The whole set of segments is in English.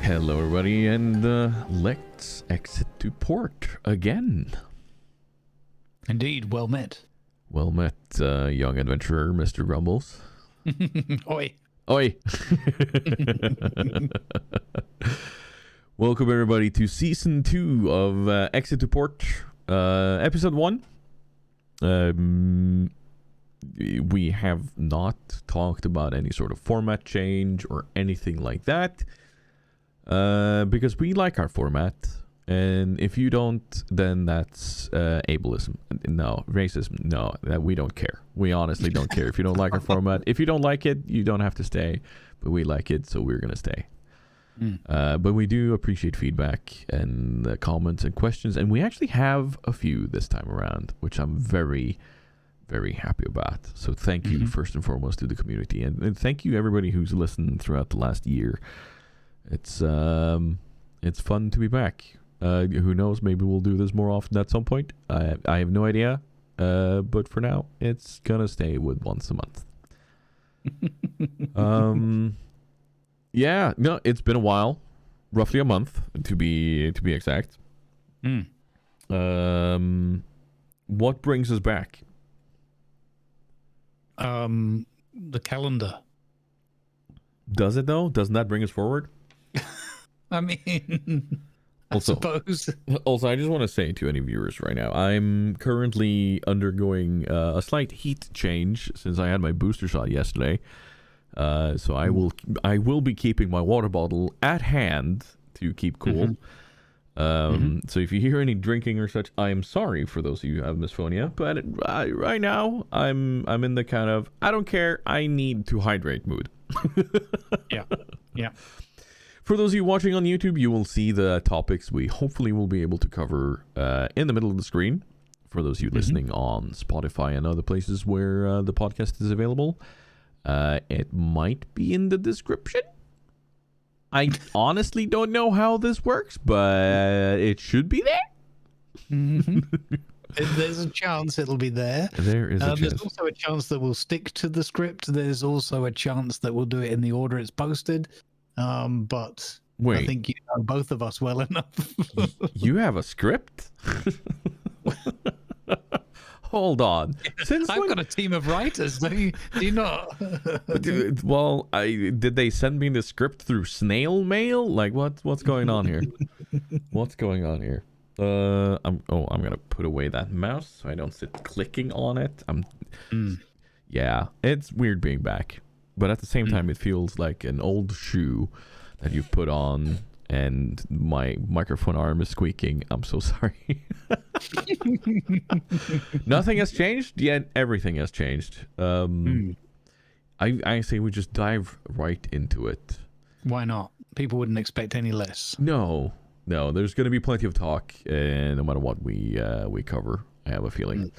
Hello everybody, and let's exit to port again. Indeed, well met. Well met, young adventurer, Mr. Grumbles. Oi. Oi! Welcome everybody to Season 2 of Exit to Port, Episode 1. We have not talked about any sort of format change or anything like that. Because we like our format, and if you don't, then that's ableism. No, racism. No, that we don't care. We honestly don't care if you don't like our format. If you don't like it, you don't have to stay, but we like it, so we're gonna stay. But we do appreciate feedback and comments and questions, and we actually have a few this time around, which I'm very, very happy about. So thank you first and foremost to the community, and thank you everybody who's listened throughout the last year. It's fun to be back. Who knows? Maybe we'll do this more often at some point. I have no idea. But for now, it's gonna stay with once a month. Yeah. No, it's been a while, roughly a month to be exact. What brings us back? The calendar. Does it though? Doesn't that bring us forward? I mean, I Also, suppose. I just want to say to any viewers right now, I'm currently undergoing a slight heat change since I had my booster shot yesterday. So I will be keeping my water bottle at hand to keep cool. So if you hear any drinking or such, I am sorry for those of you who have misphonia. But right now, I'm in the kind of I don't care, I need to hydrate mood. Yeah. For those of you watching on YouTube, you will see the topics we hopefully will be able to cover in the middle of the screen. For those of you listening on Spotify and other places where the podcast is available, it might be in the description. I honestly don't know how this works, but it should be there. There's a chance it'll be there. There is a chance. There's also a chance that we'll stick to the script. There's also a chance that we'll do it in the order it's posted. But Wait. I think you know both of us well enough. You have a script? Hold on. I've got a team of writers. Do you not? Well, did they send me the script through snail mail? Like what's going on here? What's going on here? I'm gonna put away that mouse so I don't sit clicking on it. Yeah, it's weird being back. But at the same time, it feels like an old shoe that you've put on, and my microphone arm is squeaking. I'm so sorry. Nothing has changed, yet everything has changed. I say we just dive right into it. Why not? People wouldn't expect any less. No. There's going to be plenty of talk, no matter what we cover. I have a feeling.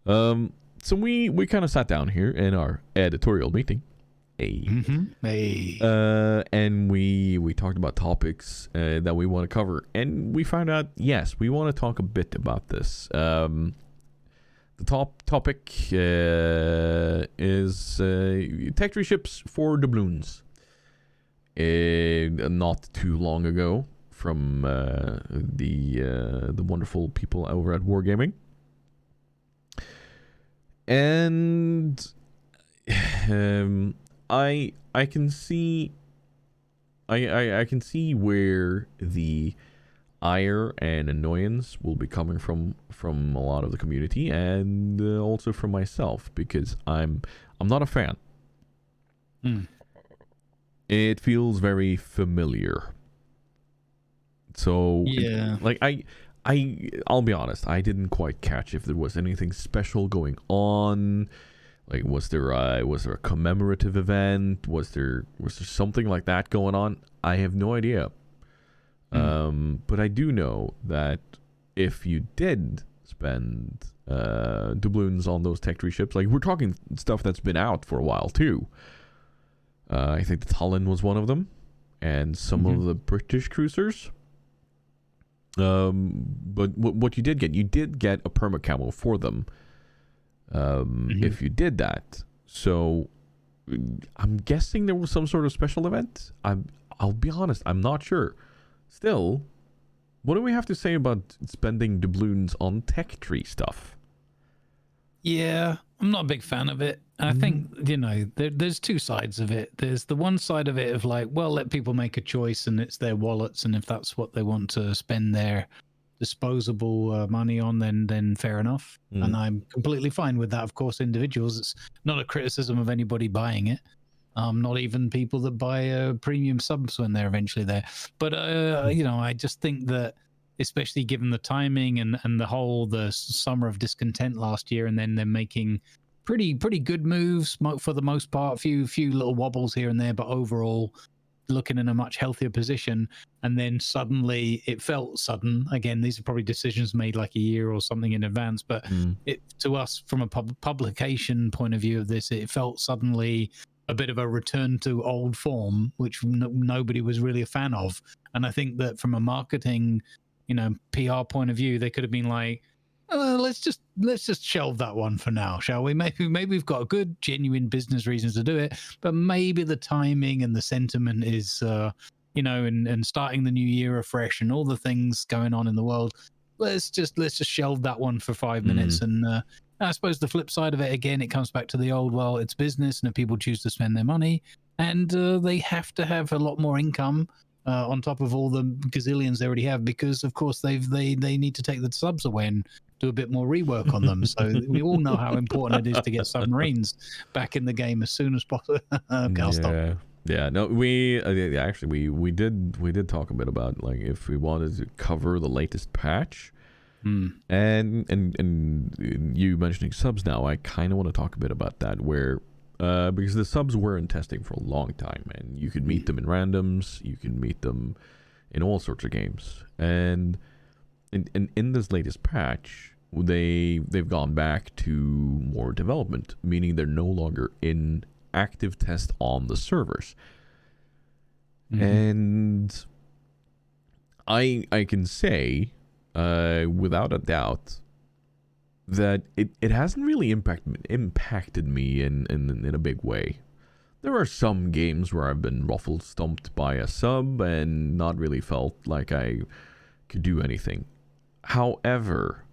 So we kind of sat down here in our editorial meeting. And we talked about topics that we want to cover, and we found out yes, we want to talk a bit about this. The top topic is tech tree ships for dubloons. Not too long ago, from the wonderful people over at Wargaming, and I can see I can see where the ire and annoyance will be coming from a lot of the community, and also from myself, because I'm not a fan. It feels very familiar. So yeah, like I'll be honest, I didn't quite catch if there was anything special going on. Like, was there a commemorative event? Was there something like that going on? I have no idea. But I do know that if you did spend doubloons on those tech tree ships, like we're talking stuff that's been out for a while too. I think the Talon was one of them, and some of the British cruisers. But what you did get a perma camo for them. If you did that. So I'm guessing there was some sort of special event. I'll be honest, I'm not sure. Still, what do we have to say about spending doubloons on tech tree stuff? Yeah, I'm not a big fan of it. I think, you know, there's two sides of it. There's the one side of it of like, well, let people make a choice and it's their wallets. And if that's what they want to spend their disposable money on, then fair enough. And I'm completely fine with that. Of course, individuals, it's not a criticism of anybody buying it. Not even people that buy premium subs when they're eventually there. But, you know, I just think that, especially given the timing and the summer of discontent last year, and then they're making pretty good moves for the most part, few little wobbles here and there, but overall looking in a much healthier position. And then suddenly it felt sudden. Again, these are probably decisions made like a year or something in advance, but it, to us from a publication point of view of this, it felt suddenly a bit of a return to old form, which nobody was really a fan of. And I think that from a marketing, you know, PR point of view, they could have been like, let's just shelve that one for now, shall we? Maybe we've got good, genuine business reasons to do it, but maybe the timing and the sentiment is, you know, and starting the new year afresh and all the things going on in the world. Let's just shelve that one for 5 minutes. And I suppose the flip side of it, again, it comes back to the old, well, it's business, and if people choose to spend their money, and they have to have a lot more income on top of all the gazillions they already have, because of course they need to take the subs away and do a bit more rework on them. So we all know how important it is to get submarines back in the game as soon as possible. Okay, I'll stop. Yeah, no, we actually we did talk a bit about like if we wanted to cover the latest patch. And you mentioning subs now, I kind of want to talk a bit about that, where because the subs were in testing for a long time, and you could meet them in randoms, you can meet them in all sorts of games, and in this latest patch, they've gone back to more development, meaning they're no longer in active test on the servers. And I can say without a doubt that it hasn't really impacted me in a big way. There are some games where I've been ruffled stumped by a sub and not really felt like I could do anything. However,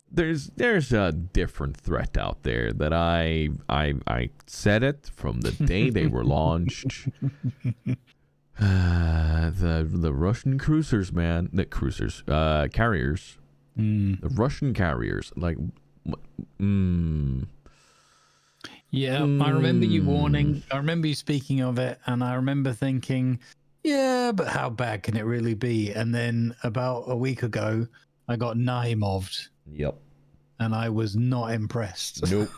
there's a different threat out there that I said it from the day they were launched. The Russian cruisers, man. The cruisers, carriers. The Russian carriers, like, Yeah, I remember you warning. I remember you speaking of it, and I remember thinking, yeah, but how bad can it really be? And then about a week ago, I got Nahimoved. Yep. And I was not impressed. Nope.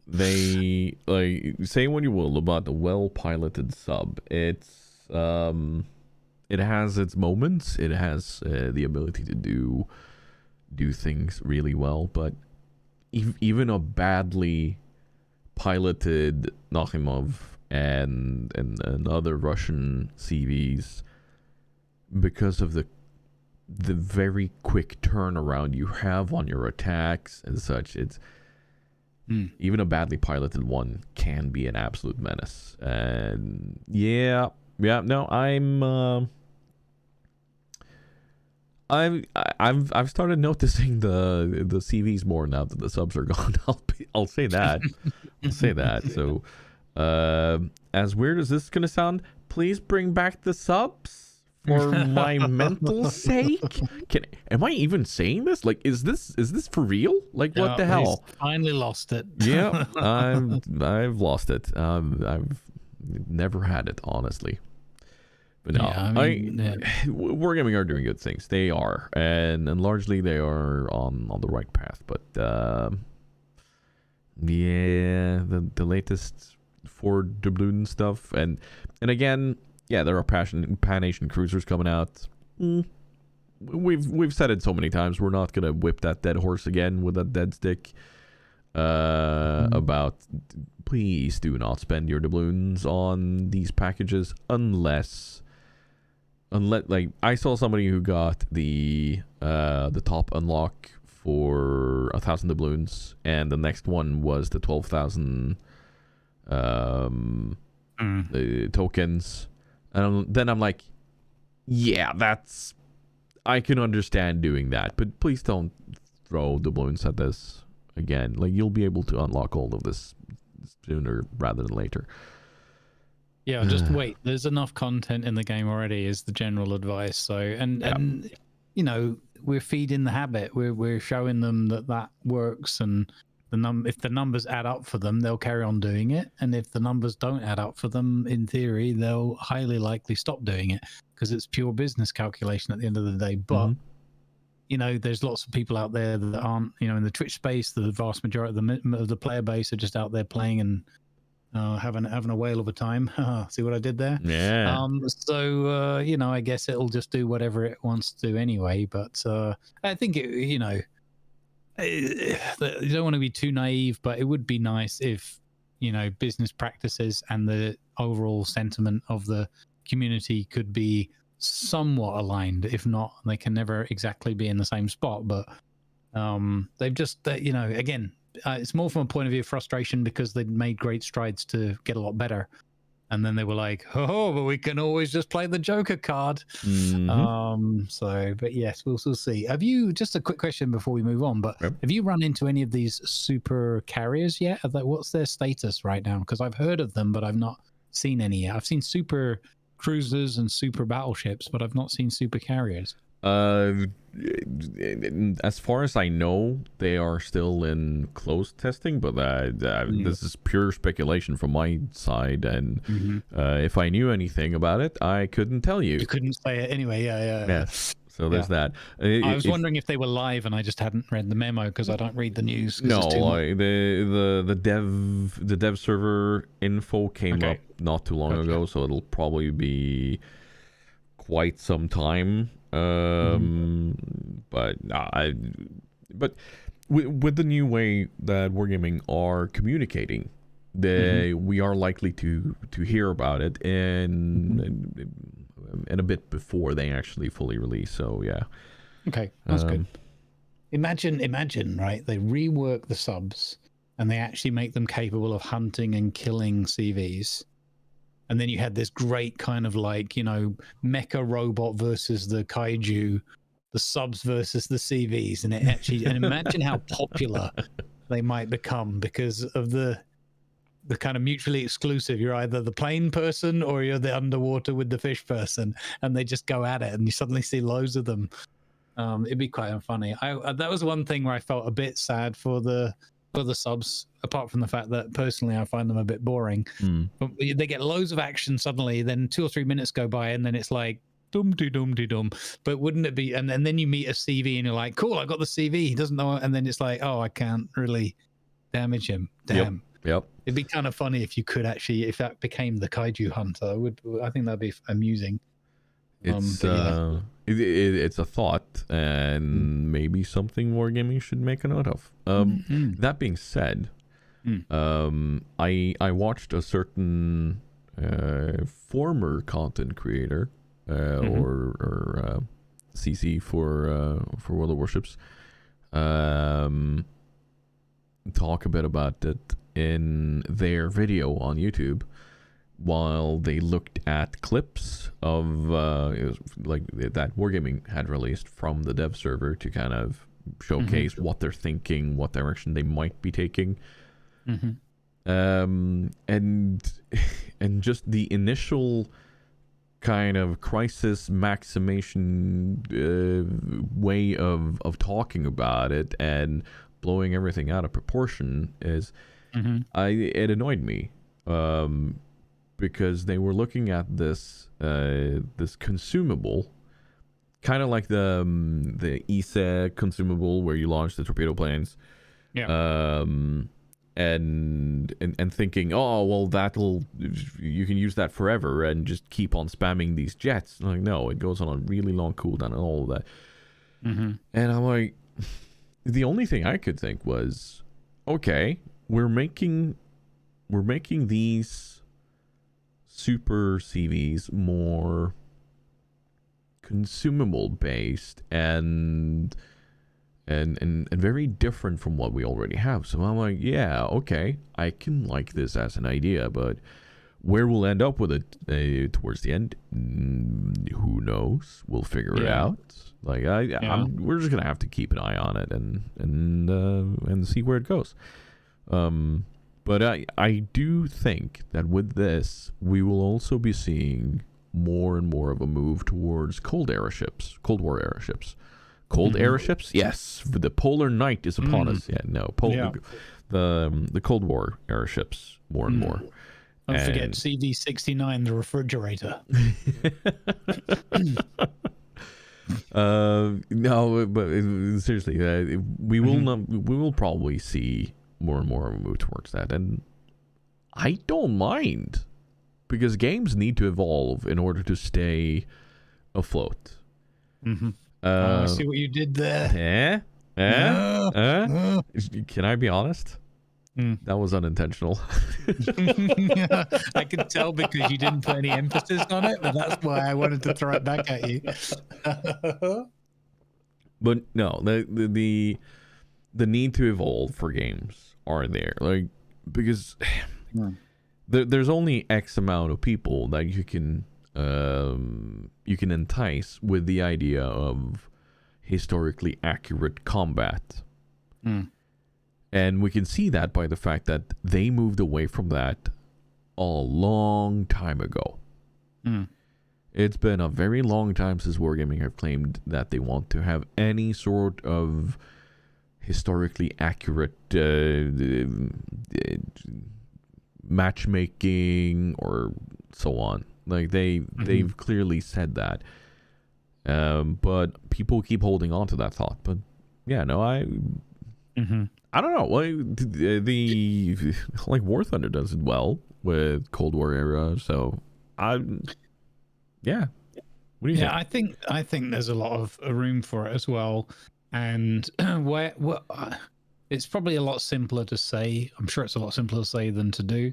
They, like, say what you will about the well-piloted sub. It's it has its moments. It has the ability to do things really well, but even a badly piloted Nakhimov and other Russian CVs, because of the very quick turnaround you have on your attacks and such, it's even a badly piloted one can be an absolute menace. And yeah, no, I've started noticing the CVs more now that the subs are gone. I'll say that. I'll say that. So, as weird as this is gonna sound, please bring back the subs for my mental sake. Am I even saying this? Like, is this for real? Like, what the hell? Finally lost it. Yeah, I've lost it. I've never had it, honestly. But no, yeah, I mean, Wargaming are doing good things. They are, and largely they are on the right path. But yeah, the latest for doubloon stuff, and again, yeah, there are Pan-Asian cruisers coming out. We've said it so many times. We're not gonna whip that dead horse again with a dead stick. About please do not spend your doubloons on these packages unless like I saw somebody who got the top unlock for 1,000 doubloons, and the next one was the 12,000 tokens, and then I'm like, yeah, I can understand doing that, but please don't throw doubloons at this again. Like, you'll be able to unlock all of this sooner rather than later. Yeah, just wait. There's enough content in the game already, is the general advice. So, and you know, we're feeding the habit. We're showing them that works, and if the numbers add up for them, they'll carry on doing it. And if the numbers don't add up for them, in theory, they'll highly likely stop doing it because it's pure business calculation at the end of the day. But you know, there's lots of people out there that aren't, you know, in the Twitch space. The vast majority of the player base are just out there playing and having a whale of a time. See what I did there? Yeah. So you know, I guess it'll just do whatever it wants to do anyway. But I think you know, you don't want to be too naive, but it would be nice if, you know, business practices and the overall sentiment of the community could be somewhat aligned. If not, they can never exactly be in the same spot. But they've just, you know, again. It's more from a point of view of frustration because they'd made great strides to get a lot better. And then they were like, oh, but we can always just play the Joker card. So, but yes, we'll see. Have you, just a quick question before we move on, but have you run into any of these super carriers yet? What's their status right now? Because I've heard of them, but I've not seen any yet. I've seen super cruisers and super battleships, but I've not seen super carriers. As far as I know, they are still in closed testing, but this is pure speculation from my side, and if I knew anything about it, I couldn't tell you. You couldn't say it anyway. Yeah. So there's that. I was wondering if they were live, and I just hadn't read the memo because I don't read the news. No, the dev server info came up not too long ago, so it'll probably be quite some time. But with the new way that Wargaming are communicating, we are likely to hear about it in a bit before they actually fully release. So yeah. Okay, that's good. Imagine, right? They rework the subs and they actually make them capable of hunting and killing CVs. And then you had this great kind of like, you know, mecha robot versus the kaiju, the subs versus the CVs. And it actually, and imagine how popular they might become because of the kind of mutually exclusive. You're either the plane person or you're the underwater with the fish person. And they just go at it and you suddenly see loads of them. It'd be quite funny. That was one thing where I felt a bit sad for the subs, apart from the fact that personally I find them a bit boring. But they get loads of action suddenly, then 2 or 3 minutes go by and then it's like dum-de-dum-de-dum. But wouldn't it be, and then you meet a CV and you're like, cool, I got the CV, he doesn't know, and then it's like, oh, I can't really damage him. Damn. Yep. It'd be kind of funny if you could actually, if that became the kaiju hunter. I think that'd be amusing. It's it's a thought, and maybe something Wargaming should make a note of. That being said, I watched a certain former content creator or CC for World of Warships talk a bit about it in their video on YouTube, while they looked at clips of it was like that Wargaming had released from the dev server to kind of showcase what they're thinking, what direction they might be taking, and just the initial kind of crisis maximization way of talking about it and blowing everything out of proportion is it annoyed me. Because they were looking at this this consumable, kind of like the ESA consumable where you launch the torpedo planes, and thinking, oh well, you can use that forever and just keep on spamming these jets. Like, no, it goes on a really long cooldown and all of that. And I'm like, the only thing I could think was, okay, we're making these super CVs more consumable based and very different from what we already have. So I'm like, yeah, okay, I can like this as an idea, but Where we'll end up with it towards the end, who knows? We'll figure it out. Like we're just gonna have to keep an eye on it and see where it goes. But I do think that with this, we will also be seeing more and more of a move towards Cold War era ships. Cold era ships? Yes. The polar night is upon us. Yeah, no. The Cold War era ships more and more. Don't forget CV-69, the refrigerator. No, but seriously, we will probably see more and more of a move towards that, and I don't mind, because games need to evolve in order to stay afloat. I see what you did there. Can I be honest? That was unintentional. I could tell because you didn't put any emphasis on it, but that's why I wanted to throw it back at you. But no, the need to evolve for games are there, like, because there's only X amount of people that you can entice with the idea of historically accurate combat. And we can see that by the fact that they moved away from that a long time ago. It's been a very long time since Wargaming have claimed that they want to have any sort of historically accurate matchmaking or so on. Like they've clearly said that. But people keep holding on to that thought. But yeah, no, I don't know. The War Thunder does it well with Cold War era. So yeah. What do you think? I think there's a lot of room for it as well, and it's probably a lot simpler to say. I'm sure it's a lot simpler to say than to do,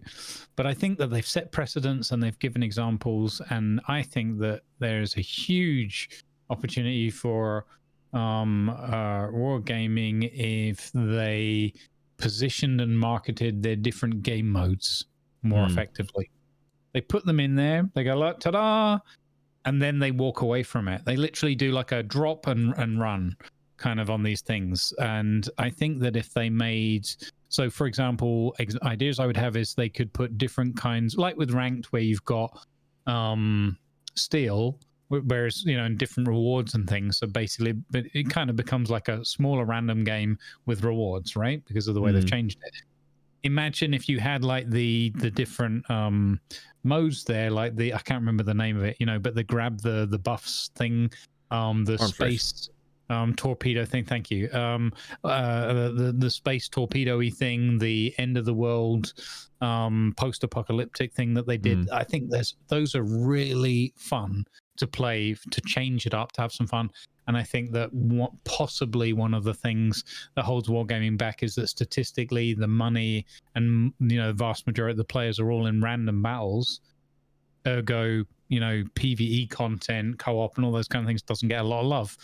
but I think that they've set precedents and they've given examples, and I think that there's a huge opportunity for wargaming if they positioned and marketed their different game modes more effectively. They put them in there, they go like ta-da, and then they walk away from it. They literally do like a drop and run kind of on these things. And I think that if they made, so for example, ideas I would have is they could put different kinds, like with ranked where you've got steel, whereas, you know, and different rewards and things. So basically, but it kind of becomes like a smaller random game with rewards, right? Because of the way they've changed it. Imagine if you had like the different modes there, like I can't remember the name of it, you know, but they grab the buffs thing, the Arms space torpedo thing. Thank you. The space torpedo-y thing, the end of the world post-apocalyptic thing that they did. I think those are really fun to play, to change it up, to have some fun. And I think that possibly one of the things that holds wargaming back is that statistically the money and, you know, the vast majority of the players are all in random battles. Ergo, you know, PvE content, co-op and all those kind of things doesn't get a lot of love.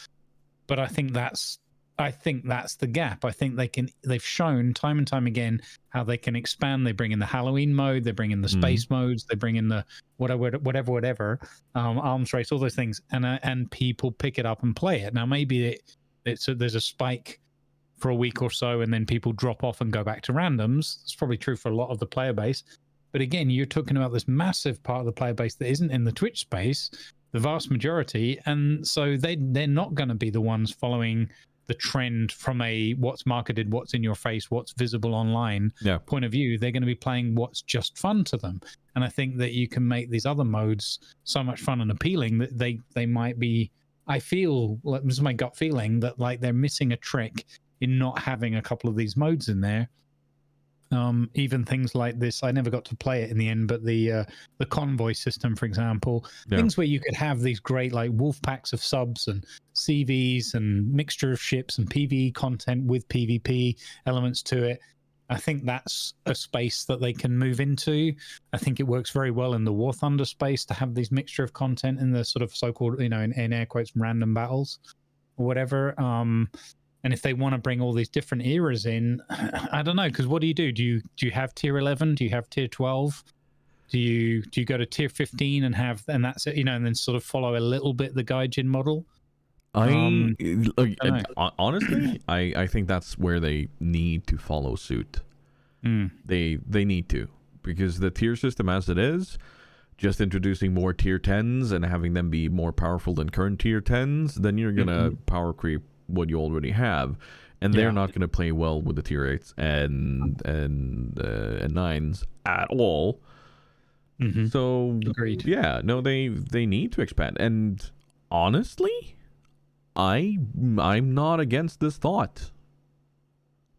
But I think that's the gap. I think they've shown time and time again how they can expand. They bring in the Halloween mode, they bring in the space modes, they bring in the whatever, arms race, all those things, and people pick it up and play it. Now maybe there's a spike for a week or so, and then people drop off and go back to randoms. It's probably true for a lot of the player base. But again, you're talking about this massive part of the player base that isn't in the Twitch space, the vast majority, and so they're not going to be the ones following the trend from a what's marketed, what's in your face, what's visible online point of view. They're going to be playing what's just fun to them. And I think that you can make these other modes so much fun and appealing that they might be, I feel, like, this is my gut feeling, that like they're missing a trick in not having a couple of these modes in there. Even things like this, I never got to play it in the end, but the convoy system, for example, things where you could have these great like wolf packs of subs and CVs and mixture of ships and PvE content with PvP elements to it. I think that's a space that they can move into. I think it works very well in the War Thunder space to have these mixture of content in the sort of so-called, you know, in air quotes, random battles or whatever. And if they want to bring all these different eras in, I don't know, because what do? Do you have tier 11? Do you have tier 12? Do you go to tier 15 and that's it, and then sort of follow a little bit the Gaijin model? Honestly, I think that's where they need to follow suit. They need to, because the tier system as it is, just introducing more tier 10s and having them be more powerful than current tier 10s, then you're gonna power creep what you already have, and they're not gonna play well with the tier 8s and 9s at all. So agreed. Yeah, no, they need to expand. And honestly, I'm not against this thought.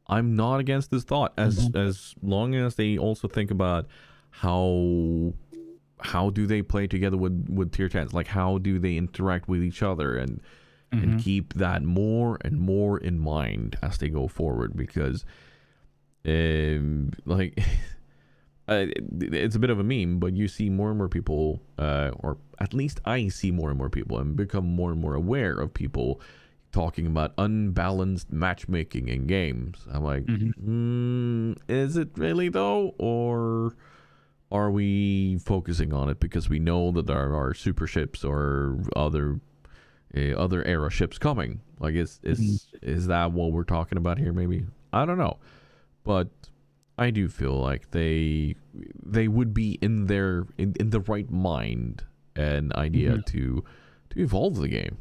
I'm not against this thought as long as they also think about how do they play together with tier 10s, like how do they interact with each other, and keep that more and more in mind as they go forward, because it's a bit of a meme, but you see more and more people, or at least I see more and more people, and become more and more aware of people talking about unbalanced matchmaking in games. I'm like, is it really though, or are we focusing on it because we know that there are super ships or other era ships coming? Like, is that what we're talking about here? Maybe, I don't know, but I do feel like they would be in the right mind and idea to evolve the game,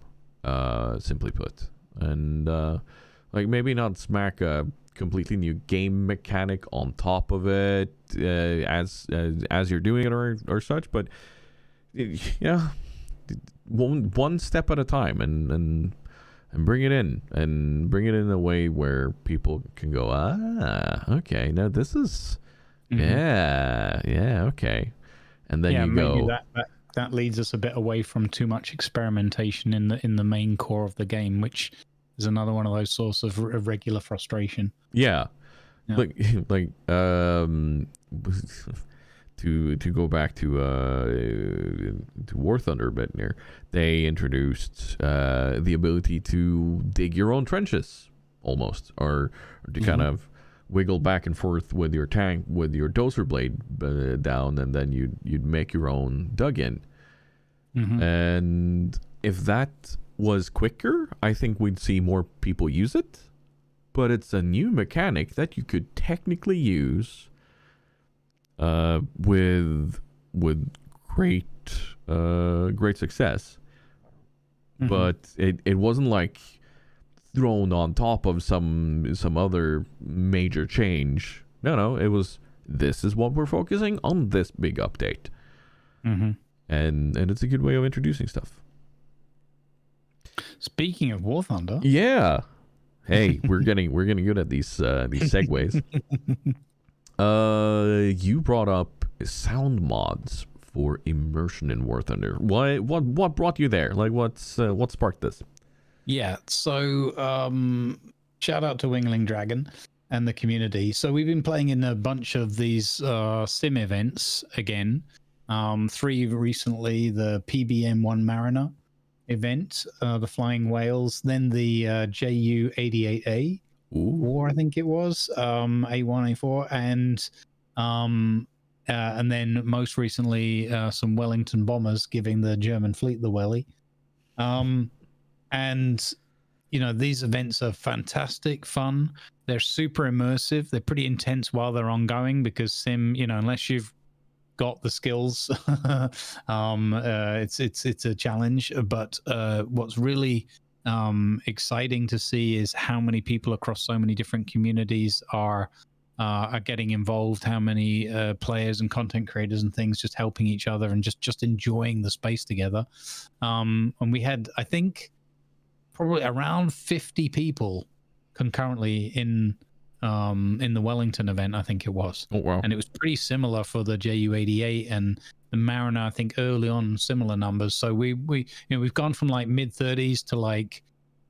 simply put, and like maybe not smack a completely new game mechanic on top of it as you're doing it or such, but yeah, one step at a time, and bring it in a way where people can go, okay, now this is okay, and then you go, that leads us a bit away from too much experimentation in the main core of the game, which is another one of those sources of regular frustration. Like to go back to War Thunder a bit here, they introduced the ability to dig your own trenches, almost, or to kind of wiggle back and forth with your tank with your dozer blade down, and then you'd make your own dug-in. And if that was quicker, I think we'd see more people use it. But it's a new mechanic that you could technically use with great success, but it wasn't like thrown on top of some other major change. No, it was, this is what we're focusing on, this big update, and it's a good way of introducing stuff. Speaking of War Thunder, hey, we're getting good at these segues. You brought up Soundmods for Immersion in War Thunder. What brought you there? Like, what sparked this? Yeah, so shout out to Wingling Dragon and the community. So we've been playing in a bunch of these sim events again. 3 recently, the PBM1 Mariner event, the Flying Whales, then the JU-88A War, I think it was, A1, A4, and then most recently some Wellington bombers giving the German fleet the welly. And these events are fantastic fun. They're super immersive. They're pretty intense while they're ongoing, because sim, unless you've got the skills, it's a challenge. But what's really exciting to see is how many people across so many different communities are getting involved, how many players and content creators and things just helping each other and just enjoying the space together. And we had, I think, probably around 50 people concurrently in the Wellington event, I think it was. Oh, wow. And it was pretty similar for the JU-88 and the Mariner, I think early on, similar numbers. So we've gone from like mid-30s to like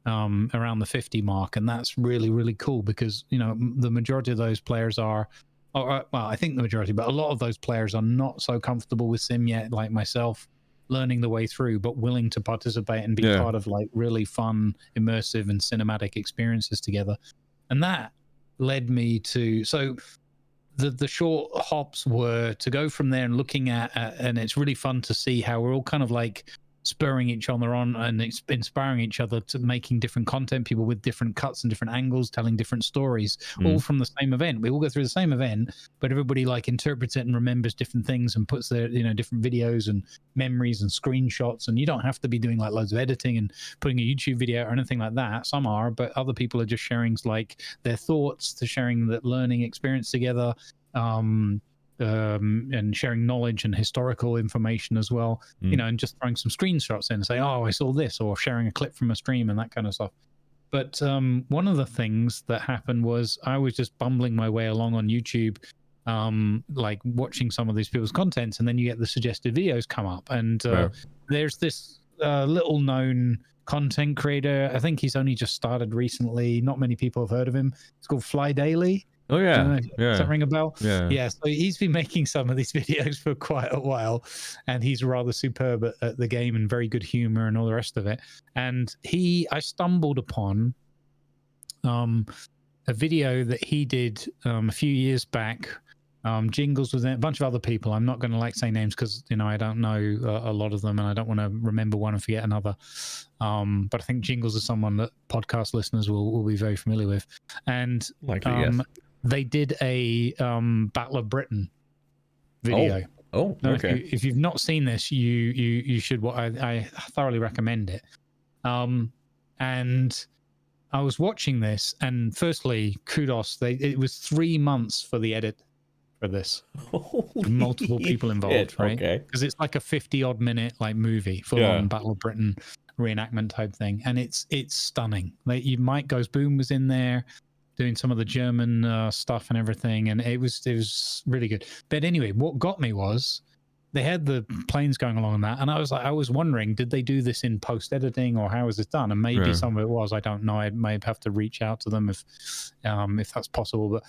around the 50 mark, and that's really, really cool, because the majority of those players are, well, I think the majority, but a lot of those players are not so comfortable with sim yet, like myself, learning the way through, but willing to participate and be part of like really fun, immersive and cinematic experiences together. And that led me to, so the short hops were to go from there and looking at and it's really fun to see how we're all kind of like spurring each other on and inspiring each other to making different content, people with different cuts and different angles telling different stories, all from the same event. We all go through the same event, but everybody like interprets it and remembers different things and puts their different videos and memories and screenshots, and you don't have to be doing like loads of editing and putting a YouTube video or anything like that. Some are, but other people are just sharing like their thoughts, to sharing that learning experience together, and sharing knowledge and historical information as well, and just throwing some screenshots in and say, oh, I saw this, or sharing a clip from a stream and that kind of stuff. But one of the things that happened was I was just bumbling my way along on YouTube, like watching some of these people's contents, and then you get the suggested videos come up, and there's this little known content creator. I think he's only just started recently. Not many people have heard of him. It's called Fly Daily. Oh yeah, Does that ring a bell? Yeah. So he's been making some of these videos for quite a while, and he's rather superb at the game and very good humor and all the rest of it. And I stumbled upon a video that he did a few years back. Jingles was in, a bunch of other people. I'm not going to like say names because I don't know a lot of them, and I don't want to remember one and forget another. But I think Jingles is someone that podcast listeners will be very familiar with. And yes. They did a Battle of Britain video. Oh, okay. If you've not seen this, you should. I thoroughly recommend it. And I was watching this, and firstly, kudos. It was 3 months for the edit for this. Multiple people involved, right? Okay. Because it's like a 50-odd minute like movie, full on Battle of Britain reenactment type thing, and it's stunning. Like Mike Goes Boom was in there, doing some of the German stuff and everything, and it was really good. But anyway, what got me was they had the planes going along on that, and I was wondering, did they do this in post editing or how was it done? And maybe some of it was, I don't know. I may have to reach out to them if that's possible. But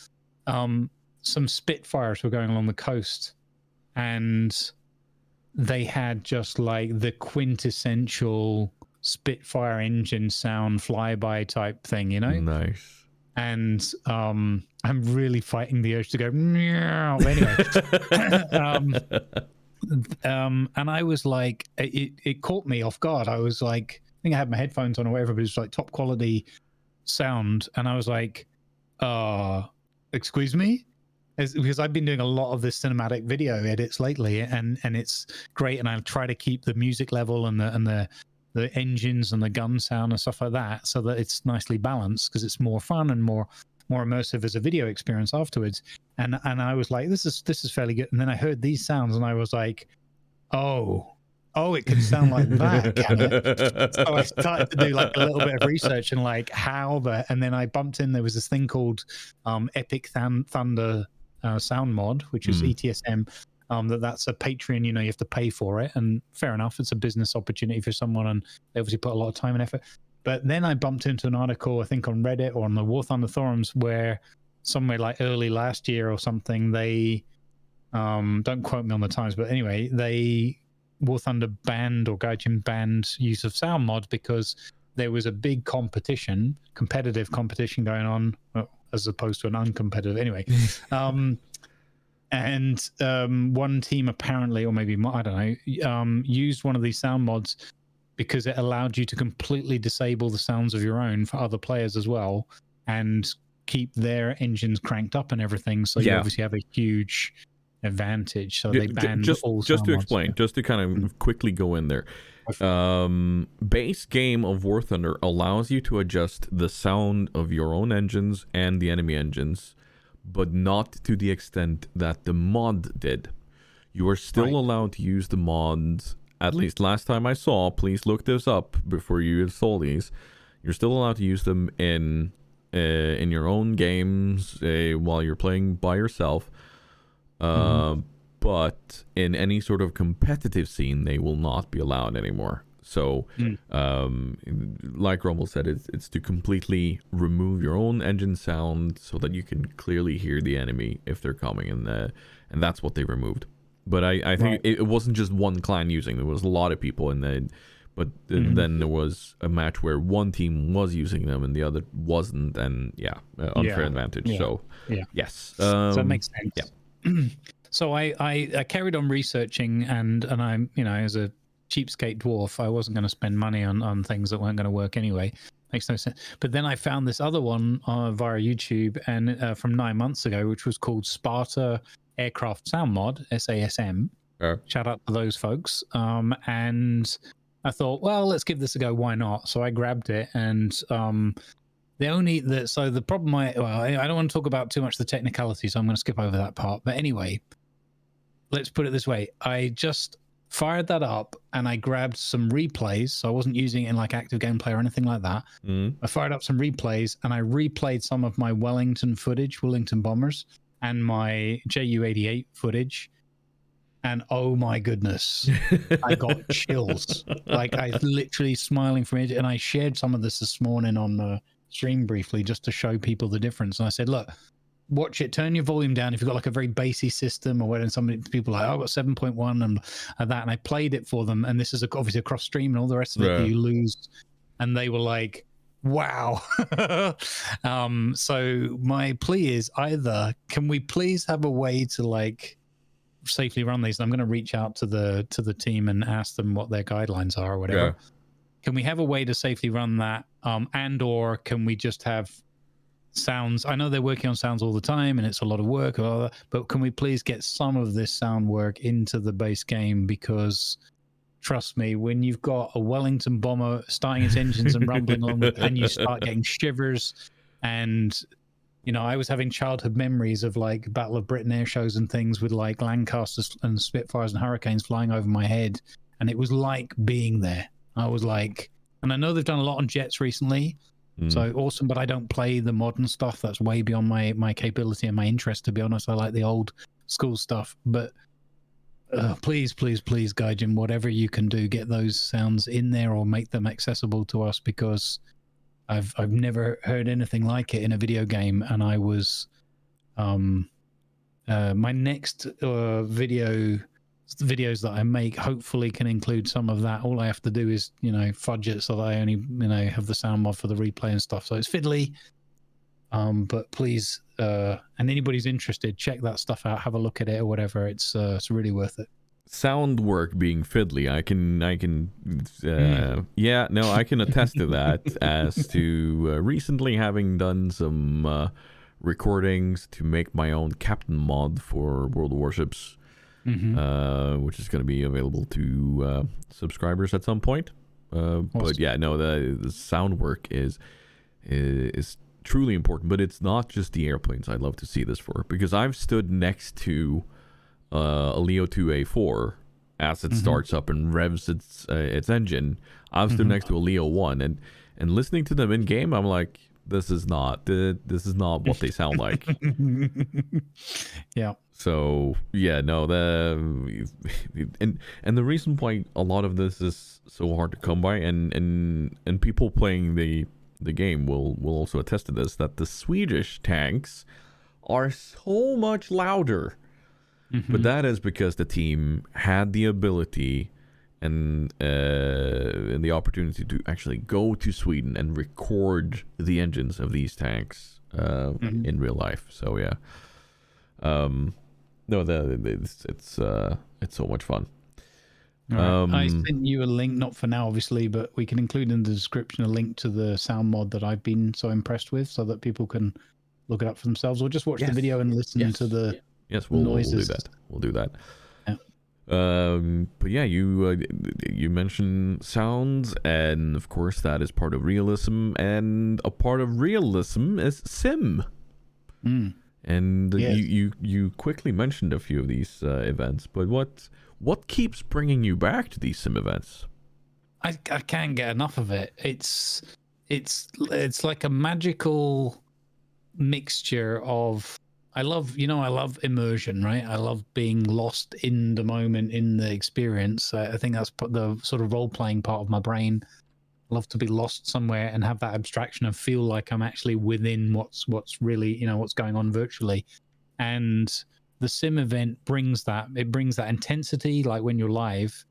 some Spitfires were going along the coast, and they had just like the quintessential Spitfire engine sound flyby type thing, Nice. And I'm really fighting the urge to go meow. Anyway, and I was like, it caught me off guard. I was like, I think I had my headphones on or whatever, but it was like top quality sound, and I was like, excuse me, because I've been doing a lot of this cinematic video edits lately, and it's great, and I try to keep the music level and the engines and the gun sound and stuff like that, so that it's nicely balanced, because it's more fun and more immersive as a video experience afterwards. And I was like, this is fairly good. And then I heard these sounds, and I was like, oh, it can sound like that, can it? So I started to do like a little bit of research and like and then I bumped in. There was this thing called Epic Thunder Soundmod, which is ETSM. That's a Patreon, you have to pay for it, and fair enough, it's a business opportunity for someone, and they obviously put a lot of time and effort. But then I bumped into an article, I think on Reddit or on the War Thunder forums, where somewhere like early last year or something, they don't quote me on the times, but anyway, War Thunder banned, or Gaijin banned use of sound mods because there was a big competitive competition going on, as opposed to an uncompetitive anyway. And one team apparently, or maybe I don't know, used one of these sound mods because it allowed you to completely disable the sounds of your own for other players as well, and keep their engines cranked up and everything. So you obviously have a huge advantage. So they banned all just to mods. explain, just to kind of quickly go in there. Base game of War Thunder allows you to adjust the sound of your own engines and the enemy engines, but not to the extent that the mod did. You are still allowed to use the mods, at least last time I saw. Please look this up before you install these. You're still allowed to use them in your own games while you're playing by yourself. But in any sort of competitive scene, they will not be allowed anymore. So, like Grumbles said, it's to completely remove your own engine sound so that you can clearly hear the enemy if they're coming, and that's what they removed. But I think it wasn't just one clan using. There was a lot of people, and then But then there was a match where one team was using them and the other wasn't, and unfair advantage. Yeah. So Yeah. yes, So that makes sense. Yeah. So I carried on researching, and I'm, as a cheapskate dwarf, I wasn't going to spend money on things that weren't going to work anyway. Makes no sense. But then I found this other one via YouTube, and from 9 months ago, which was called Sparta Aircraft Sound Mod, SASM. Shout out to those folks. And I thought, well, let's give this a go. Why not? So I grabbed it, and the problem I don't want to talk about too much the technicality, so I'm going to skip over that part. But anyway, let's put it this way: I just fired that up and I grabbed some replays. So I wasn't using it in like active gameplay or anything like that. I fired up some replays and I replayed some of my Wellington bombers and my Ju-88 footage. And oh my goodness, I got chills. Like I was literally smiling from it. And I shared some of this morning on the stream briefly just to show people the difference. And I said, look, watch it, turn your volume down if you've got like a very bassy system or whatever. And people are like, oh, I've got 7.1 and that. And I played it for them. And this is obviously across stream and all the rest of it you lose. And they were like, wow. So my plea is either, can we please have a way to like safely run these? And I'm going to reach out to the team and ask them what their guidelines are or whatever. Yeah. Can we have a way to safely run that? And or can we just have sounds? I know they're working on sounds all the time and it's a lot of work, but can we please get some of this sound work into the base game? Because trust me, when you've got a Wellington bomber starting its engines and rumbling along with, and you start getting shivers, and I was having childhood memories of like Battle of Britain air shows and things with like Lancasters and Spitfires and Hurricanes flying over my head, and it was like being there. I was like, and I know they've done a lot on jets recently, so awesome, but I don't play the modern stuff. That's way beyond my capability and my interest, to be honest. I like the old school stuff, but please, Gaijin, whatever you can do, get those sounds in there or make them accessible to us, because I've never heard anything like it in a video game. And I was my next videos that I make hopefully can include some of that. All I have to do is fudge it so that I only have the sound mod for the replay and stuff, so it's fiddly, but please, and anybody's interested, check that stuff out, have a look at it or whatever. It's really worth it. Sound work being fiddly, I can I can attest to that, as to recently having done some recordings to make my own captain mod for World of Warships, which is going to be available to subscribers at some point. Awesome. But yeah, no, the sound work is truly important, but it's not just the airplanes I'd love to see this for, because I've stood next to a Leo 2A4 as it starts up and revs its engine. I've stood next to a Leo 1 and listening to them in game, I'm like, this is not what they sound like. Yeah. So yeah, no, and the reason why a lot of this is so hard to come by, and people playing the game will also attest to this, that the Swedish tanks are so much louder. But that is because the team had the ability and the opportunity to actually go to Sweden and record the engines of these tanks in real life. So yeah, no, it's so much fun. Right. I sent you a link, not for now obviously, but we can include in the description a link to the sound mod that I've been so impressed with, so that people can look it up for themselves, or just watch the video and listen to the noises. We'll do that. Yeah. But yeah, you mentioned sounds, and of course that is part of realism, and a part of realism is sim. And you quickly mentioned a few of these events, but what keeps bringing you back to these sim events? I can't get enough of it. It's like a magical mixture of, I love immersion, right? I love being lost in the moment, in the experience. I think that's the sort of role-playing part of my brain. I love to be lost somewhere and have that abstraction and feel like I'm actually within what's really, what's going on virtually. And the sim event brings that. It brings that intensity, like when you're live.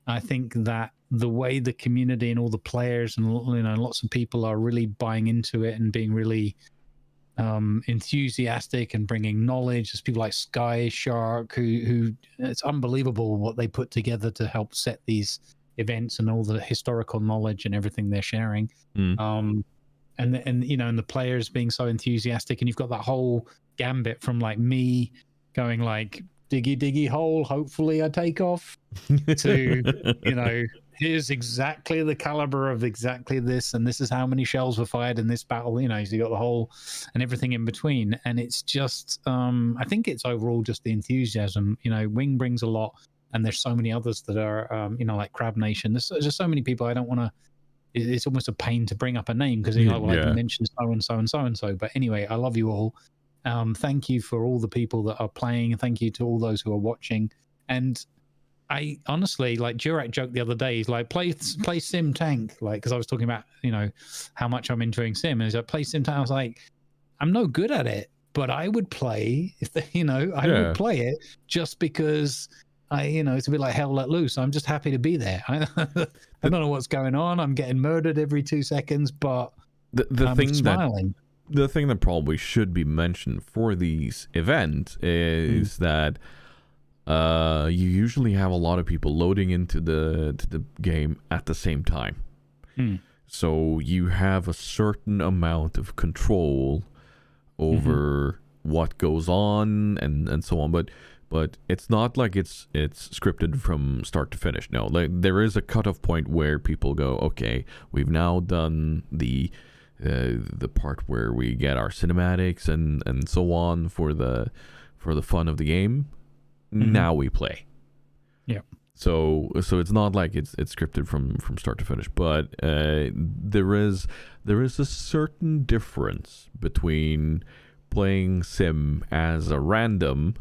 I think that the way the community and all the players and lots of people are really buying into it and being really enthusiastic and bringing knowledge. There's people like Sky Shark who it's unbelievable what they put together to help set these events and all the historical knowledge and everything they're sharing. And the players being so enthusiastic, and you've got that whole gambit from like me going like diggy hole, hopefully I take off, to here's exactly the caliber of exactly this, and this is how many shells were fired in this battle. So you got the whole and everything in between, and it's just I think it's overall just the enthusiasm. Wing brings a lot, and there's so many others that are like Crab Nation. There's just so many people. I don't want to. It's almost a pain to bring up a name because I can mention so and so and so and so. But anyway, I love you all. Thank you for all the people that are playing. Thank you to all those who are watching. And I honestly, like Jurak joked the other day, he's like, play Sim Tank, like, because I was talking about how much I'm enjoying Sim, and he's like, play Sim Tank. I was like, I'm no good at it, but I would play if I would play it just because it's a bit like Hell Let Loose. I'm just happy to be there. I don't know what's going on. I'm getting murdered every 2 seconds, but I'm smiling. The thing that probably should be mentioned for these events is that you usually have a lot of people loading into the game at the same time. So you have a certain amount of control over what goes on and so on. But it's not like it's scripted from start to finish. No, like there is a cutoff point where people go, okay, we've now done the part where we get our cinematics and so on for the fun of the game. Now we play. Yeah. So it's not like it's scripted from start to finish, but there is a certain difference between playing Sim as a random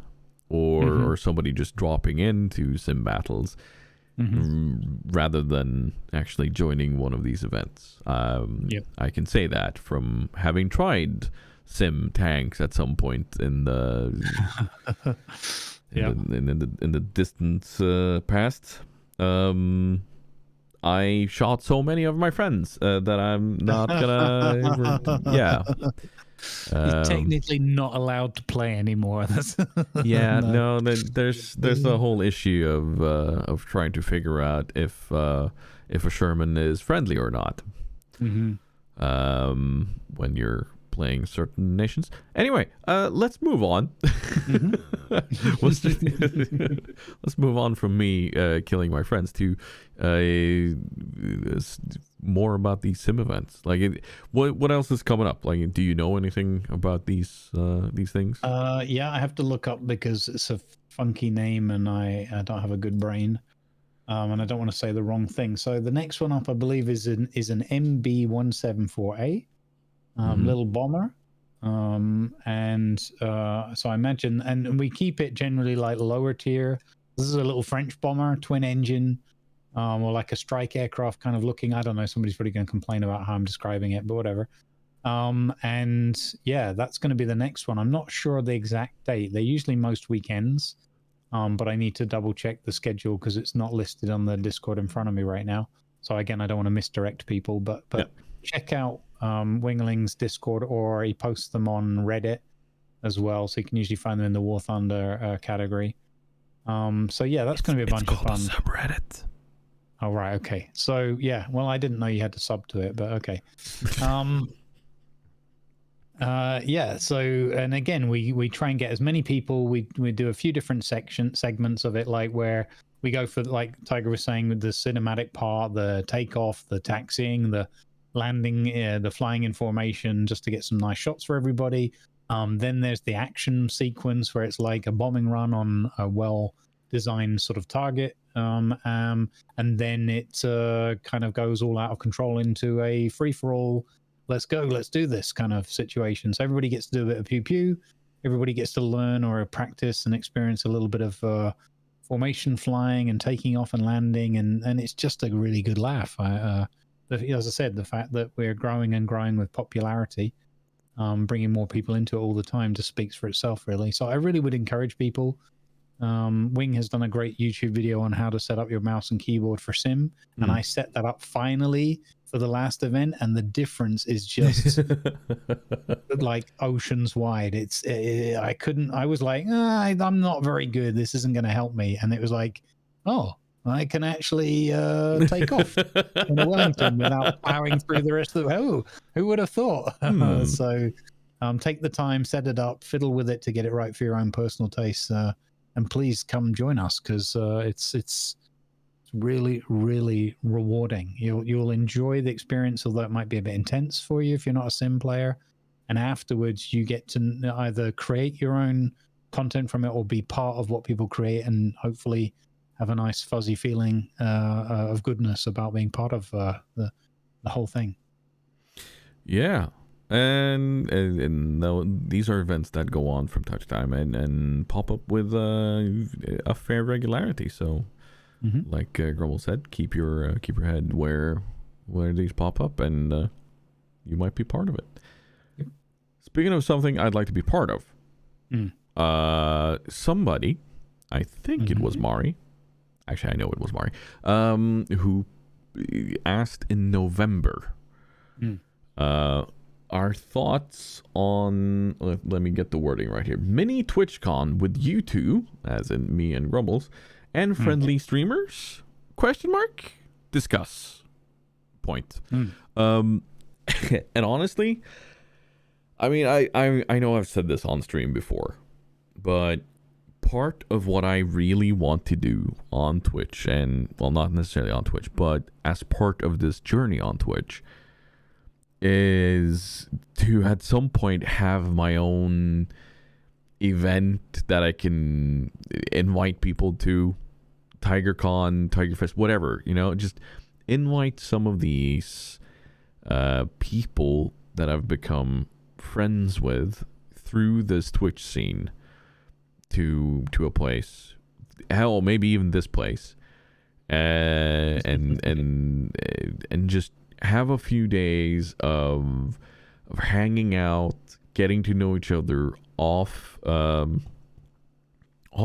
or somebody just dropping into Sim battles rather than actually joining one of these events. I can say that from having tried Sim Tanks at some point in the in the distant past. I shot so many of my friends that I'm not gonna He's technically not allowed to play anymore. There's a whole issue of trying to figure out if a Sherman is friendly or not when you're playing certain nations. Anyway, let's move on. Let's move on from me killing my friends to more about these sim events. Like, what else is coming up? Like, do you know anything about these things? I have to look up because it's a funky name and I don't have a good brain, and I don't want to say the wrong thing. So the next one up, I believe, is an MB174A. Little bomber, so I imagine, and we keep it generally like lower tier. This is a little French bomber, twin engine, or like a strike aircraft kind of looking. I don't know, somebody's probably going to complain about how I'm describing it, but whatever. And yeah, that's going to be the next one. I'm not sure the exact date. They're usually most weekends, but I need to double check the schedule because it's not listed on the Discord in front of me right now. So again, I don't want to misdirect people, but check out Wingling's Discord, or he posts them on Reddit as well, so you can usually find them in the War Thunder category. So yeah, that's going to be a bunch of fun. It's called a subreddit. Oh right, okay. So yeah, well, I didn't know you had to sub to it, but okay. So, and again, we try and get as many people. We do a few different segments of it, like where we go for, like Tiger was saying, with the cinematic part, the takeoff, the taxiing, the landing, the flying in formation, just to get some nice shots for everybody. Then there's the action sequence where it's like a bombing run on a well-designed sort of target, and then it kind of goes all out of control into a free-for-all, let's go, let's do this kind of situation. So everybody gets to do a bit of pew-pew. Everybody gets to learn or practice and experience a little bit of formation flying and taking off and landing, and it's just a really good laugh. As I said, the fact that we're growing and growing with popularity, bringing more people into it all the time, just speaks for itself, really. So I really would encourage people Wing has done a great YouTube video on how to set up your mouse and keyboard for Sim, and I set that up finally for the last event, and the difference is just like oceans wide. I was like, I'm not very good, this isn't going to help me, and it was like, oh, I can actually take off in a Wellington without powering through the rest of the... Oh, who would have thought? So take the time, set it up, fiddle with it to get it right for your own personal taste, and please come join us, because it's really, really rewarding. You'll enjoy the experience, although it might be a bit intense for you if you're not a sim player. And afterwards, you get to either create your own content from it or be part of what people create, and hopefully have a nice fuzzy feeling of goodness about being part of the whole thing. Yeah. And these are events that go on from time to time and pop up with a fair regularity. So, like Grumbles said, keep your head where these pop up, and you might be part of it. Yep. Speaking of something I'd like to be part of, somebody, I think it was Mari. Actually, I know it was Mari, who asked in November. Our thoughts on, let me get the wording right here, mini TwitchCon with you two, as in me and Grumbles, and friendly streamers, ? Discuss. Point. And honestly, I mean, I know I've said this on stream before, but part of what I really want to do on Twitch, and, well, not necessarily on Twitch, but as part of this journey on Twitch, is to at some point have my own event that I can invite people to, TigerCon, TigerFest, whatever, just invite some of these people that I've become friends with through this Twitch scene to a place, hell, maybe even this place, and just have a few days of hanging out, getting to know each other off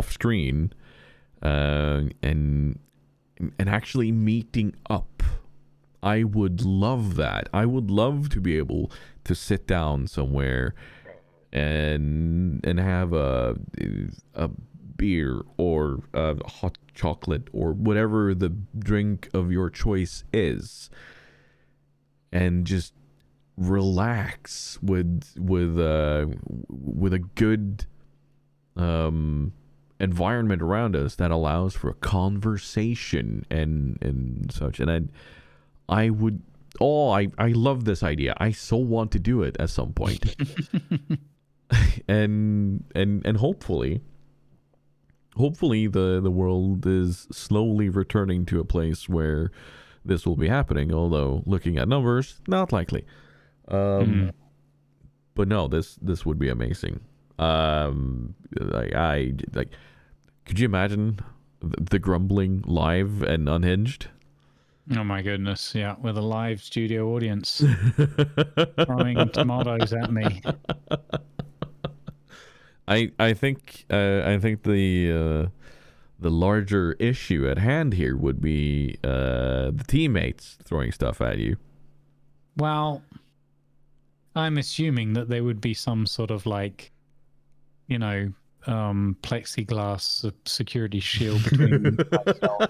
screen, and actually meeting up. I would love that. I would love to be able to sit down somewhere and have a beer or a hot chocolate or whatever the drink of your choice is, and just relax with a good environment around us that allows for a conversation and such. And I would, I love this idea. I so want to do it at some point. and hopefully the world is slowly returning to a place where this will be happening, although looking at numbers, not likely. But no, this would be amazing. Could you imagine the grumbling live and unhinged? Oh my goodness, yeah, with a live studio audience throwing tomatoes at me. I think the larger issue at hand here would be the teammates throwing stuff at you. Well, I'm assuming that there would be some sort of plexiglass security shield between myself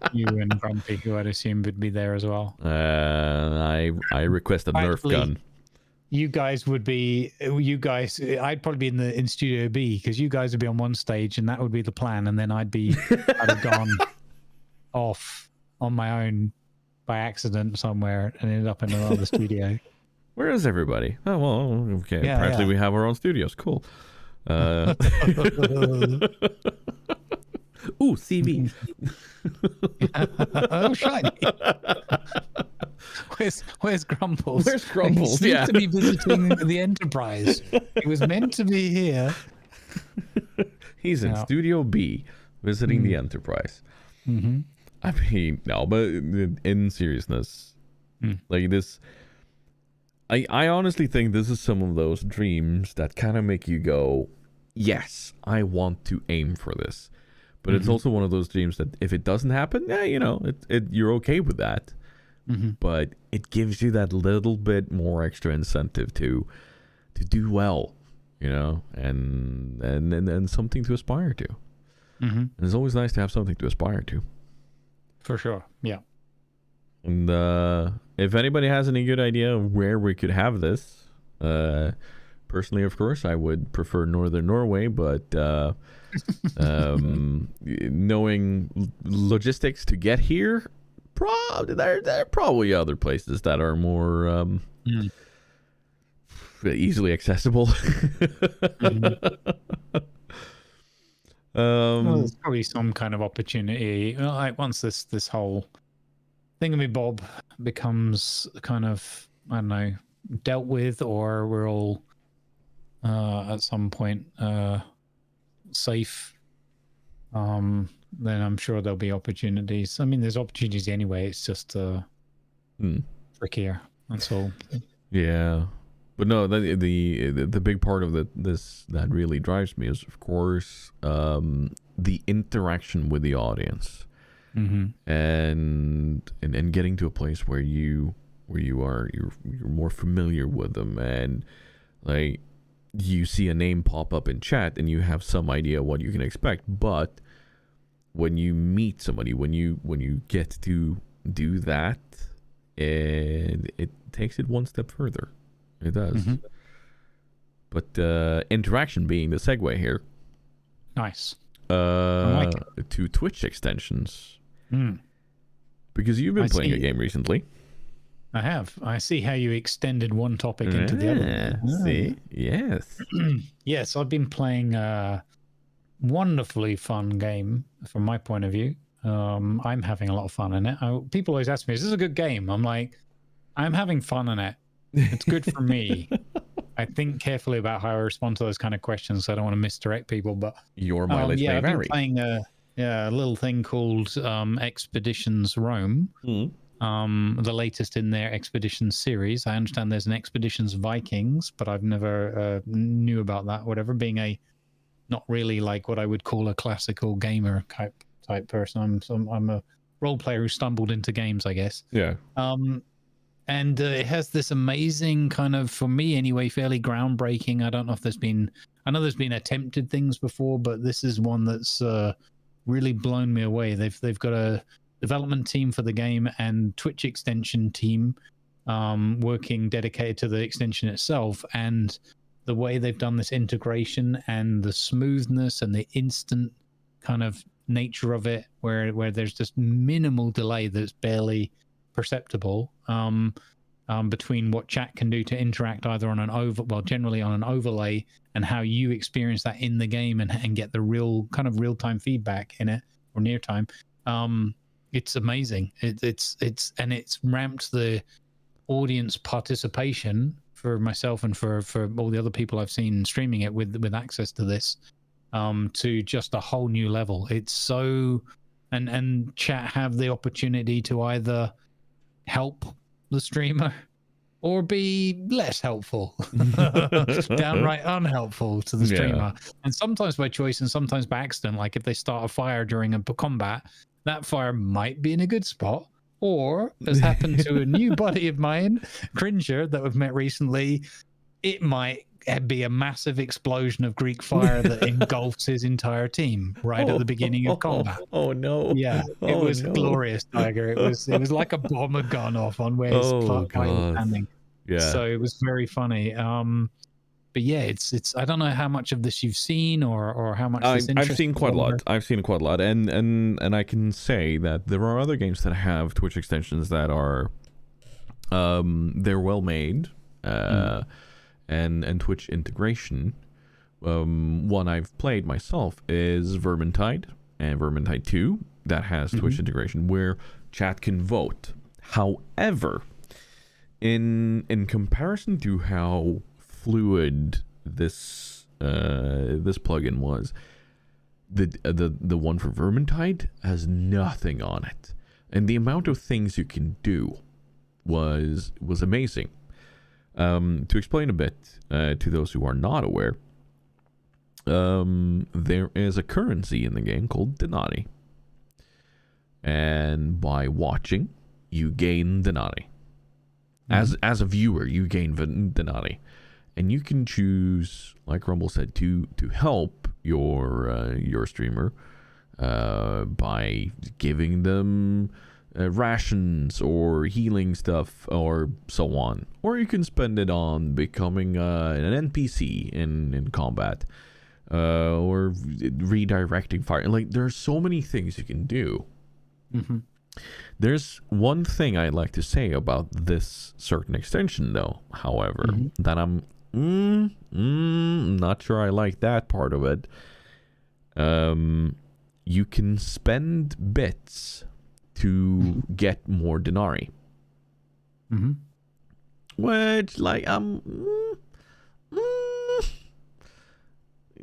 and you and Grumpy, who I'd assume would be there as well. I request a Nerf gun. I'd probably be in Studio B, because you guys would be on one stage and that would be the plan, and then I'd have gone off on my own by accident somewhere and ended up in another studio. Where is everybody? Oh, well, okay. Yeah, apparently we have our own studios. Cool. Ooh, CV. Oh, shiny. Where's Grumbles? Where's Grumbles? He seems to be visiting the Enterprise. He was meant to be here. He's in Studio B, visiting the Enterprise. Mm-hmm. I mean, no, but in seriousness, like this, I honestly think this is some of those dreams that kind of make you go, yes, I want to aim for this. But it's also one of those dreams that if it doesn't happen, you're okay with that. But it gives you that little bit more extra incentive to do well, and something to aspire to. And it's always nice to have something to aspire to. For sure, yeah. And if anybody has any good idea of where we could have this, personally, of course, I would prefer Northern Norway, but knowing logistics to get here, there are probably other places that are more easily accessible. Well, there's probably some kind of opportunity. Like once this whole thingamabob becomes kind of, I don't know, dealt with, or we're all at some point safe, then I'm sure there'll be opportunities. I mean, there's opportunities anyway. It's just trickier. That's all. Yeah, but no, the big part of this that really drives me is, of course, the interaction with the audience, and getting to a place where you're more familiar with them, and like you see a name pop up in chat and you have some idea what you can expect, but when you meet somebody, when you get to do that, and it takes it one step further. It does. But interaction being the segue here. Nice. I like it. To Twitch extensions. Because you've been playing a game recently. I have. I see how you extended one topic into the other. See? Yes. Yes, I've been playing a wonderfully fun game from my point of view. I'm having a lot of fun in it. People always ask me, is this a good game? I'm like, I'm having fun in it. It's good for me. I think carefully about how I respond to those kind of questions, so I don't want to misdirect people. But your mileage may I've been vary. playing a little thing called Expeditions Rome. The latest in their Expeditions series. I understand there's an Expeditions Vikings, but I've never knew about that. Whatever, being not really like what I would call a classical gamer type person. I'm a role player who stumbled into games, I guess. Yeah. And it has this amazing kind of, for me anyway, fairly groundbreaking. I don't know if I know there's been attempted things before, but this is one that's really blown me away. They've got a development team for the game and Twitch extension team working dedicated to the extension itself, and the way they've done this integration and the smoothness and the instant kind of nature of it, where there's just minimal delay that's barely perceptible between what chat can do to interact either on generally on an overlay, and how you experience that in the game and get the real-time feedback in it, or near time. It's amazing. It's ramped the audience participation for myself and for all the other people I've seen streaming it with access to this to just a whole new level. It's so, and chat have the opportunity to either help the streamer or be less helpful, downright unhelpful to the streamer. And sometimes by choice and sometimes by accident. Like if they start a fire during a combat, that fire might be in a good spot, or as happened to a new buddy of mine, Cringer, that we've met recently, it might be a massive explosion of Greek fire that engulfs his entire team right at the beginning of combat. Oh no! Yeah, it was glorious, Tiger. It was like a bomb had gone off on where his fight was standing. Yeah. So it was very funny. But yeah, it's I don't know how much of this you've seen or how much I've seen quite a lot. I've seen quite a lot, and I can say that there are other games that have Twitch extensions that are they're well made. And Twitch integration. One I've played myself is Vermintide and Vermintide 2 that has Twitch integration where chat can vote. However, in comparison to how fluid this plugin was, the one for Vermintide has nothing on it, and the amount of things you can do was amazing. To explain a bit to those who are not aware, there is a currency in the game called Denari. And by watching, you gain Denari. As a viewer, you gain Denari. And you can choose, like Grumble said, to help your streamer by giving them rations or healing stuff or so on. Or you can spend it on becoming an NPC in combat. Or redirecting fire. Like, there's so many things you can do. There's one thing I'd like to say about this certain extension, though, however, that I'm not sure I like that part of it. You can spend bits to get more Denari. Which, like,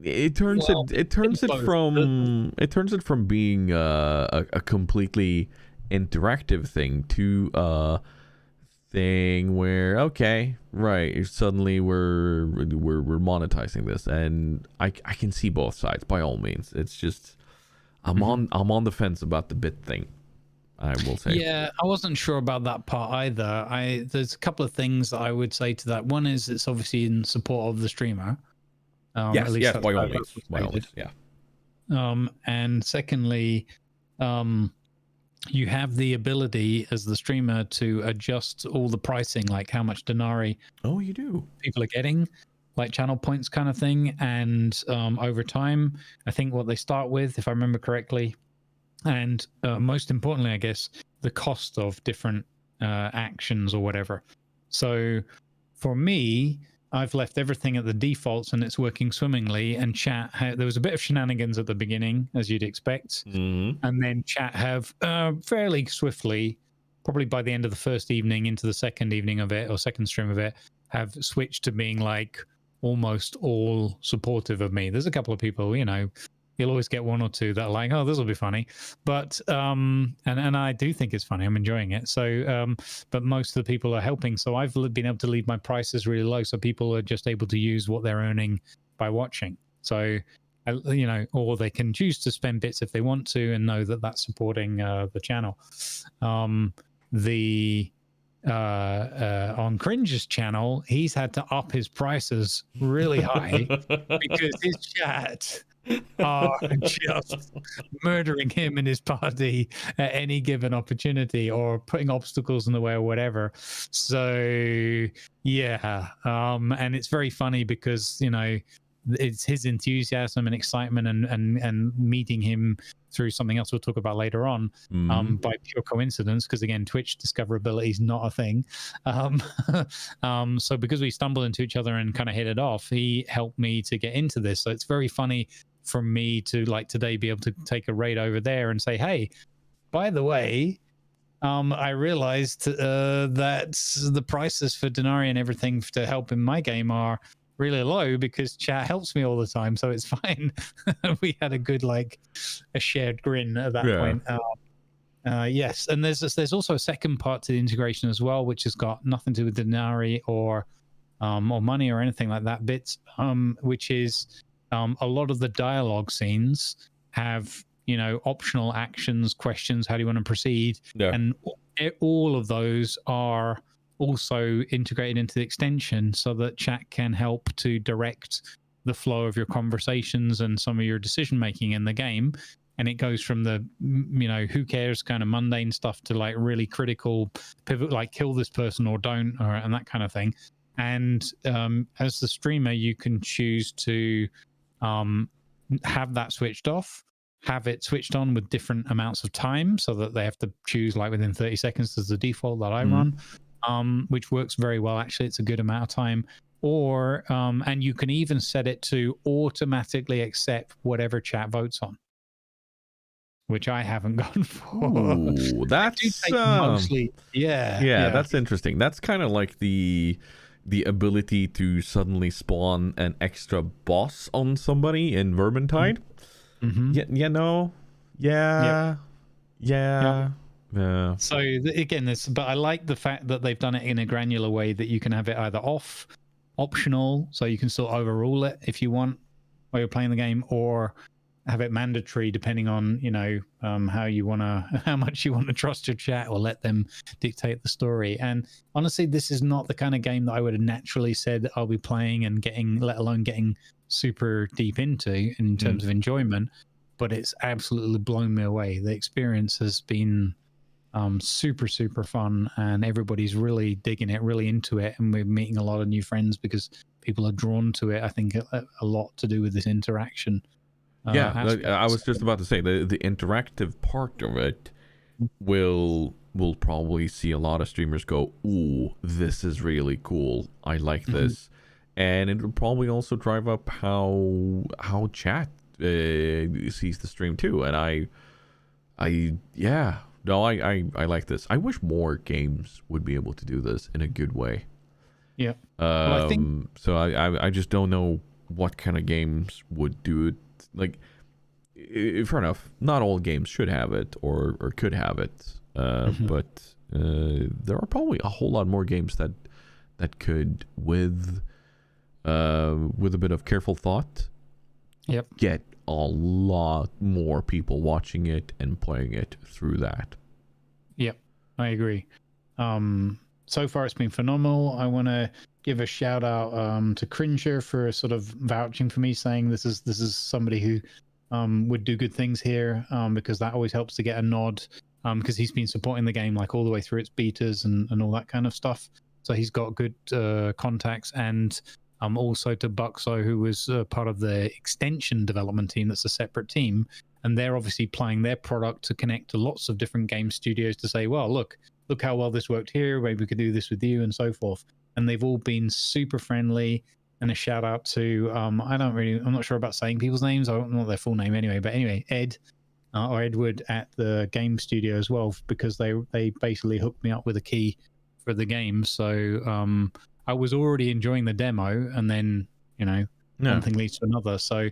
it turns it from being a completely interactive thing to a thing where, okay, right, suddenly we're monetizing this, and I can see both sides by all means. It's just I'm on the fence about the bit thing, I will say. Yeah, I wasn't sure about that part either. There's a couple of things that I would say to that. One is it's obviously in support of the streamer. Yes, by all means, yeah. And secondly, you have the ability as the streamer to adjust all the pricing, like how much Denari you do people are getting, like channel points kind of thing. And over time, I think what they start with, if I remember correctly, and most importantly, I guess, the cost of different actions or whatever. So for me, I've left everything at the defaults and it's working swimmingly. And chat, there was a bit of shenanigans at the beginning, as you'd expect. And then chat have fairly swiftly, probably by the end of the first evening into the second evening of it, or second stream of it, have switched to being like almost all supportive of me. There's a couple of people, you'll always get one or two that are like, oh, this will be funny. But, and I do think it's funny. I'm enjoying it. So, but most of the people are helping. So I've been able to leave my prices really low. So people are just able to use what they're earning by watching. So, or they can choose to spend bits if they want to and know that that's supporting the channel. On Cringe's channel, he's had to up his prices really high because his chat are just murdering him and his party at any given opportunity or putting obstacles in the way or whatever. So yeah, and it's very funny because it's his enthusiasm and excitement and meeting him through something else we'll talk about later on, by pure coincidence, because again, Twitch discoverability is not a thing. So because we stumbled into each other and kind of hit it off, he helped me to get into this. So it's very funny for me to, like, today be able to take a raid over there and say, hey, by the way, I realized that the prices for Denari and everything to help in my game are really low because chat helps me all the time, so it's fine. We had a good, like, a shared grin at that point. Yes, and there's also a second part to the integration as well, which has got nothing to do with Denari or money or anything like that bits, which is a lot of the dialogue scenes have optional actions, questions, how do you want to proceed, and all of those are also integrated into the extension so that chat can help to direct the flow of your conversations and some of your decision making in the game. And it goes from the who cares kind of mundane stuff to like really critical pivot, like kill this person or don't, and that kind of thing. And as the streamer, you can choose to have that switched off, have it switched on with different amounts of time so that they have to choose like within 30 seconds as the default that I run, which works very well. Actually, it's a good amount of time. Or and you can even set it to automatically accept whatever chat votes on, which I haven't gone for. Ooh, that's mostly, yeah, that's interesting. That's kind of like the ability to suddenly spawn an extra boss on somebody in Vermintide. Yeah. So again, but I like the fact that they've done it in a granular way that you can have it either off, optional, so you can still overrule it if you want, while you're playing the game, or have it mandatory depending on how much you want to trust your chat or let them dictate the story. And honestly, this is not the kind of game that I would have naturally said I'll be playing and getting, let alone getting super deep into in terms of enjoyment. But it's absolutely blown me away. The experience has been super, super fun, and everybody's really digging it, really into it, and we're meeting a lot of new friends because people are drawn to it. I think a lot to do with this interaction. I was just about to say the interactive part of it will probably see a lot of streamers go, ooh, this is really cool, I like this. And it will probably also drive up how chat sees the stream too. And I like this. I wish more games would be able to do this in a good way. Yeah. Well, I think so. I just don't know what kind of games would do it. Like, fair enough, not all games should have it or could have it, but there are probably a whole lot more games that could, with a bit of careful thought, get a lot more people watching it and playing it through that. Yep, I agree. So far it's been phenomenal. I want to give a shout out to Cringer for sort of vouching for me, saying this is somebody who would do good things here, because that always helps to get a nod, because he's been supporting the game like all the way through its betas and all that kind of stuff. So he's got good contacts. And also to Buxo, who was part of the extension development team. That's a separate team, and they're obviously playing their product to connect to lots of different game studios to say, well, look how well this worked here, maybe we could do this with you, and so forth. And they've all been super friendly. And a shout out to I'm not sure about saying people's names, I don't know their full name anyway, but anyway, Ed or Edward at the game studio as well, because they basically hooked me up with a key for the game. So I was already enjoying the demo, and then one thing leads to another. So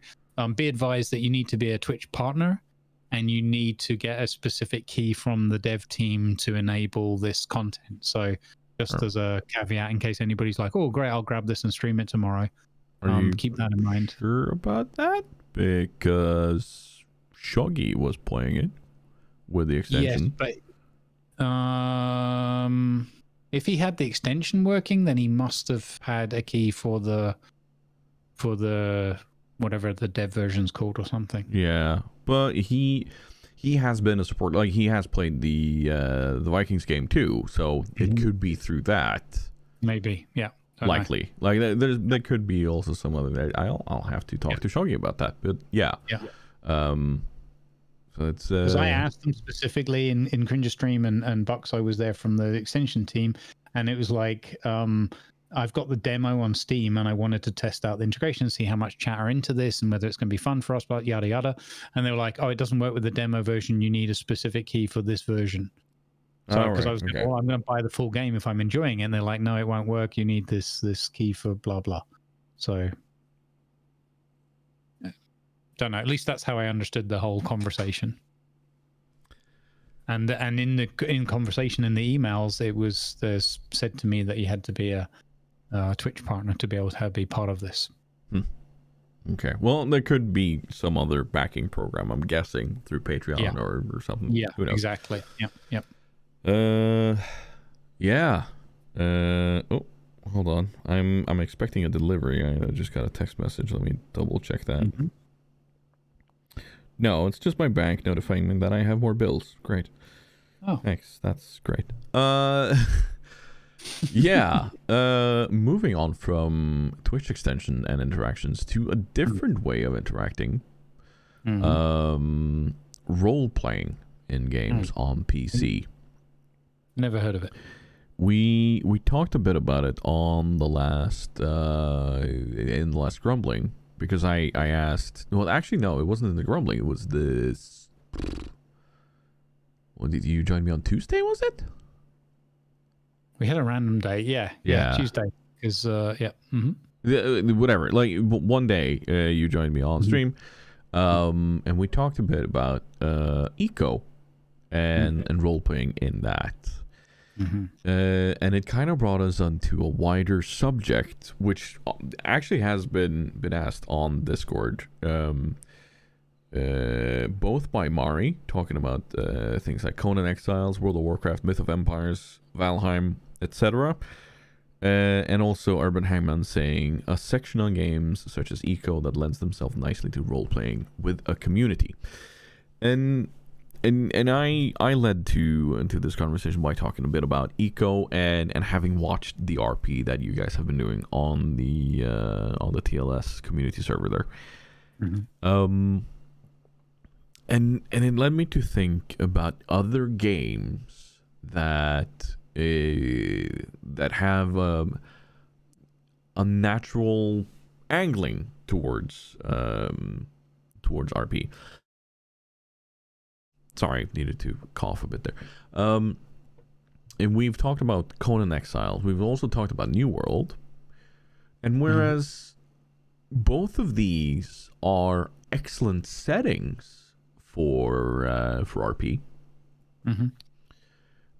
be advised that you need to be a Twitch partner, and you need to get a specific key from the dev team to enable this content. So just as a caveat, in case anybody's like, oh great, I'll grab this and stream it tomorrow, keep that in mind. Sure about that? Because Shoggy was playing it with the extension. Yes, but if he had the extension working, then he must have had a key for the whatever the dev version's called or something. Yeah, but he has been a support. Like, he has played the Vikings game too, so it could be through that. Maybe, yeah. Likely. Like, there could be also some other. I'll have to talk to Shoggy about that. But yeah. So it's because I asked them specifically in Cringer stream, and Buxo was there from the extension team, and it was like, I've got the demo on Steam, and I wanted to test out the integration, see how much chat are into this, and whether it's going to be fun for us, but yada yada. And they were like, "Oh, it doesn't work with the demo version. You need a specific key for this version." So because I was going, "Well, I'm going to buy the full game if I'm enjoying it," and they're like, "No, it won't work. You need this key for blah blah." So don't know. At least that's how I understood the whole conversation. And in conversation in the emails, there's said to me that you had to be a Twitch partner to be able to be part of this. Okay. Well, there could be some other backing program, I'm guessing, through Patreon or something. Yeah, exactly. Yep. Yeah. Oh, hold on. I'm expecting a delivery. I just got a text message. Let me double check that. No, it's just my bank notifying me that I have more bills. Great. Oh. Thanks. That's great. Yeah. Moving on from Twitch extension and interactions to a different way of interacting. Role-playing in games on PC. Never heard of it. We talked a bit about it on the last in the last Grumbling, because I asked, well, actually no, it wasn't in the Grumbling, it was this. Well, did you join me on Tuesday, was it? We had a random day, yeah, Tuesday, because whatever, like one day you joined me on stream, and we talked a bit about eco and role playing in that. And it kind of brought us onto a wider subject, which actually has been asked on Discord, both by Mari, talking about things like Conan Exiles, World of Warcraft, Myth of Empires, Valheim, etc. And also Urban Hangman saying a section on games such as Eco that lends themselves nicely to role-playing with a community. And I led into this conversation by talking a bit about Eco and having watched the RP that you guys have been doing on the TLS community server there. And it led me to think about other games that have a natural angling towards RP. Sorry, needed to cough a bit there. And we've talked about Conan Exiles. We've also talked about New World. And whereas both of these are excellent settings for RP,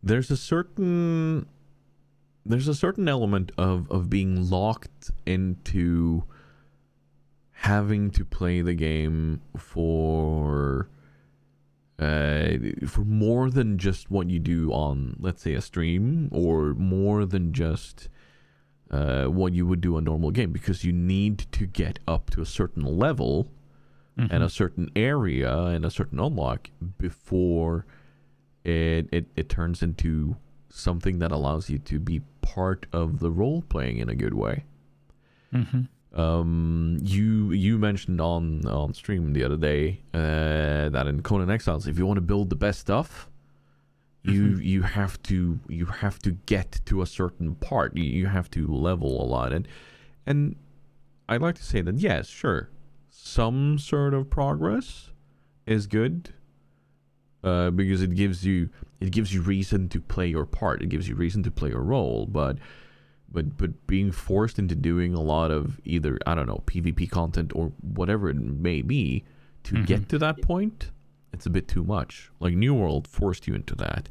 there's a certain element of being locked into having to play the game for more than just what you do on, let's say, a stream, or more than just what you would do a normal game, because you need to get up to a certain level and a certain area and a certain unlock before it turns into something that allows you to be part of the role playing in a good way. You mentioned on stream the other day that in Conan Exiles, if you want to build the best stuff, you have to get to a certain part. You have to level a lot, and I'd like to say that yes, sure, some sort of progress is good, because it gives you reason to play your part. It gives you reason to play your role, but being forced into doing a lot of either, I don't know, PvP content or whatever it may be to get to that point, it's a bit too much. Like New World forced you into that.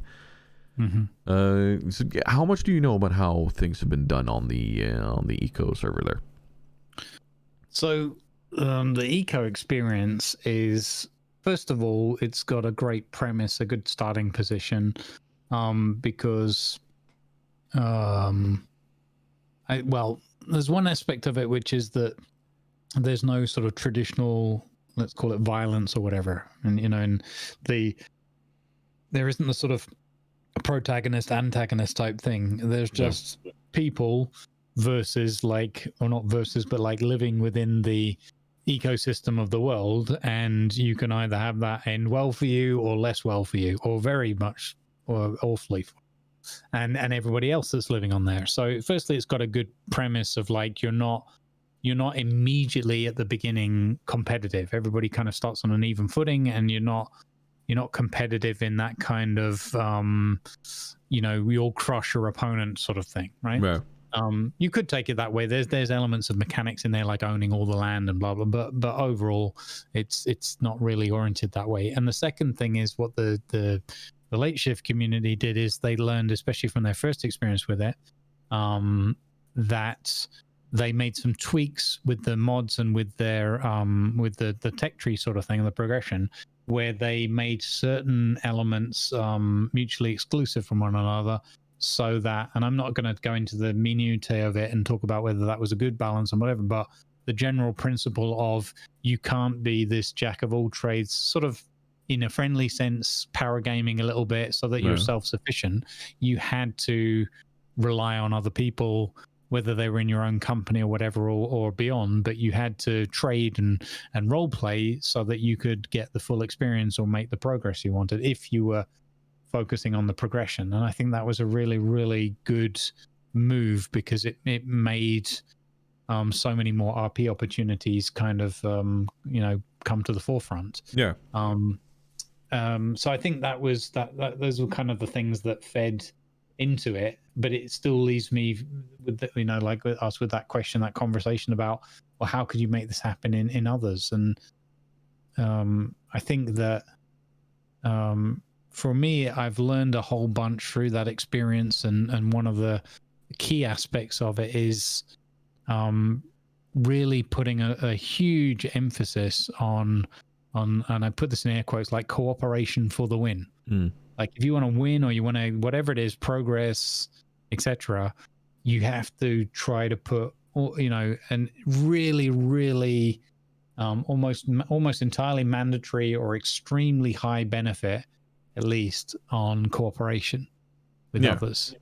So how much do you know about how things have been done on the Eco server there? So the Eco experience is, first of all, it's got a great premise, a good starting position, because there's one aspect of it which is that there's no sort of traditional, let's call it, violence or whatever, and there isn't the sort of protagonist antagonist type thing. There's just people versus, like, or not versus, but like living within the ecosystem of the world, and you can either have that end well for you or less well for you, or very much or awfully for you, and everybody else that's living on there. So firstly, it's got a good premise of, like, you're not immediately at the beginning competitive. Everybody kind of starts on an even footing, and you're not competitive in that kind of we all crush your opponent sort of thing, right? Yeah. You could take it that way. There's elements of mechanics in there, like owning all the land and blah blah, but overall it's not really oriented that way. And the second thing is what the late shift community did is they learned, especially from their first experience with it, that they made some tweaks with the mods and with their with the tech tree sort of thing and the progression, where they made certain elements mutually exclusive from one another, so that, and I'm not going to go into the minutiae of it and talk about whether that was a good balance and whatever, but the general principle of you can't be this jack of all trades, sort of in a friendly sense, power gaming a little bit so that you're self-sufficient. You had to rely on other people, whether they were in your own company or whatever, or beyond, but you had to trade and role play so that you could get the full experience or make the progress you wanted if you were focusing on the progression. And I think that was a really, really good move, because it made so many more RP opportunities kind of come to the forefront. So I think that was that those were kind of the things that fed into it, but it still leaves me with like with us with that question, that conversation about, well, how could you make this happen in others? And I think that for me, I've learned a whole bunch through that experience, and one of the key aspects of it is really putting a huge emphasis on, and I put this in air quotes, like cooperation for the win. Like if you want to win, or you want to, whatever it is, progress, etc., you have to try to put, and really almost entirely mandatory or extremely high benefit, at least, on cooperation with others,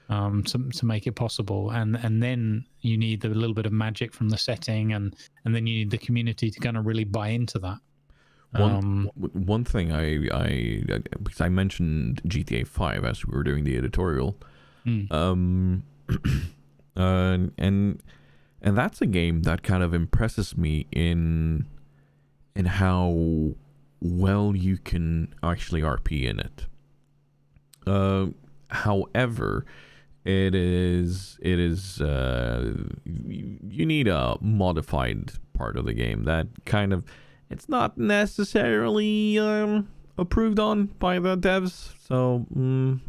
to make it possible. And then you need a little bit of magic from the setting, and then you need the community to kind of really buy into that. One thing because I mentioned GTA 5 as we were doing the editorial, and that's a game that kind of impresses me in how well you can actually RP in it. However, it is you need a modified part of the game that kind of, it's not necessarily approved on by the devs, so I'm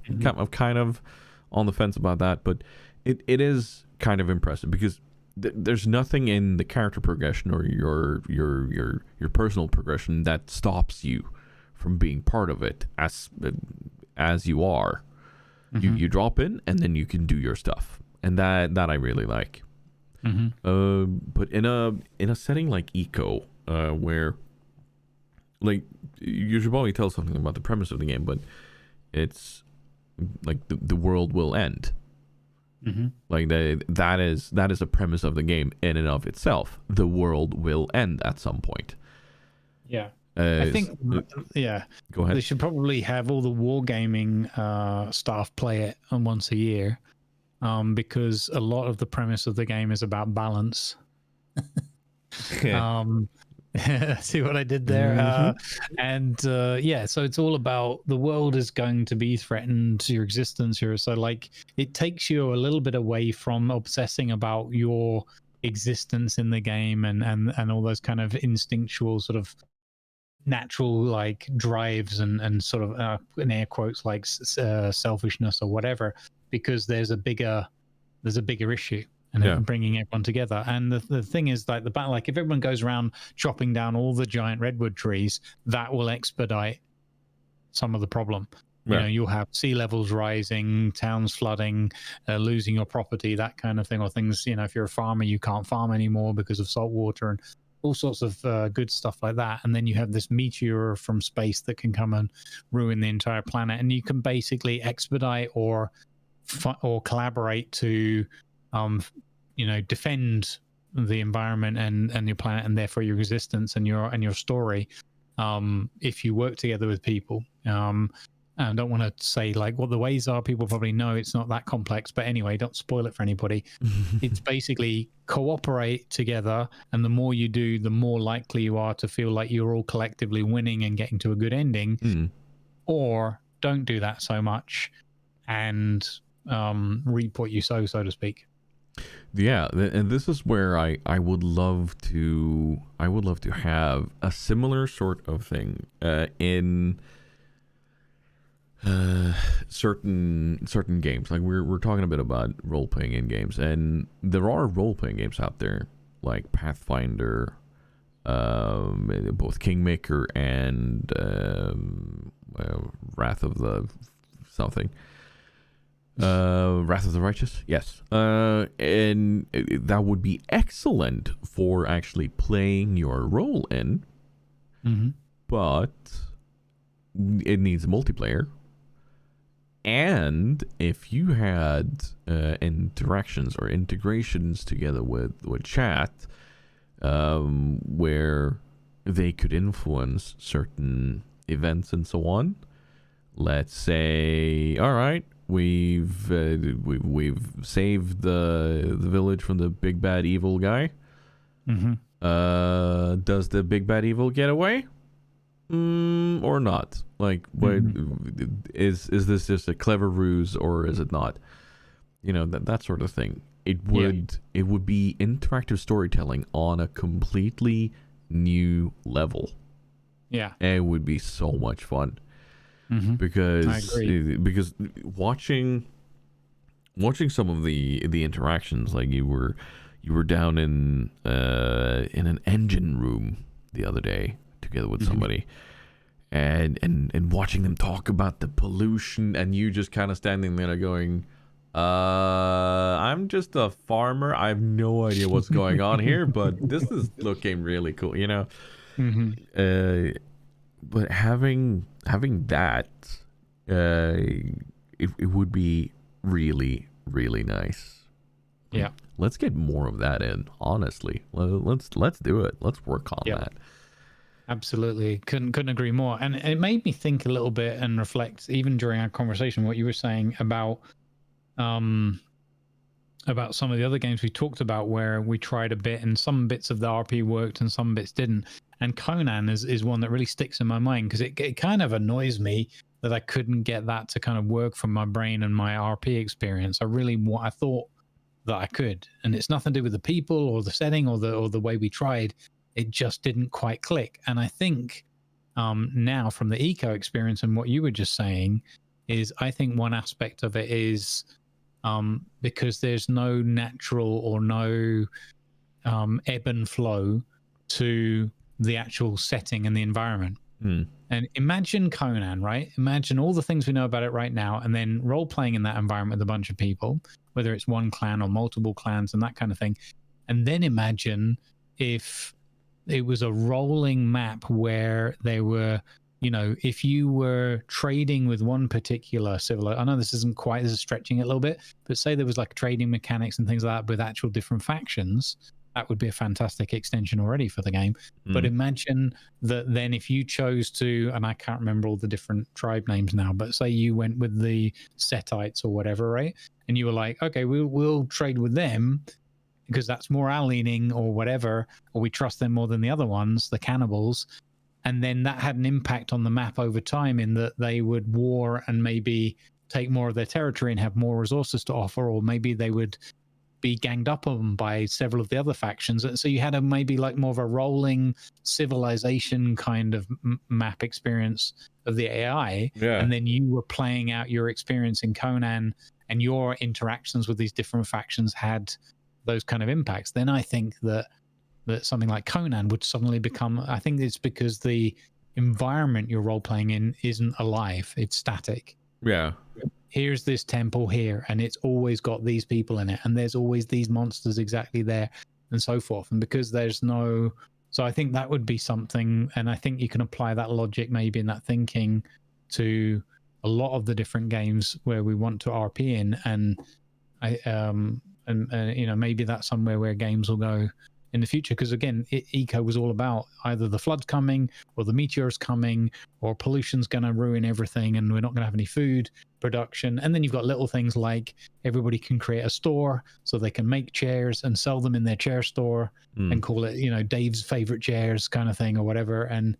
kind of on the fence about that, but it is kind of impressive because there's nothing in the character progression or your personal progression that stops you from being part of it as you are. You drop in and then you can do your stuff, and that I really like. But in a setting like Eco, where, like, you should probably tell something about the premise of the game, but it's like the world will end. Like that is a premise of the game in and of itself. The world will end at some point. I think go ahead. They should probably have all the wargaming staff play it once a year, because a lot of the premise of the game is about balance. See what I did there? So it's all about the world is going to be threatened to your existence here. So like it takes you a little bit away from obsessing about your existence in the game and all those kind of instinctual sort of natural like drives and sort of in air quotes like selfishness or whatever, because there's a bigger issue. And bringing everyone together. And the thing is, like like if everyone goes around chopping down all the giant redwood trees, that will expedite some of the problem. You'll have sea levels rising, towns flooding, losing your property, that kind of thing, or things. If you're a farmer, you can't farm anymore because of salt water and all sorts of good stuff like that. And then you have this meteor from space that can come and ruin the entire planet, and you can basically expedite or collaborate to defend the environment and your planet, and therefore your existence and your story, if you work together with people. I don't want to say like what the ways are. People probably know it's not that complex, but anyway, don't spoil it for anybody. It's basically cooperate together, and the more you do, the more likely you are to feel like you're all collectively winning and getting to a good ending. Or don't do that so much and reap what you sow, so to speak. Yeah, and this is where I would love to have a similar sort of thing in certain games. Like we're talking a bit about role playing in games, and there are role playing games out there like Pathfinder, both Kingmaker and Wrath of the something. Wrath of the Righteous, yes. And that would be excellent for actually playing your role in, but it needs multiplayer. And if you had interactions or integrations together with chat, where they could influence certain events and so on. Let's say, all right, we've saved the village from the big bad evil guy. Does the big bad evil get away? Or not? Like, what is this just a clever ruse, or is it not? That sort of thing. It would be interactive storytelling on a completely new level. Yeah, it would be so much fun. because I agree. because watching some of the interactions, like you were down in an engine room the other day together with somebody, and watching them talk about the pollution, and you just kind of standing there going, I'm just a farmer, I have no idea what's going on here, but this is looking really cool, you know. But having that, it would be really, really nice. Yeah. Let's get more of that in, honestly. Let's do it. Let's work on that. Absolutely. Couldn't agree more. And it made me think a little bit and reflect, even during our conversation, what you were saying about some of the other games we talked about, where we tried a bit and some bits of the RP worked and some bits didn't. And Conan is one that really sticks in my mind, because it kind of annoys me that I couldn't get that to kind of work from my brain and my RP experience. I thought that I could, and it's nothing to do with the people or the setting or the way we tried. It just didn't quite click. And I think now, from the eco experience and what you were just saying, is I think one aspect of it is because there's no natural or no ebb and flow to the actual setting and the environment. And imagine Conan, right? Imagine all the things we know about it right now, and then role playing in that environment with a bunch of people, whether it's one clan or multiple clans and that kind of thing. And then imagine if it was a rolling map where they were, you know, if you were trading with one particular civilization, I know this is stretching it a little bit, but say there was like trading mechanics and things like that with actual different factions, that would be a fantastic extension already for the game. But imagine that then if you chose to, and I can't remember all the different tribe names now, but say you went with the Setites or whatever, right? And you were like, okay, we'll trade with them because that's morale leaning or whatever, or we trust them more than the other ones, the cannibals. And then that had an impact on the map over time, in that they would war and maybe take more of their territory and have more resources to offer, or maybe they would be ganged up on by several of the other factions. So you had maybe like more of a rolling civilization kind of map experience of the AI. And then you were playing out your experience in Conan, and your interactions with these different factions had those kind of impacts. Then I think that something like Conan would suddenly become, I think it's because the environment you're role playing in isn't alive, it's static. Here's this temple here, and it's always got these people in it, and there's always these monsters exactly there, and so forth. And because there's no, so I think that would be something, and I think you can apply that logic maybe in that thinking to a lot of the different games where we want to RP in. And you know, maybe that's somewhere where games will go in the future, because again, eco was all about either the flood's coming or the meteor's coming or pollution's going to ruin everything and we're not going to have any food production. And then you've got little things like everybody can create a store so they can make chairs and sell them in their chair store and call it, you know, Dave's favorite chairs kind of thing or whatever. And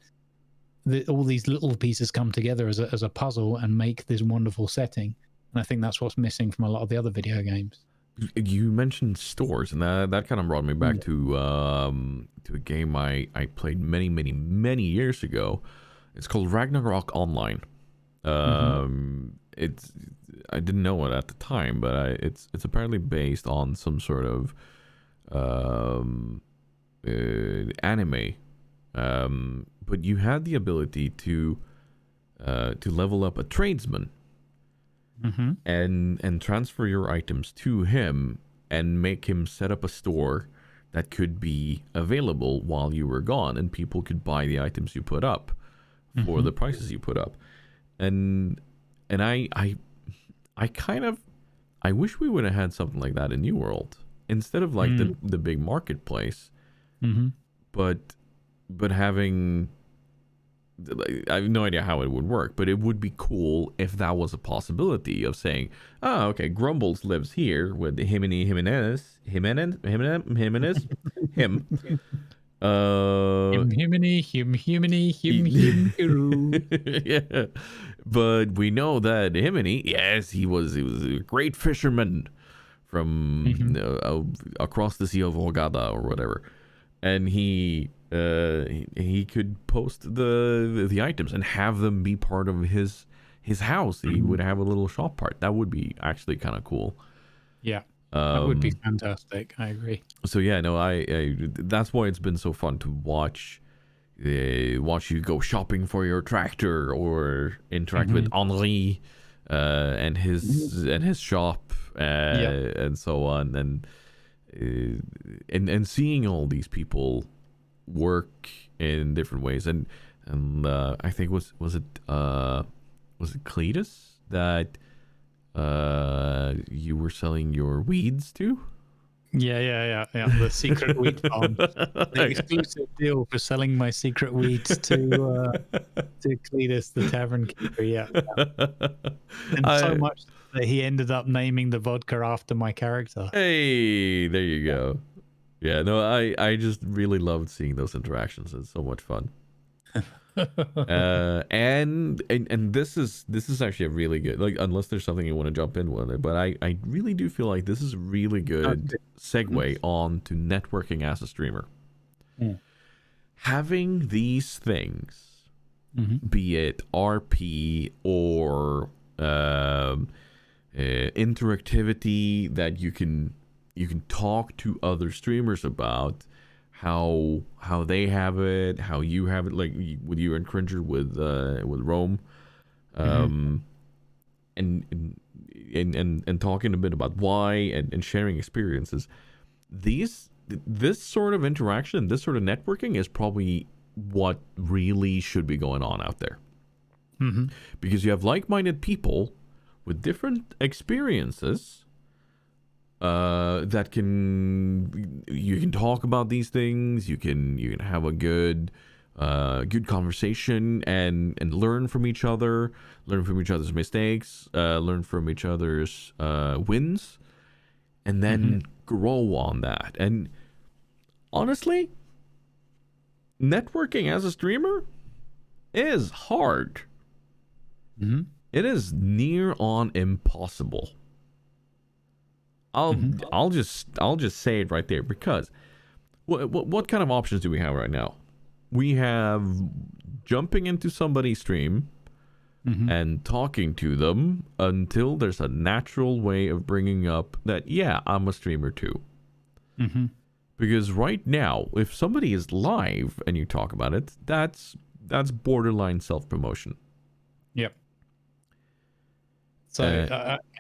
all these little pieces come together as a puzzle and make this wonderful setting. And I think that's what's missing from a lot of the other video games. You mentioned stores, and that kind of brought me back to a game I played many years ago. It's called Ragnarok Online. It's, I didn't know it at the time, but it's apparently based on some sort of anime. But you had the ability to level up a tradesman. And transfer your items to him and make him set up a store that could be available while you were gone, and people could buy the items you put up for the prices you put up. And I kind of, I wish we would have had something like that in New World instead of like the big marketplace, but having, I have no idea how it would work, but it would be cool if that was a possibility of saying, oh, okay, Grumbles lives here with Jimenez, him. Yeah, but we know that Jimenez, yes, he was a great fisherman from across the Sea of Ogada or whatever, and he could post the items and have them be part of his his house, he would have a little shop part. That would be actually kind of cool. Yeah, that would be fantastic. I agree. So yeah, no, I that's why it's been so fun to watch you go shopping for your tractor or interact with Henri and his shop and so on, and seeing all these people work in different ways, and I think was it Cletus that you were selling your weeds to? Yeah. The secret weed farm. The exclusive deal for selling my secret weeds to Cletus, the tavern keeper. Yeah. And so much that he ended up naming the vodka after my character. Hey, there you go. Yeah, no, I just really loved seeing those interactions. It's so much fun. And this is actually a really good, like, unless there's something you want to jump in with it, but I really do feel like this is a really good segue on to networking as a streamer. Having these things, be it RP or interactivity that you can talk to other streamers about how they have it, how you have it, like with you and Cringer with Rome, and talking a bit about why and sharing experiences. This sort of interaction, this sort of networking is probably what really should be going on out there, because you have like-minded people with different experiences that you can talk about these things. You can have a good conversation and learn from each other, learn from each other's mistakes, learn from each other's wins, and then grow on that. And honestly, networking as a streamer is hard. It is near on impossible. I'll just say it right there, because what kind of options do we have right now? We have jumping into somebody's stream and talking to them until there's a natural way of bringing up that, yeah, I'm a streamer too. Because right now, if somebody is live and you talk about it, that's borderline self-promotion. Yep. So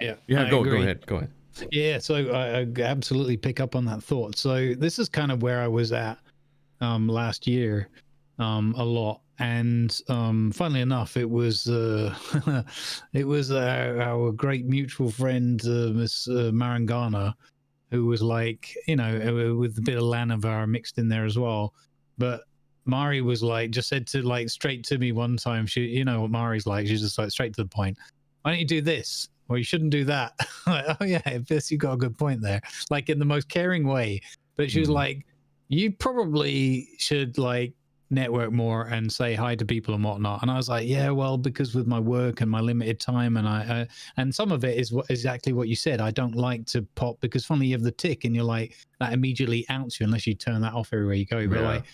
go ahead. Yeah, so I absolutely pick up on that thought. So this is kind of where I was at last year a lot, and funnily enough, it was it was our great mutual friend Miss Marangana, who was like, with a bit of Lanavar mixed in there as well. But Mari was like, just said to like straight to me one time, she, what Mari's like, she's just like straight to the point. Why don't you do this? Well, you shouldn't do that. Like, oh yeah, you got a good point there. Like in the most caring way. But she was like, you probably should like network more and say hi to people and whatnot. And I was like, yeah, well, because with my work and my limited time, and and some of it is exactly what you said. I don't like to pop, because finally you have the tick and you're like, that immediately outs you unless you turn that off everywhere you go. But like,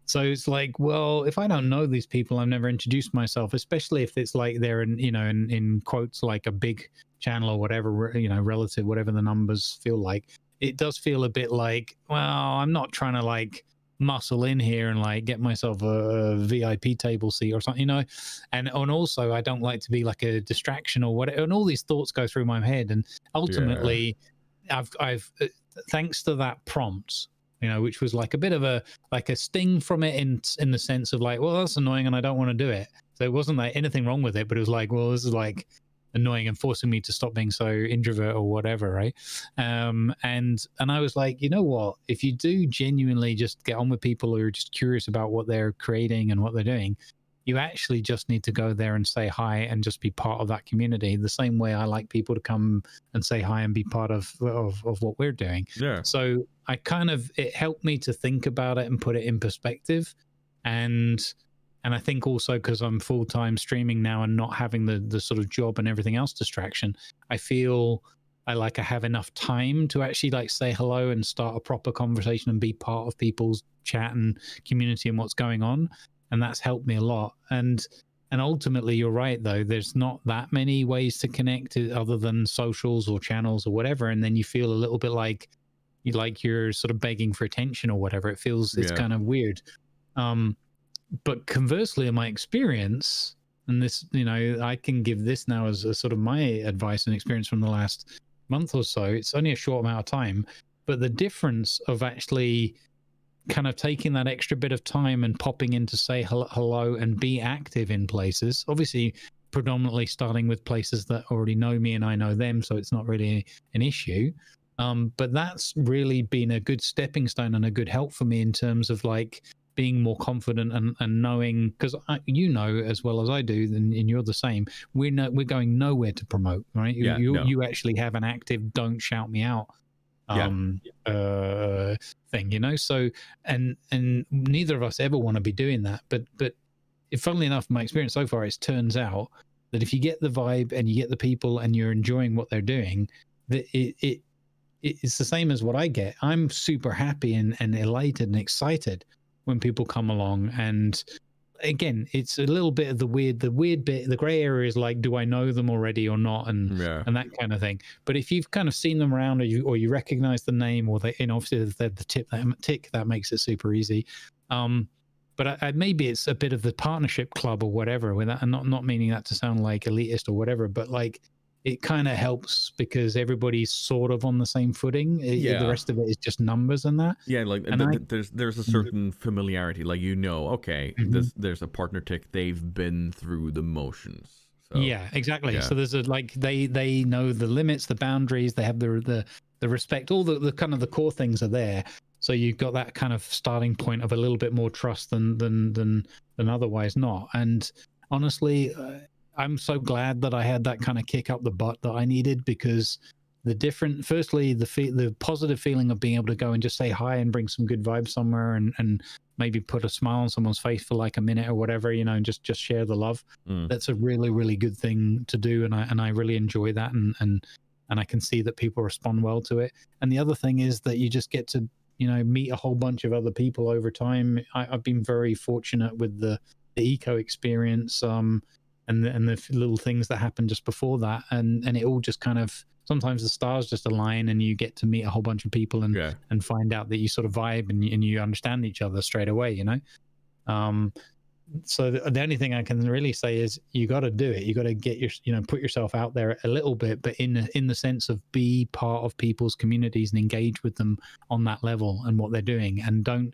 so it's like, well, if I don't know these people, I've never introduced myself, especially if it's like they're in quotes, like a big channel or whatever, relative, whatever the numbers feel like. It does feel a bit like, well, I'm not trying to like muscle in here and like get myself a VIP table seat or something, and also I don't like to be like a distraction or whatever. And all these thoughts go through my head, and ultimately, I've thanks to that prompt, which was like a bit of a sting from it in the sense of like, well, that's annoying and I don't want to do it. So it wasn't like anything wrong with it, but it was like, well, this is like annoying and forcing me to stop being so introvert or whatever, right? And I was like, you know what? If you do genuinely just get on with people who are just curious about what they're creating and what they're doing, you actually just need to go there and say hi and just be part of that community. The same way I like people to come and say hi and be part of what we're doing. Yeah. So it helped me to think about it and put it in perspective. And I think also because I'm full-time streaming now and not having the sort of job and everything else distraction, I feel I have enough time to actually like say hello and start a proper conversation and be part of people's chat and community and what's going on. And that's helped me a lot. And And ultimately, you're right, though. There's not that many ways to connect other than socials or channels or whatever. And then you feel a little bit like you're sort of begging for attention or whatever. It feels it's kind of weird. But conversely, in my experience, and this, I can give this now as a sort of my advice and experience from the last month or so. It's only a short amount of time, but the difference of actually kind of taking that extra bit of time and popping in to say hello and be active in places, obviously predominantly starting with places that already know me and I know them, so it's not really an issue. But that's really been a good stepping stone and a good help for me in terms of like being more confident and knowing, because as well as I do, and you're the same, we're going nowhere to promote, right? You actually have an active don't shout me out thing, so and neither of us ever want to be doing that, but funnily enough, my experience so far, it turns out that if you get the vibe and you get the people and you're enjoying what they're doing, that it's the same as what I get. I'm super happy and elated and excited when people come along. And again, it's a little bit of the weird bit. The gray area is like, do I know them already or not, and that kind of thing. But if you've kind of seen them around, or you recognize the name, or they, obviously the tick that makes it super easy. But maybe it's a bit of the partnership club or whatever. With that, and not meaning that to sound like elitist or whatever, but like it kind of helps because everybody's sort of on the same footing. The rest of it is just numbers and that. Yeah, like there's a certain familiarity, like okay, there's a partner tick, they've been through the motions. So, yeah, exactly. Yeah. So there's they know the limits, the boundaries, they have the respect, all the kind of the core things are there. So you've got that kind of starting point of a little bit more trust than otherwise not. And honestly, I'm so glad that I had that kind of kick up the butt that I needed, because firstly, the positive feeling of being able to go and just say hi and bring some good vibes somewhere and maybe put a smile on someone's face for like a minute or whatever, and just share the love. That's a really, really good thing to do. And I really enjoy that. And I can see that people respond well to it. And the other thing is that you just get to, meet a whole bunch of other people over time. I've been very fortunate with the eco experience, and the little things that happen just before that, and it all just kind of, sometimes the stars just align and you get to meet a whole bunch of people and find out that you sort of vibe and you understand each other straight away, so the only thing I can really say is you got to do it. You got to get put yourself out there a little bit, but in the sense of be part of people's communities and engage with them on that level and what they're doing. And don't,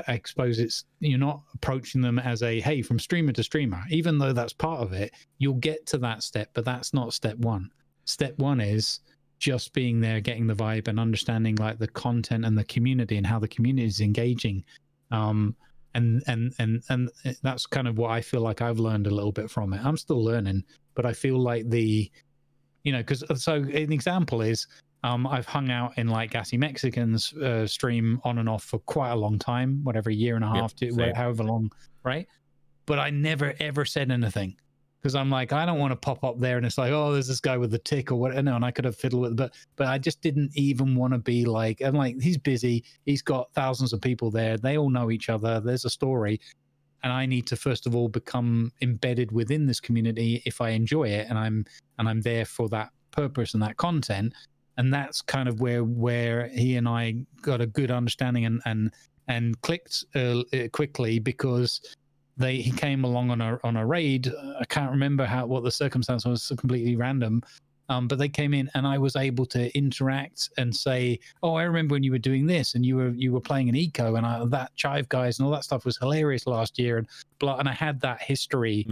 I suppose you're not approaching them as a, hey, from streamer to streamer, even though that's part of it. You'll get to that step, but that's not step one. Step one is just being there, getting the vibe and understanding like the content and the community and how the community is engaging. And that's kind of what I feel like I've learned a little bit from it. I'm still learning, but I feel like because so an example is, I've hung out in like Gassy Mexican's stream on and off for quite a long time, whatever, a year and a half to however long, right? But I never ever said anything, because I'm like, I don't want to pop up there and it's like, oh, there's this guy with the tick or what, no, and I could have fiddled with it, but I just didn't even want to be like, I'm like, he's busy, he's got thousands of people there, they all know each other, there's a story, and I need to first of all become embedded within this community if I enjoy it, and I'm there for that purpose and that content. And that's kind of where he and I got a good understanding and clicked quickly, because he came along on a raid. I can't remember what the circumstance was, completely random. But they came in and I was able to interact and say, oh, I remember when you were doing this and you were playing an eco, and that Chive Guys and all that stuff was hilarious last year, and blah. And I had that history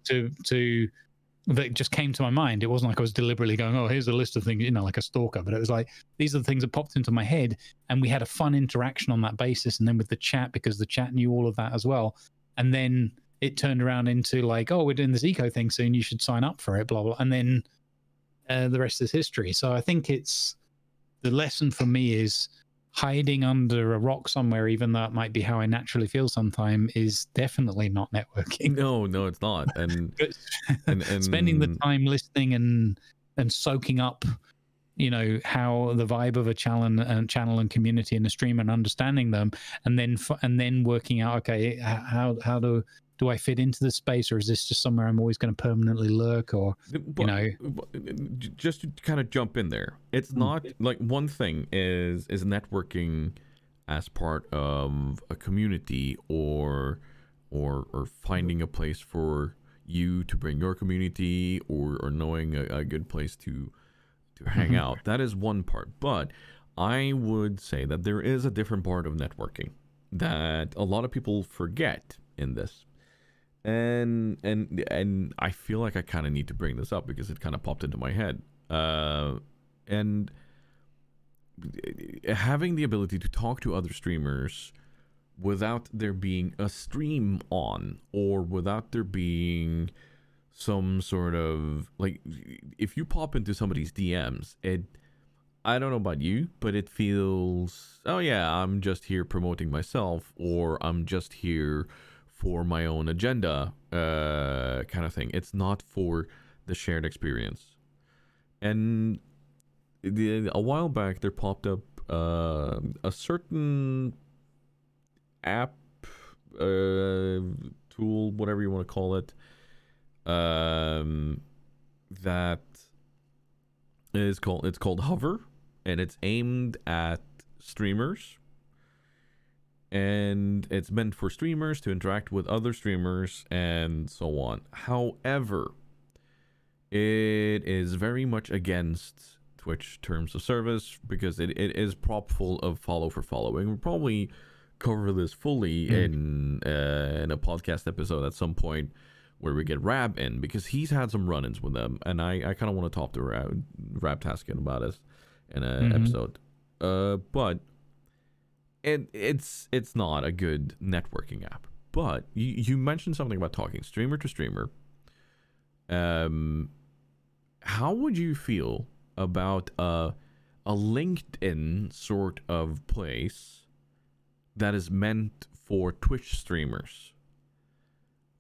to that just came to my mind. It wasn't like I was deliberately going, oh, here's a list of things, like a stalker, but it was like, these are the things that popped into my head, and we had a fun interaction on that basis. And then with the chat, because the chat knew all of that as well. And then it turned around into like, oh, we're doing this eco thing soon, you should sign up for it, blah, blah. And then the rest is history. So I think the lesson for me is hiding under a rock somewhere, even though it might be how I naturally feel sometime, is definitely not networking. No, it's not. And spending the time listening and soaking up how the vibe of a channel and community and a stream, and understanding them, and then working out, okay, how do I fit into this space, or is this just somewhere I'm always going to permanently lurk, or just to kind of jump in there, it's not like one thing is networking as part of a community, or finding a place for you to bring your community, or knowing a good place to hang out. That is one part, but I would say that there is a different part of networking that a lot of people forget in this, and I feel like I kind of need to bring this up because it kind of popped into my head, and having the ability to talk to other streamers without there being a stream on, or without there being some sort of, like, if you pop into somebody's DMs, I don't know about you, but it feels, oh yeah, I'm just here promoting myself, or I'm just here for my own agenda, kind of thing. It's not for the shared experience. And a while back, there popped up a certain app, tool, whatever you want to call it, that is called Hover, and it's aimed at streamers, and it's meant for streamers to interact with other streamers and so on. However, it is very much against Twitch terms of service, because it is prop full of follow for following. We'll probably cover this fully in a podcast episode at some point, where we get Rab in, because he's had some run-ins with them, and I kind of want to talk to Rab Taskin about it in an episode. But it's not a good networking app. But you mentioned something about talking streamer to streamer. How would you feel about a LinkedIn sort of place that is meant for Twitch streamers,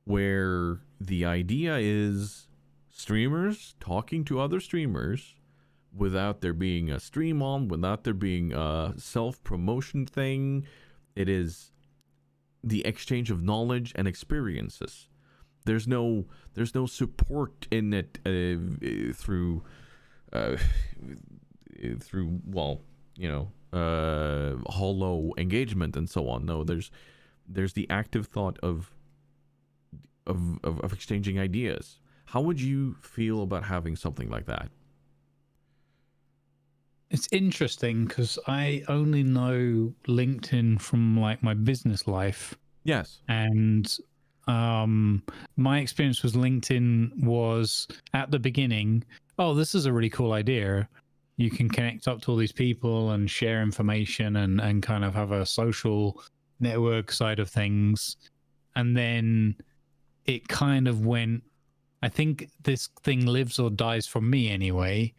where the idea is streamers talking to other streamers without there being a stream on, without there being a self-promotion thing? It is the exchange of knowledge and experiences. There's no support in it through hollow engagement and so on. No, there's the active thought of exchanging ideas. How would you feel about having something like that? It's interesting because I only know LinkedIn from like my business life. Yes. And my experience with LinkedIn was at the beginning, oh, this is a really cool idea. You can connect up to all these people and share information and kind of have a social network side of things. And then it kind of went, I think this thing lives or dies for me anyway,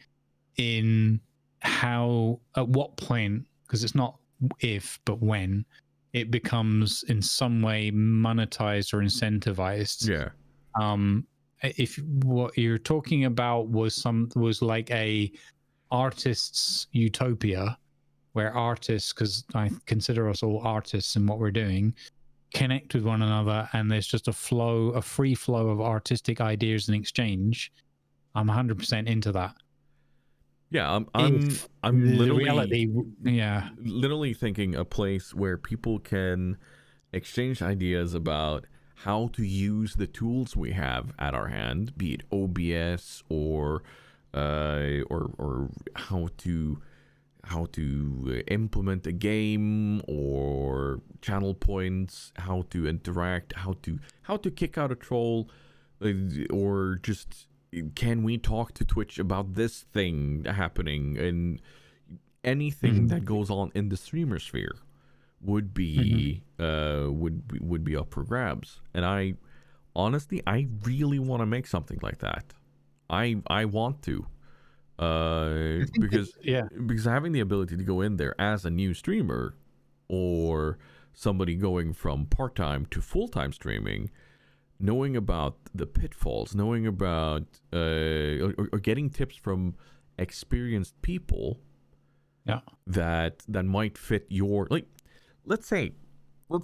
in how, at what point, because it's not if, but when it becomes in some way monetized or incentivized. Yeah. If what you're talking about was like a artist's utopia, where artists, because I consider us all artists in what we're doing, connect with one another, and there's just a free flow of artistic ideas and exchange, I'm 100% into that. Yeah, I'm literally literally thinking a place where people can exchange ideas about how to use the tools we have at our hand, be it OBS or how to implement a game, or channel points, how to interact, how to kick out a troll, or just, can we talk to Twitch about this thing happening? And anything that goes on in the streamer sphere would be would be up for grabs. And I really want to make something like that. I want to, because having the ability to go in there as a new streamer, or somebody going from part-time to full-time streaming, knowing about the pitfalls, knowing about or getting tips from experienced people that might fit your, like, let's say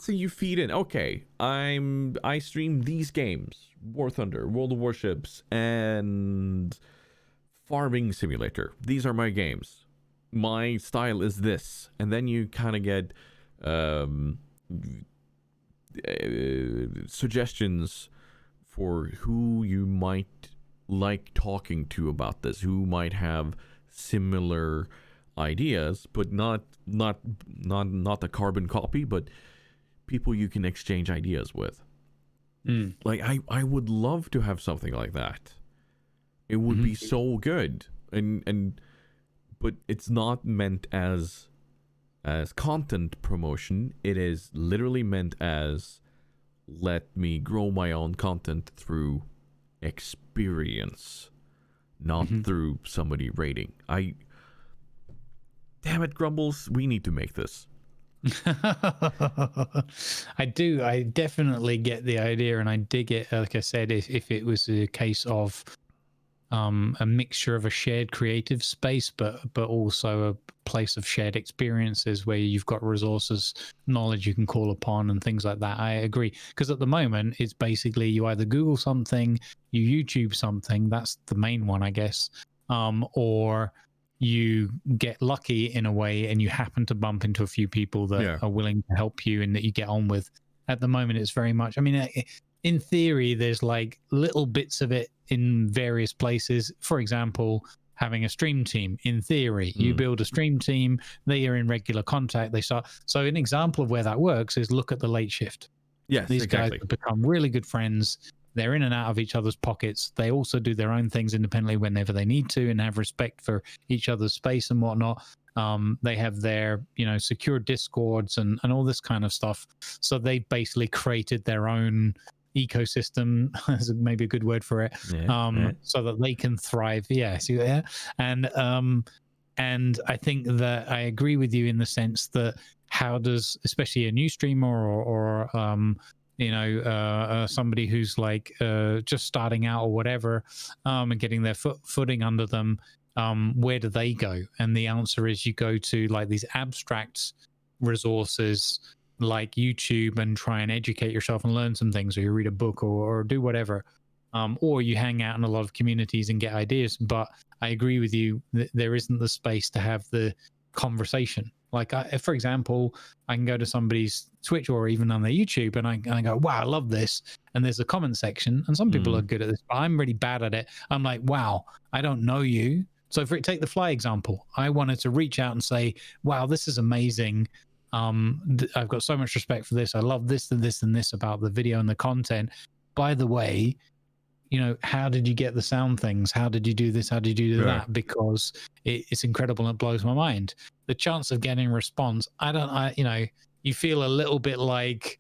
you feed in, okay, I stream these games, War Thunder, World of Warships, and Farming Simulator. These are my games. My style is this. And then you kind of get suggestions for who you might like talking to about this, who might have similar ideas, but not the carbon copy, but people you can exchange ideas with. Like I would love to have something like that. It would be so good. And but it's not meant as content promotion. It is literally meant as, let me grow my own content through experience, not through somebody rating. Damn it, Grumbles, we need to make this. I definitely get the idea, and I dig it. Like I said, if it was a case of a mixture of a shared creative space, but also a place of shared experiences where you've got resources, knowledge you can call upon, and things like that. I agree, because at the moment it's basically you either Google something, you YouTube something, that's the main one, I guess, or you get lucky in a way and you happen to bump into a few people that are willing to help you and that you get on with. At the moment, it's very much, I mean, in theory, there's like little bits of it in various places. For example, having a stream team. In theory, you build a stream team, they are in regular contact, they start. So an example of where that works is look at the late shift. Yes, these exactly. guys have become really good friends. They're in and out of each other's pockets. They also do their own things independently whenever they need to, and have respect for each other's space and whatnot. They have their, secure discords and all this kind of stuff. So they've basically created their own ecosystem, is maybe a good word for it, so that they can thrive. And I think that I agree with you in the sense that how does, especially a new streamer or somebody who's like just starting out or whatever, and getting their footing under them, where do they go? And the answer is you go to like these abstract resources like YouTube and try and educate yourself and learn some things, or you read a book or do whatever, or you hang out in a lot of communities and get ideas. But I agree with you that there isn't the space to have the conversation. Like, for example, I can go to somebody's Twitch or even on their YouTube and I go, wow, I love this. And there's a comment section, and some people are good at this, but I'm really bad at it. I'm like, wow, I don't know you. So take the fly example. I wanted to reach out and say, wow, this is amazing. I've got so much respect for this. I love this and this and this about the video and the content. By the way, how did you get the sound things? How did you do this? How did you do that? Because it's incredible and it blows my mind. The chance of getting a response, you feel a little bit like,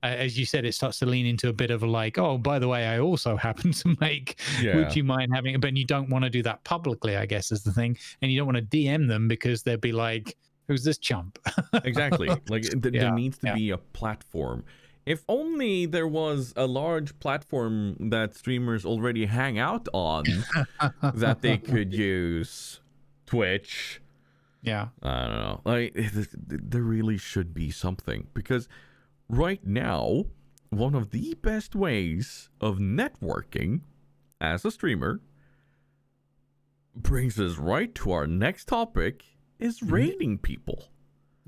as you said, it starts to lean into a bit of a like, oh, by the way, I also happen to make, would you mind having it? But you don't want to do that publicly, I guess, is the thing. And you don't want to DM them because they'd be like, who's this chump? Exactly. Like there needs to be a platform. If only there was a large platform that streamers already hang out on that they could use. Twitch. Yeah. I don't know. Like, there really should be something, because right now, one of the best ways of networking as a streamer brings us right to our next topic, is raiding people.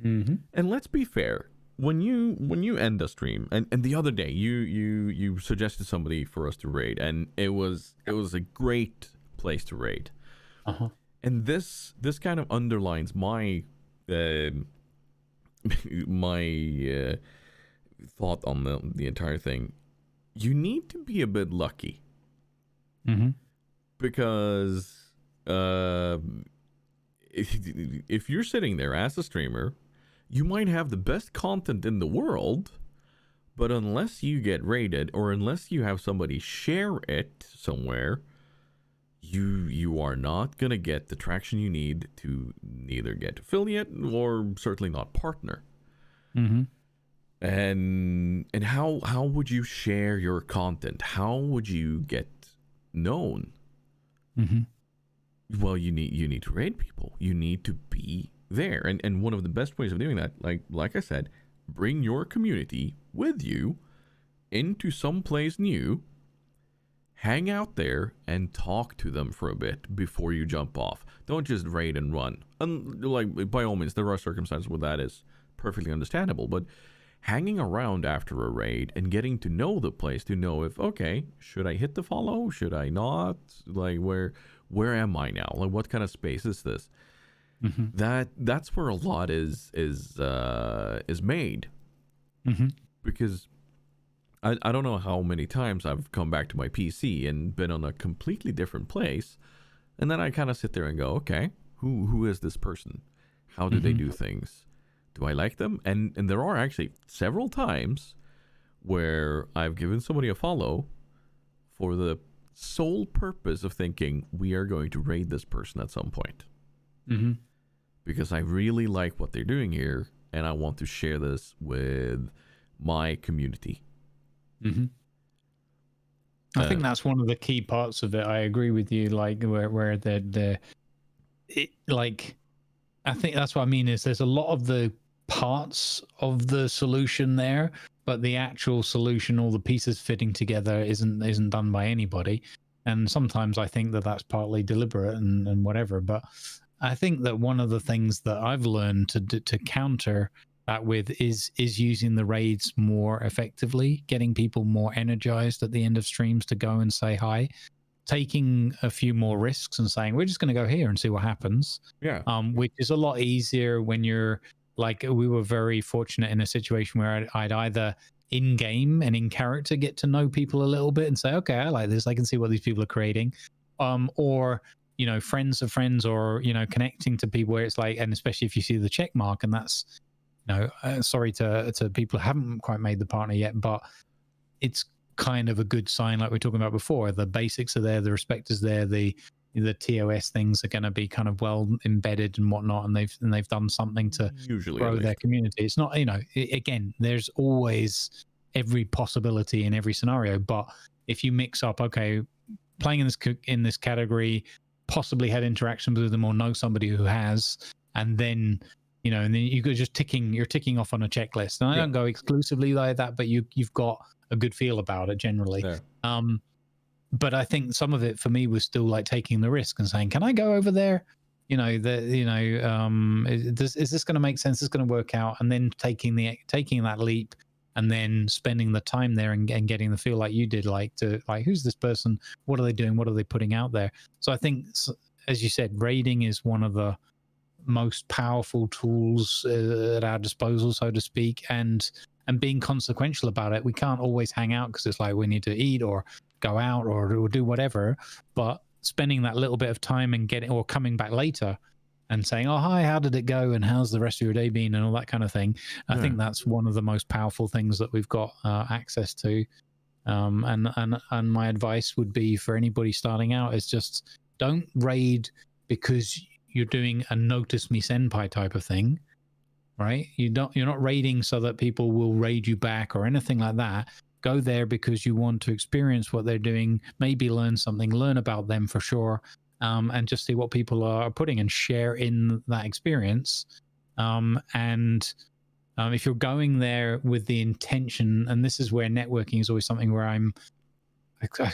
And let's be fair, when you end a stream, and the other day you suggested somebody for us to raid, and it was a great place to raid. And this kind of underlines my my thought on the entire thing. You need to be a bit lucky, because if you're sitting there as a streamer, you might have the best content in the world, but unless you get rated or unless you have somebody share it somewhere, you are not gonna get the traction you need to neither get affiliate or certainly not partner. And how would you share your content? How would you get known? Well, you need to raid people. You need to be there, and one of the best ways of doing that, like I said, bring your community with you into some place new, hang out there, and talk to them for a bit before you jump off. Don't just raid and run. And like, by all means, there are circumstances where that is perfectly understandable, but hanging around after a raid and getting to know the place, to know if, okay, should I hit the follow? Should I not? Like, where am I now? Like, what kind of space is this? That's where a lot is made. Because I don't know how many times I've come back to my PC and been on a completely different place, and then I kind of sit there and go, okay, who is this person? How do they do things? Do I like them? And there are actually several times where I've given somebody a follow for the sole purpose of thinking we are going to raid this person at some point. Because I really like what they're doing here, and I want to share this with my community. I think that's one of the key parts of it. I agree with you. Like where like, I think that's what I mean is there's a lot of the parts of the solution there, but the actual solution, all the pieces fitting together, isn't done by anybody. And sometimes I think that that's partly deliberate and whatever. But I think that one of the things that I've learned to counter that with is using the raids more effectively, getting people more energized at the end of streams to go and say hi, taking a few more risks and saying we're just going to go here and see what happens. Which is a lot easier when you're like, we were very fortunate in a situation where I'd either in game and in character get to know people a little bit and say, okay, I like this, I can see what these people are creating, or you know, friends of friends, or you know, connecting to people where it's like, and especially if you see the check mark, and that's, you know, sorry to people who haven't quite made the partner yet, but it's kind of a good sign, like we were talking about before. The basics are there, the respect is there, the TOS things are going to be kind of well embedded and whatnot, and they've done something to usually grow their community. It's not, you know, again, there's always every possibility in every scenario, but if you mix up, okay, playing in this category, possibly had interactions with them or know somebody who has, and then, you know, and then you're ticking off on a checklist. And I don't go exclusively like that, but you've got a good feel about it generally. But I think some of it for me was still like taking the risk and saying, can I go over there? You know, is this going to make sense? Is going to work out? And then taking that leap, and then spending the time there and getting the feel like you did, like who's this person? What are they doing? What are they putting out there? So I think, as you said, raiding is one of the most powerful tools at our disposal, so to speak, and being consequential about it. We can't always hang out because it's like we need to eat or go out or do whatever, but spending that little bit of time and coming back later and saying, oh, hi, how did it go? And how's the rest of your day been? And all that kind of thing. I think that's one of the most powerful things that we've got access to. And my advice would be for anybody starting out is just don't raid because you're doing a notice me senpai type of thing, right? You're not raiding so that people will raid you back or anything like that. Go there because you want to experience what they're doing, maybe learn something, learn about them for sure, and just see what people are putting and share in that experience. If you're going there with the intention, and this is where networking is always something where I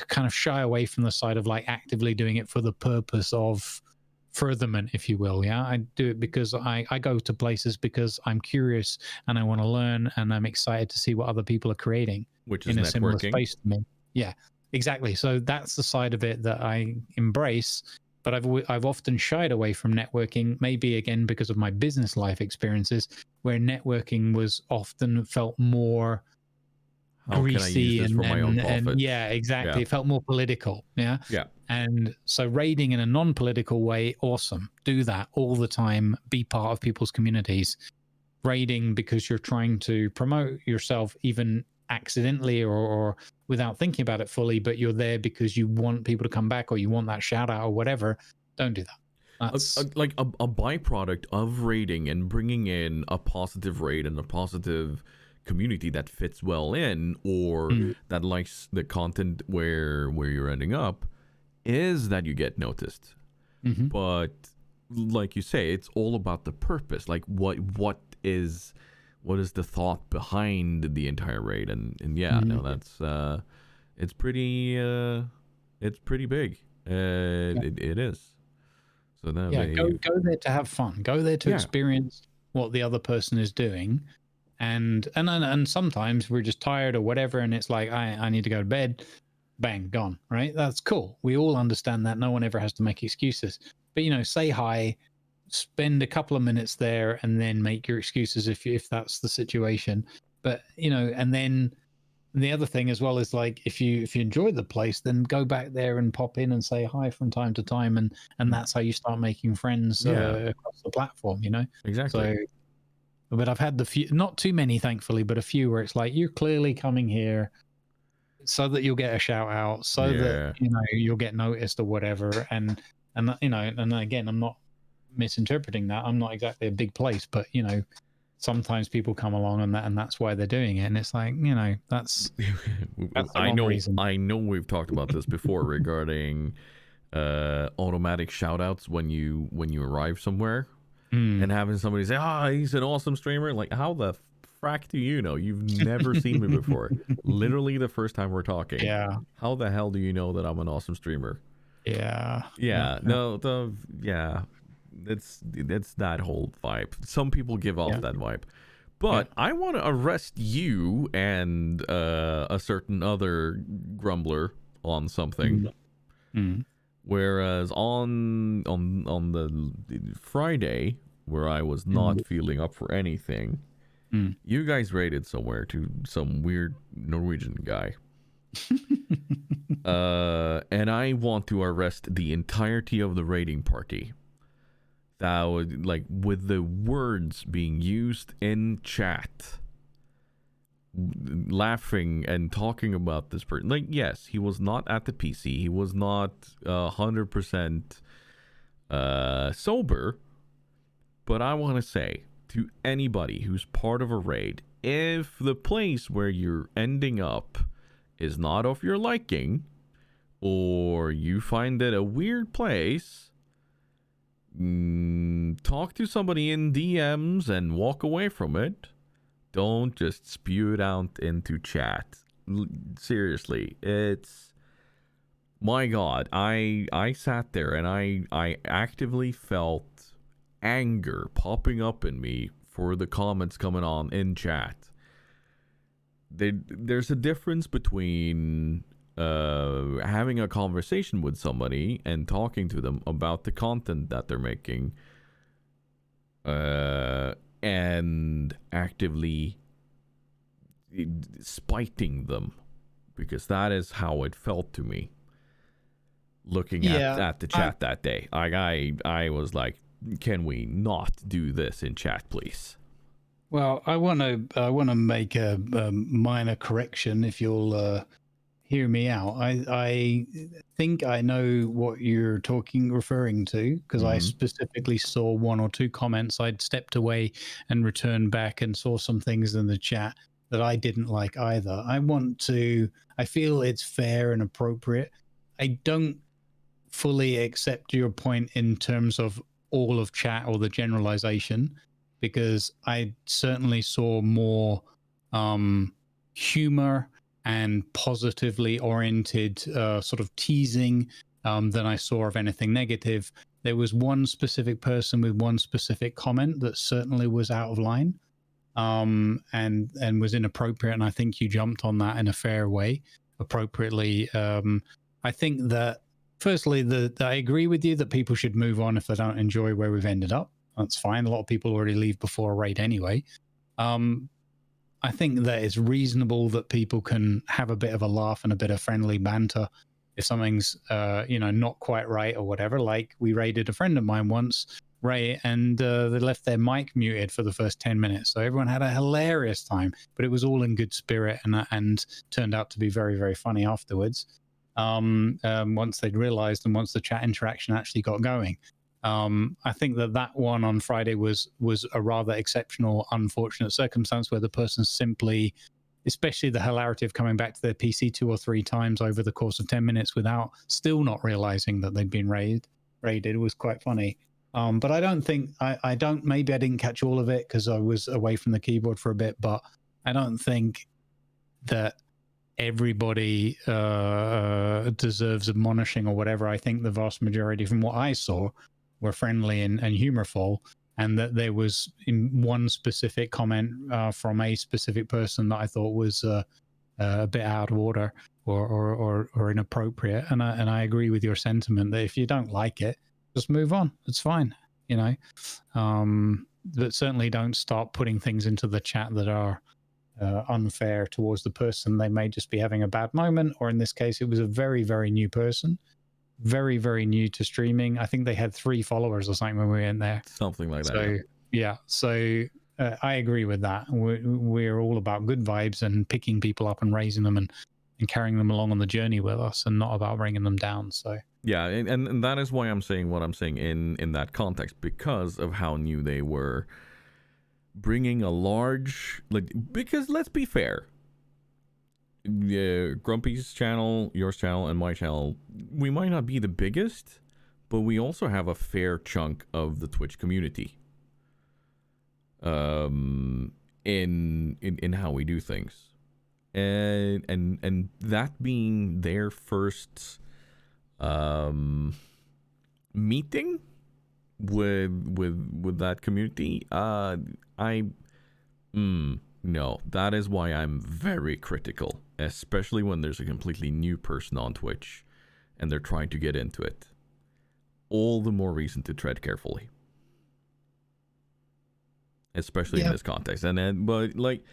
kind of shy away from the side of like actively doing it for the purpose of furtherment, if you will. I do it because I go to places because I'm curious and I want to learn, and I'm excited to see what other people are creating, which is in a networking. similar space to me. Yeah, exactly. So that's the side of it that I embrace, but I've often shied away from networking, maybe again because of my business life experiences, where networking was often felt more greasy and yeah, exactly. It felt more political. Yeah. And so raiding in a non-political way, awesome. Do that all the time. Be part of people's communities. Raiding because you're trying to promote yourself, even accidentally or without thinking about it fully, but you're there because you want people to come back or you want that shout out or whatever. Don't do that. That's like a byproduct of raiding and bringing in a positive raid and a positive community that fits well in, or that likes the content where you're ending up, is that you get noticed. But like you say, it's all about the purpose. Like what is the thought behind the entire raid? And yeah, no, that's it's pretty big. It is. So now go there to have fun. Go there to experience what the other person is doing. And sometimes we're just tired or whatever, and it's like I need to go to bed. Bang, gone. Right? That's cool. We all understand that. No one ever has to make excuses. But say hi, spend a couple of minutes there, and then make your excuses if that's the situation. But and then the other thing as well is like if you enjoy the place, then go back there and pop in and say hi from time to time, and that's how you start making friends across the platform. Exactly. So, but I've had the few, not too many, thankfully, but a few where it's like you're clearly coming here so that you'll get a shout out, so that you'll get noticed or whatever, and again, I'm not misinterpreting that. I'm not exactly a big place, but sometimes people come along and that's why they're doing it, and it's like that's I know reason. I know we've talked about this before regarding automatic shout outs when you arrive somewhere and having somebody say, he's an awesome streamer. Like, how the frack do you know? You've never seen me before. Literally the first time we're talking. Yeah. How the hell do you know that I'm an awesome streamer? Yeah. It's that whole vibe. Some people give off that vibe. But I want to arrest you and a certain other grumbler on something. Whereas on the Friday, where I was not feeling up for anything, you guys raided somewhere to some weird Norwegian guy. And I want to arrest the entirety of the raiding party. That would, like, with the words being used in chat, laughing and talking about this person. Like, yes, he was not at the PC. He was not 100% sober. But I want to say to anybody who's part of a raid, if the place where you're ending up is not of your liking, or you find it a weird place, talk to somebody in DMs and walk away from it. Don't just spew it out into chat. Seriously, it's, my God, I sat there and I actively felt anger popping up in me for the comments coming on in chat. There's a difference between having a conversation with somebody and talking to them about the content that they're making, and actively spiting them, because that is how it felt to me looking at the chat that day. I was like, can we not do this in chat, please? Well, I want to make a minor correction, if you'll hear me out. I think I know what you're referring to, because I specifically saw one or two comments. I'd stepped away and returned back and saw some things in the chat that I didn't like either. I feel it's fair and appropriate. I don't fully accept your point in terms of all of chat or the generalization, because I certainly saw more humor and positively oriented sort of teasing than I saw of anything negative. There was one specific person with one specific comment that certainly was out of line and was inappropriate, and I think you jumped on that in a fair way, appropriately. I think that, firstly, I agree with you that people should move on if they don't enjoy where we've ended up. That's fine. A lot of people already leave before a raid anyway. I think that it's reasonable that people can have a bit of a laugh and a bit of friendly banter if something's not quite right or whatever. Like, we raided a friend of mine once, Ray, and they left their mic muted for the first 10 minutes. So everyone had a hilarious time, but it was all in good spirit and turned out to be very, very funny afterwards. Once they'd realized and once the chat interaction actually got going. I think that one on Friday was a rather exceptional, unfortunate circumstance where the person simply, especially the hilarity of coming back to their PC 2 or 3 times over the course of 10 minutes without still not realizing that they'd been raided. Ray did was quite funny. But I don't think I don't. Maybe I didn't catch all of it because I was away from the keyboard for a bit. But I don't think that everybody deserves admonishing or whatever. I think the vast majority, from what I saw, were friendly and humorful, and that there was in one specific comment from a specific person that I thought was a bit out of order or inappropriate. And I agree with your sentiment that if you don't like it, just move on. It's fine, you know. But certainly don't start putting things into the chat that are unfair towards the person. They may just be having a bad moment, or in this case, it was a very, very new person, very, very new to streaming. I think they had 3 followers or something when we went there. Something like that. So yeah, so I agree with that. We're all about good vibes and picking people up and raising them and carrying them along on the journey with us, and not about bringing them down. So yeah, and that is why I'm saying what I'm saying in that context, because of how new they were. Bringing a large, like, because let's be fair, Grumpy's channel, yours channel, and my channel, we might not be the biggest, but we also have a fair chunk of the Twitch community in how we do things, and that being their first meeting with that community, no, that is why I'm very critical, especially when there's a completely new person on Twitch and they're trying to get into it. All the more reason to tread carefully, especially in this context. And then, but like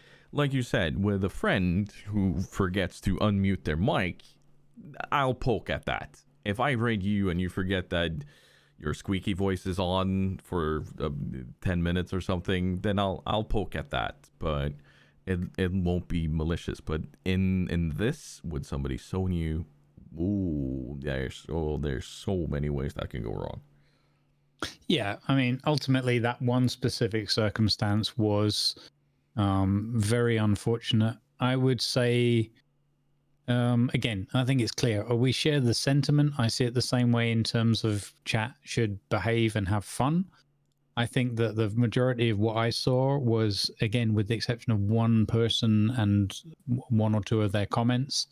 you said, with a friend who forgets to unmute their mic, I'll poke at that. If I raid you and you forget that your squeaky voice is on for 10 minutes or something, then I'll poke at that, but it won't be malicious. But in this, with somebody so new, there's so many ways that can go wrong. Yeah, I mean, ultimately, that one specific circumstance was very unfortunate. I would say, again, I think it's clear. We share the sentiment. I see it the same way in terms of chat should behave and have fun. I think that the majority of what I saw was, again, with the exception of one person and 1 or 2 of their comments.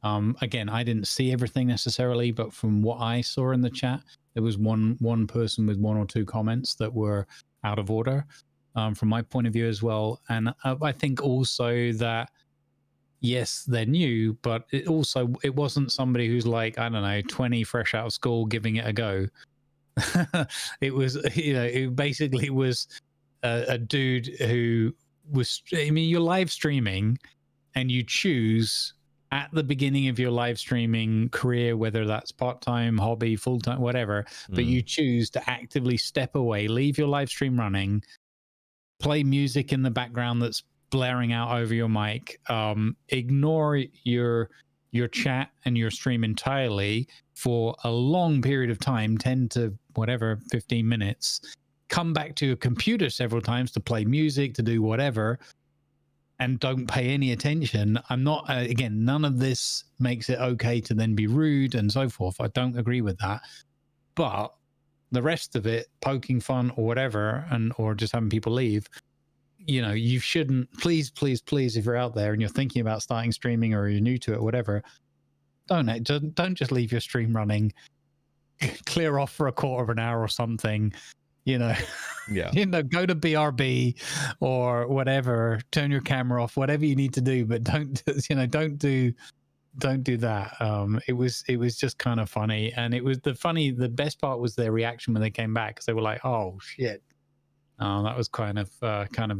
Again, I didn't see everything necessarily, but from what I saw in the chat, there was one person with 1 or 2 comments that were out of order from my point of view as well. And I think also that, yes, they're new, but it wasn't somebody who's like, I don't know, 20 fresh out of school giving it a go. It was, it basically was a dude who was, I mean, you're live streaming and you choose at the beginning of your live streaming career, whether that's part-time, hobby, full-time, whatever, but you choose to actively step away, leave your live stream running, play music in the background that's blaring out over your mic, ignore your chat and your stream entirely for a long period of time, 10 to whatever, 15 minutes, come back to your computer several times to play music, to do whatever, and don't pay any attention. I'm not, again, none of this makes it okay to then be rude and so forth. I don't agree with that. But the rest of it, poking fun or whatever, or just having people leave, you shouldn't, please, if you're out there and you're thinking about starting streaming or you're new to it, whatever, don't just leave your stream running, clear off for a quarter of an hour or something, yeah, go to BRB or whatever, turn your camera off, whatever you need to do, but don't do that. It was just kind of funny, and it was the best part was their reaction when they came back, because they were like, oh shit. That was kind of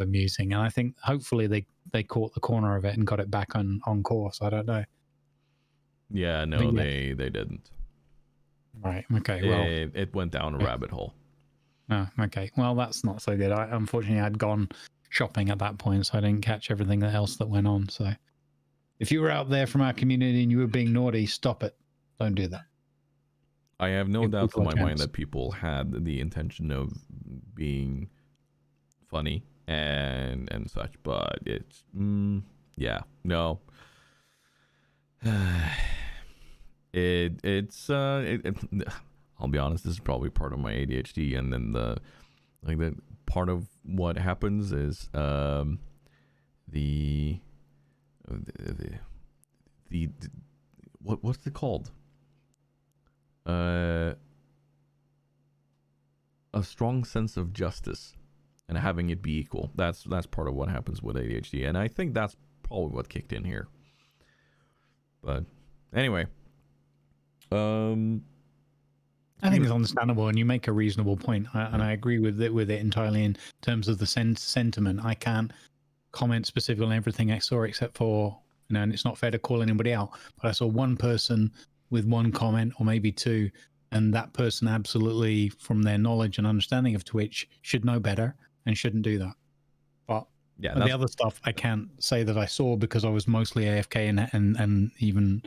amusing, and I think hopefully they caught the corner of it and got it back on course. I don't know. Yeah, no, they didn't. Right. Okay. Well, it went down a rabbit hole. Oh, okay. Well, that's not so good. Unfortunately, I'd gone shopping at that point, so I didn't catch everything else that went on. So, if you were out there from our community and you were being naughty, stop it. Don't do that. I have no doubt in my mind that people had the intention of being funny and such, but it's yeah, no. I'll be honest, this is probably part of my ADHD, and then the part of what happens is the what's it called? A strong sense of justice and having it be equal. That's part of what happens with ADHD, and I think that's probably what kicked in here. But anyway, I think it's understandable, and you make a reasonable point, and I agree with it entirely in terms of the sentiment. I can't comment specifically on everything I saw, except for, and it's not fair to call anybody out, but I saw one person with one comment, or maybe two, and that person absolutely, from their knowledge and understanding of Twitch, should know better and shouldn't do that. But yeah, the other stuff I can't say that I saw because I was mostly AFK and even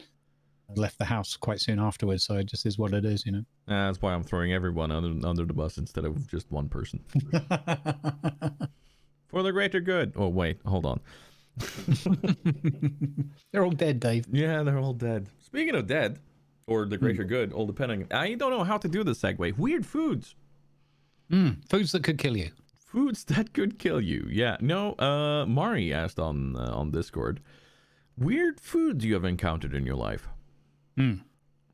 left the house quite soon afterwards. So it just is what it is, you know. That's why I'm throwing everyone under the bus instead of just one person. For the greater good. Oh wait, hold on. They're all dead, Dave. Yeah, they're all dead. Speaking of dead, or the greater good, all depending. I don't know how to do this segue. Weird foods. Foods that could kill you. Foods that could kill you. Yeah. No. Mari asked on Discord, weird foods you have encountered in your life.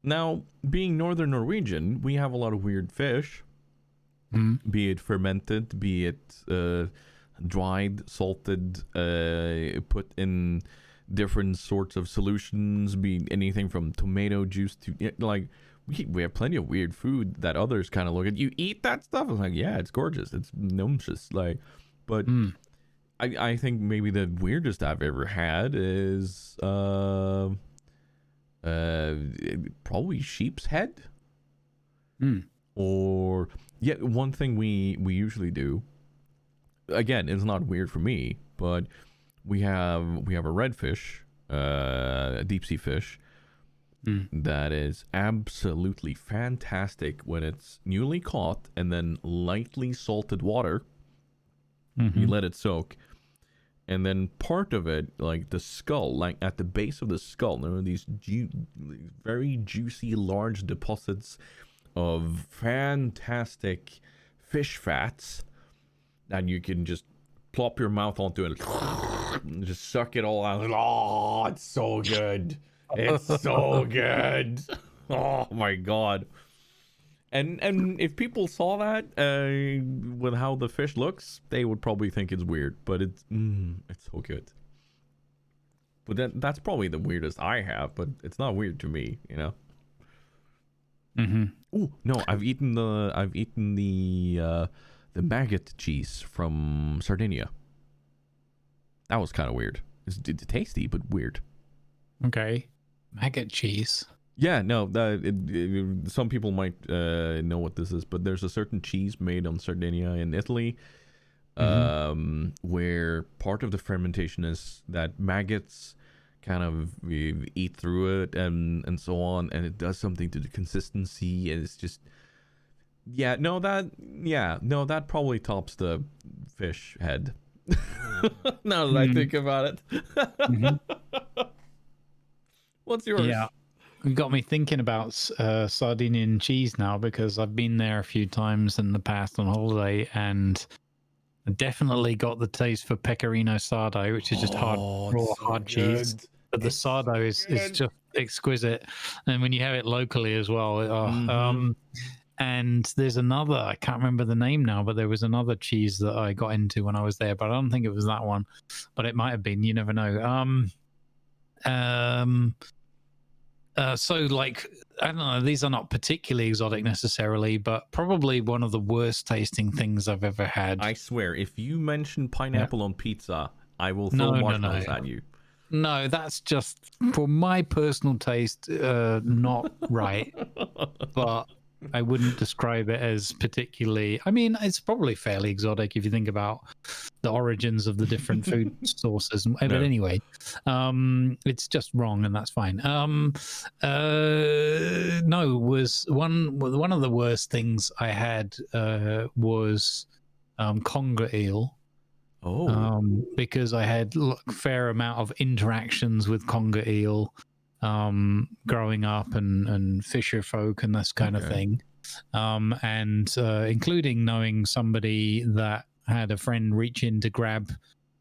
Now, being Northern Norwegian, we have a lot of weird fish. Be it fermented, be it dried, salted, put in different sorts of solutions, be anything from tomato juice to like we have plenty of weird food that others kind of look at. You eat that stuff? I'm like, yeah, it's gorgeous, it's numptious, like, but I think maybe the weirdest I've ever had is probably sheep's head. Or one thing we usually do, again, it's not weird for me, but we have a redfish, a deep sea fish, that is absolutely fantastic when it's newly caught and then lightly salted water. You let it soak, and then part of it, like the skull, like at the base of the skull, there are these very juicy large deposits of fantastic fish fats that you can just plop your mouth onto it and just suck it all out. Oh, it's so good. It's so good. Oh my god. And if people saw that with how the fish looks, they would probably think it's weird, but it's so good. But that's probably the weirdest I have, but it's not weird to me, you know. Oh no, I've eaten the maggot cheese from Sardinia. That was kind of weird. It's tasty, but weird. Okay, maggot cheese. Yeah, no, some people might know what this is, but there's a certain cheese made on Sardinia in Italy, where part of the fermentation is that maggots kind of eat through it and so on, and it does something to the consistency, and it's just that probably tops the fish head. Now that I think about it. What's yours? Yeah, you got me thinking about Sardinian cheese now, because I've been there a few times in the past on holiday, and I definitely got the taste for pecorino sardo, which is just hard cheese. But the sardo is just exquisite, and when you have it locally as well. And there's another, I can't remember the name now, but there was another cheese that I got into when I was there, but I don't think it was that one, but it might have been. You never know. So like, I don't know, these are not particularly exotic necessarily, but probably one of the worst tasting things I've ever had. I swear, if you mention pineapple on pizza, I will throw marshmallows at you. No, that's just for my personal taste, not right. But I wouldn't describe it as particularly. I mean, it's probably fairly exotic if you think about the origins of the different food sources. But anyway, it's just wrong, and that's fine. No, was one of the worst things I had was conger eel. Because I had a fair amount of interactions with conger eel growing up and fisher folk and this kind of thing. and including knowing somebody that had a friend reach in to grab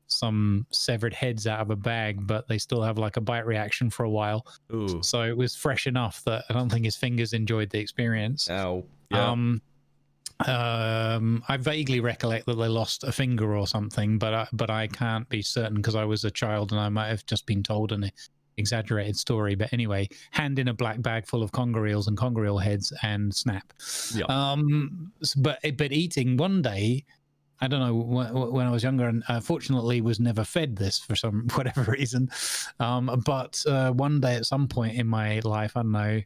some severed heads out of a bag, but they still have like a bite reaction for a while. Ooh. So it was fresh enough that I don't think his fingers enjoyed the experience. Ow. Yeah. I vaguely recollect that they lost a finger or something, but I can't be certain because I was a child and I might have just been told an exaggerated story. But anyway, hand in a black bag full of conger eels and conger eel heads and snap. Yeah. But eating one day, I don't know, when I was younger, and fortunately was never fed this for some whatever reason. But one day at some point in my life, I don't know,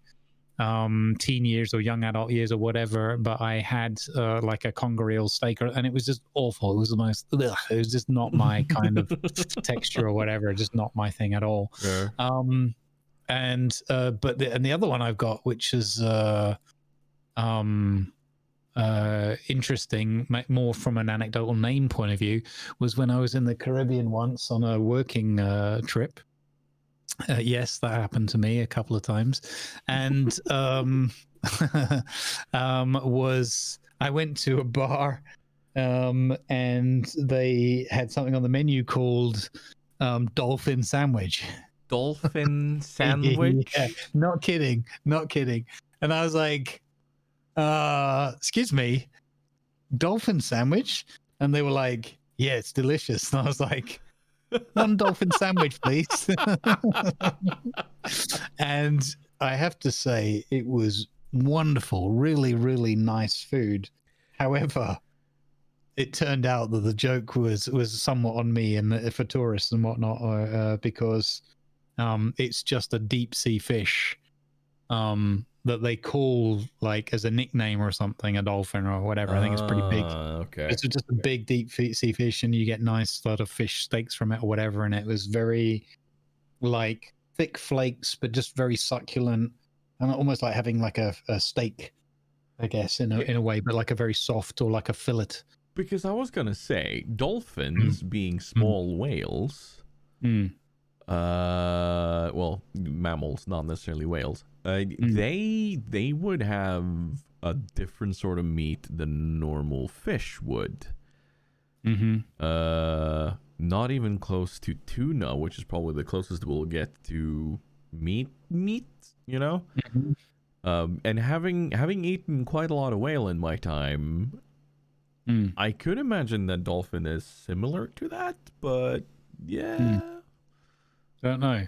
teen years or young adult years or whatever, but I had like a conger eel steak, and it was just awful. It was the most, it was just not my kind of texture or whatever, just not my thing at all. Yeah. And the other one I've got, which is interesting, more from an anecdotal name point of view, was when I was in the Caribbean once on a working trip. Yes, that happened to me a couple of times, and was I went to a bar, and they had something on the menu called dolphin sandwich. Dolphin sandwich? Yeah, not kidding. And I was like, excuse me, dolphin sandwich? And they were like, yeah, it's delicious. And I was like, one dolphin sandwich, please. And I have to say, it was wonderful, really, really nice food. However, it turned out that the joke was somewhat on me and for tourists and whatnot, because it's just a deep sea fish that they call, like, as a nickname or something, a dolphin or whatever. I think it's pretty big. Okay. It's just a big deep sea fish, and you get nice sort of fish steaks from it or whatever. And it was very like thick flakes, but just very succulent, and almost like having like a steak, I guess, in a way, but like a very soft, or like a fillet. Because I was gonna say, dolphins being small whales, well, mammals, not necessarily whales. They would have a different sort of meat than normal fish would. Not even close to tuna, which is probably the closest we'll get to meat, you know? And having eaten quite a lot of whale in my time, I could imagine that dolphin is similar to that, but yeah. Don't know.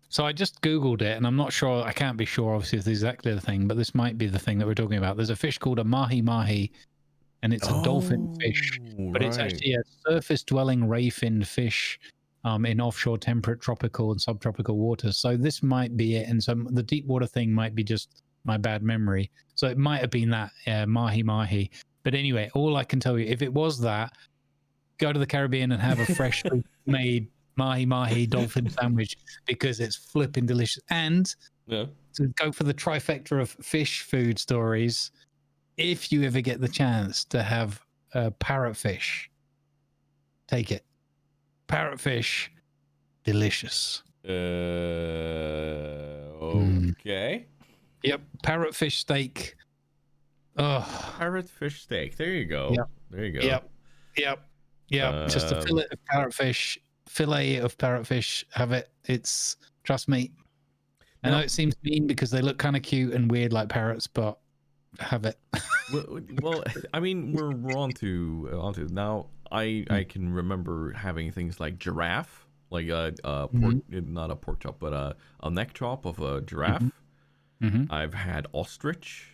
So I just Googled it, and I'm not sure, I can't be sure obviously if it's exactly the thing, but this might be the thing that we're talking about. There's a fish called a mahi-mahi, and it's a dolphin fish, but it's actually a surface-dwelling ray-finned fish in offshore temperate, tropical, and subtropical waters. So this might be it, and so the deep water thing might be just my bad memory. So it might have been that mahi-mahi. But anyway, all I can tell you, if it was that, go to the Caribbean and have a freshly made mahi-mahi dolphin sandwich, because it's flipping delicious. And to go for the trifecta of fish food stories, if you ever get the chance to have a parrotfish, take it. Parrotfish, delicious. Okay. Yep, parrotfish steak. Oh, Parrotfish steak. There you go. Yep. There you go. Yep. Just a fillet of parrotfish. Have it. It's, trust me. I know it seems mean because they look kind of cute and weird like parrots, but have it. well, I mean, we're onto now. I can remember having things like giraffe, like not a pork chop, but a neck chop of a giraffe. I've had ostrich.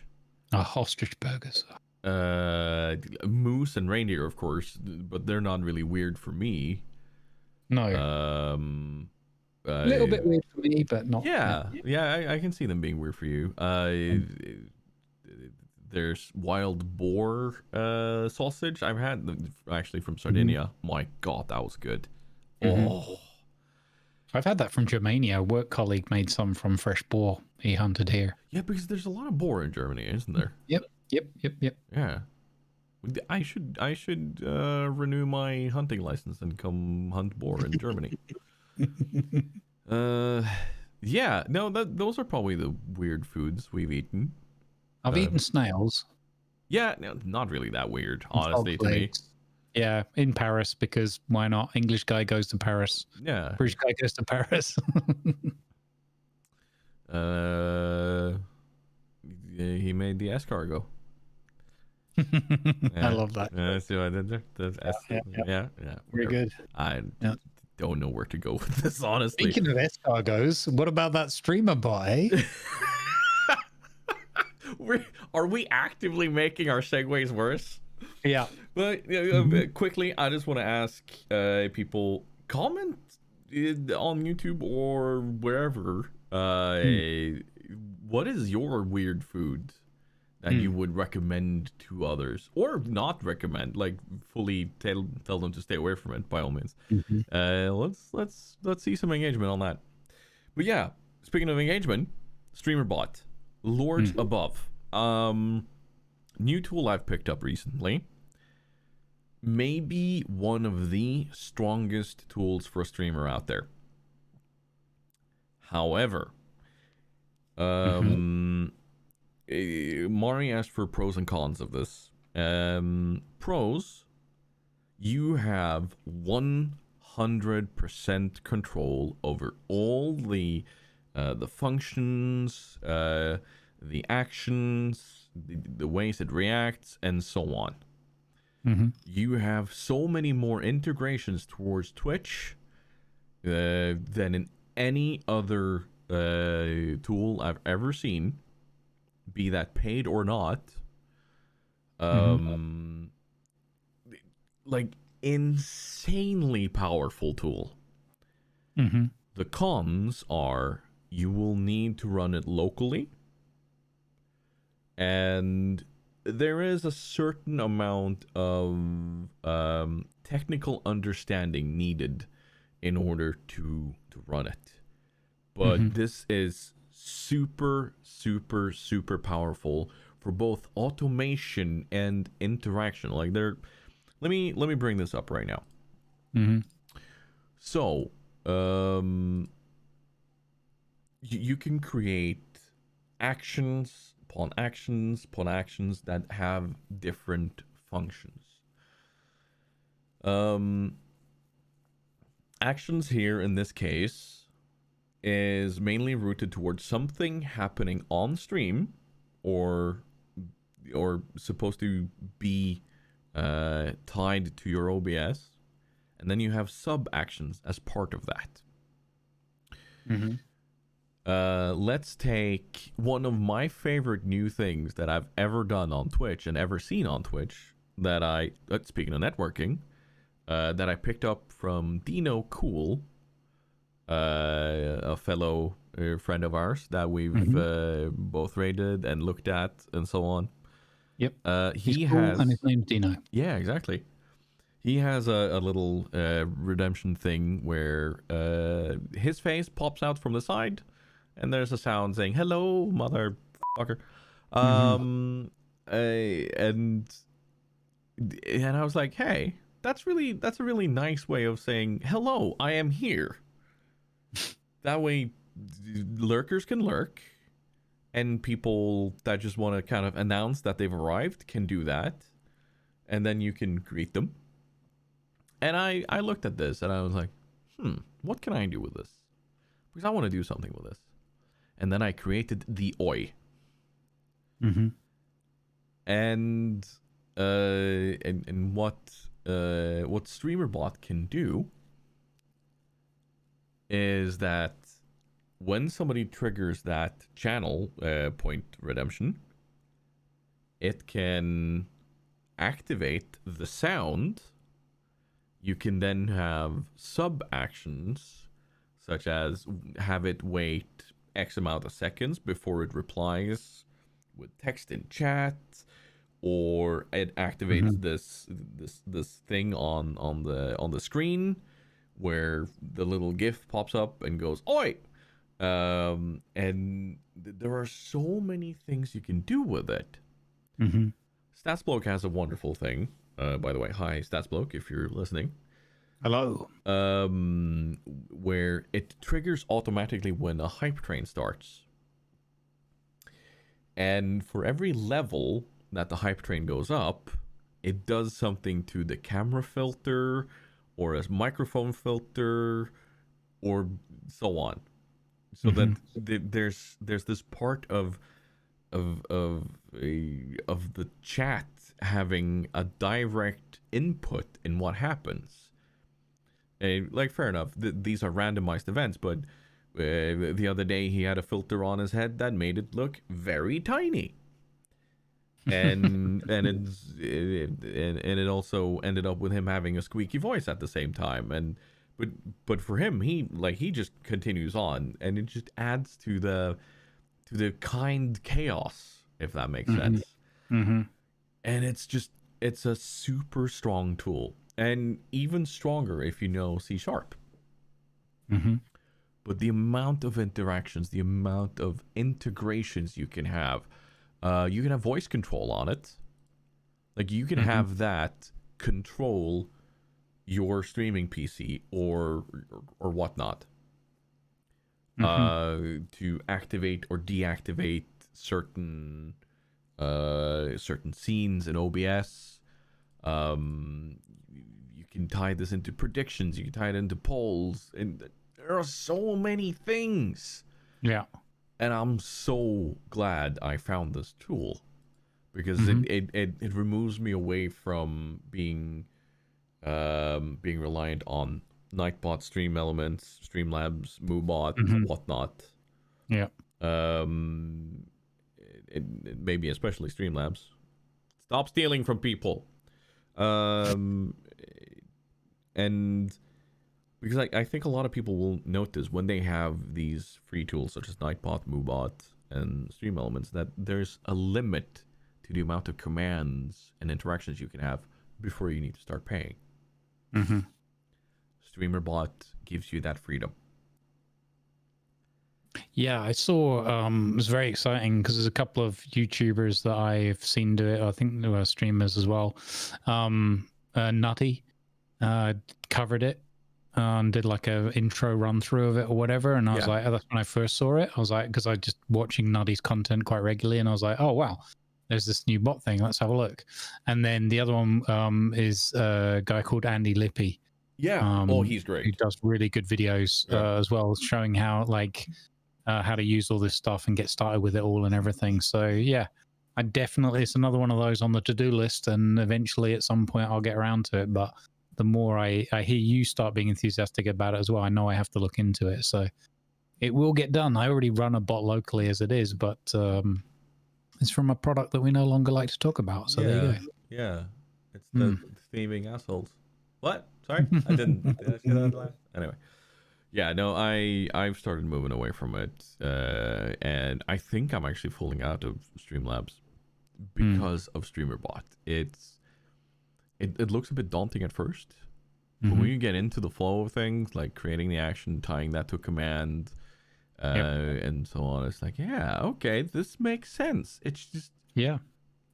Ostrich burgers. Moose and reindeer, of course, but they're not really weird for me. No. A little bit weird for me, but not. Yeah, I can see them being weird for you. There's wild boar sausage. I've had actually from Sardinia. My God, that was good. Oh, I've had that from Germania. A work colleague made some from fresh boar he hunted here. Yeah, because there's a lot of boar in Germany, isn't there? Yep. Yeah. I should renew my hunting license and come hunt boar in Germany. Yeah, no, those are probably the weird foods we've eaten. I've eaten snails. Yeah, no, not really that weird, And frog honestly, to me. legs. Yeah, in Paris, because why not? English guy goes to Paris. Yeah. British guy goes to Paris. He made the escargot. I love that. See what I did there? Yeah. Very good. I Yeah. don't know where to go with this, honestly. Speaking of escargots, what about that StreamerBot, eh? Are we actively making our segues worse? Yeah. But quickly, I just want to ask people, comment on YouTube or wherever. What is your weird food that you would recommend to others, or not recommend? Like fully tell them to stay away from it, by all means. Let's see some engagement on that. But yeah, speaking of engagement, StreamerBot, Lords Above, new tool I've picked up recently. Maybe one of the strongest tools for a streamer out there. However, Mari asked for pros and cons of this. Pros, you have 100% control over all the functions, the actions, the ways it reacts, and so on. You have so many more integrations towards Twitch than in any other tool I've ever seen, be that paid or not. Like, insanely powerful tool. The cons are you will need to run it locally, and there is a certain amount of technical understanding needed in order to run it. But this is super, super, super powerful for both automation and interaction. Like, let me bring this up right now. So, you can create actions upon actions upon actions that have different functions. Actions here in this case is mainly rooted towards something happening on stream, or supposed to be tied to your OBS, and then you have sub actions as part of that. Let's take one of my favorite new things that I've ever done on Twitch and ever seen on Twitch, that speaking of networking, that I picked up from Dino Cool, a fellow friend of ours that we've both rated and looked at and so on. Yep. He cool, has, and his name's Dino. Yeah, exactly. He has a little redemption thing where his face pops out from the side, and there's a sound saying "Hello, motherfucker," and I was like, "Hey, that's a really nice way of saying hello. I am here." That way, lurkers can lurk, and people that just want to kind of announce that they've arrived can do that, and then you can greet them. And I looked at this and I was like, what can I do with this? Because I want to do something with this. And then I created the Oi. And what StreamerBot can do is that when somebody triggers that channel point redemption, it can activate the sound. You can then have sub actions, such as have it wait X amount of seconds before it replies with text in chat, or it activates this thing on the screen where the little GIF pops up and goes "Oi!" And there are so many things you can do with it. Statsbloke has a wonderful thing. By the way, hi Statsbloke, if you're listening. Hello. Where it triggers automatically when a hype train starts. And for every level that the hype train goes up, it does something to the camera filter or a microphone filter or so on. So that there's this part of the chat having a direct input in what happens. And, like, fair enough, these are randomized events, but the other day he had a filter on his head that made it look very tiny, and it also ended up with him having a squeaky voice at the same time. And but for him, he just continues on, and it just adds to the kind chaos, if that makes sense. And it's a super strong tool, and even stronger if you know C#. But the amount of interactions, the amount of integrations you can have voice control on it. Like, you can have that control your streaming PC or whatnot, to activate or deactivate certain scenes in OBS. You can tie this into predictions. You can tie it into polls, and there are so many things. Yeah. And I'm so glad I found this tool, because it removes me away from being reliant on Nightbot, Stream Elements, Streamlabs, MooBot, whatnot. Yeah. Maybe especially Streamlabs. Stop stealing from people. And because I think a lot of people will notice when they have these free tools such as Nightbot, MooBot, and Stream Elements that there's a limit to the amount of commands and interactions you can have before you need to start paying. StreamerBot gives you that freedom. Yeah, I saw, it was very exciting because there's a couple of YouTubers that I've seen do it. I think there were streamers as well. Nutty covered it and did like a intro run through of it or whatever. And I was like, oh, that's when I first saw it. I was like, because I just watching Nutty's content quite regularly, and I was like, oh, wow, there's this new bot thing. Let's have a look. And then the other one is a guy called Andy Lippy. Yeah. He's great. He does really good videos as well, showing how how to use all this stuff and get started with it all and everything. So yeah, it's another one of those on the to-do list, and eventually at some point I'll get around to it. But the more I hear you start being enthusiastic about it as well, I know I have to look into it. So it will get done. I already run a bot locally as it is, but it's from a product that we no longer like to talk about. So there you go. Yeah. It's the thieving assholes. What? Sorry? I didn't. Did I say that last? Anyway. Yeah, no, I've started moving away from it. And I think I'm actually pulling out of Streamlabs because of StreamerBot. It looks a bit daunting at first, but when you get into the flow of things, like creating the action, tying that to a command, and so on, it's like, yeah, okay, this makes sense. It's just... Yeah.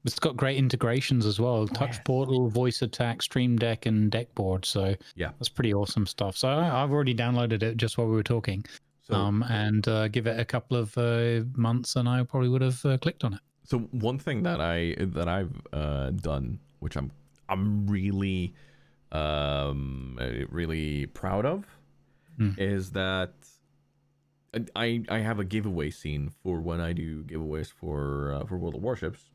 It's got great integrations as well. Touch Portal, Voice Attack, Stream Deck, and Deckboard. So yeah, that's pretty awesome stuff. So I've already downloaded it just while we were talking. So, and give it a couple of months, and I probably would have clicked on it. So one thing that I've done, which I'm really really proud of, is that I have a giveaway scene for when I do giveaways for World of Warships.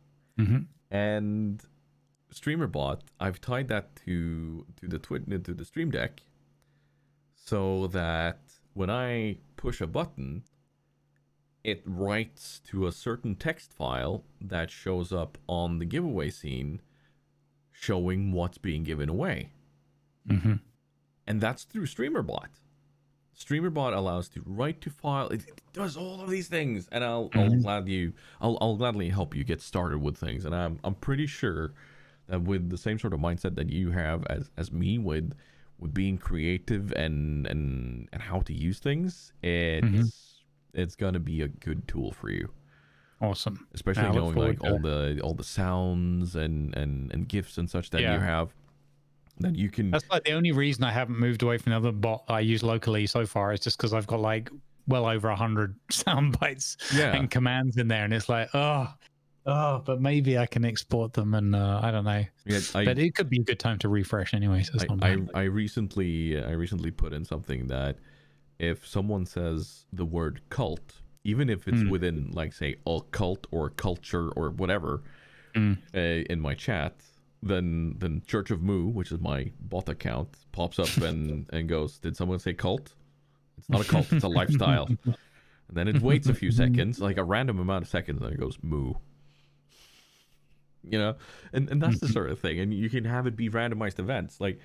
And StreamerBot, I've tied that to the Stream Deck, so that when I push a button, it writes to a certain text file that shows up on the giveaway scene, showing what's being given away. And that's through StreamerBot. StreamerBot allows to write to file. It does all of these things, and I'll gladly help you get started with things. And I'm pretty sure that with the same sort of mindset that you have as me with being creative and how to use things, it's gonna be a good tool for you. Awesome. Especially knowing like all the sounds and GIFs and such that you have. That you can... That's like the only reason I haven't moved away from the other bot I use locally so far is just because I've got like well over 100 sound bites Yeah. and commands in there, and it's like, but maybe I can export them, and I don't know. Yeah, But it could be a good time to refresh anyway, so it's not bad. I recently put in something that if someone says the word cult, even if it's within, like, say, a cult or culture or whatever, in my chat, then Church of Moo, which is my bot account, pops up and goes, "Did someone say cult? It's not a cult, it's a lifestyle." And then it waits a few seconds, like a random amount of seconds, and it goes moo. You know, and that's the sort of thing. And you can have it be randomized events. Like,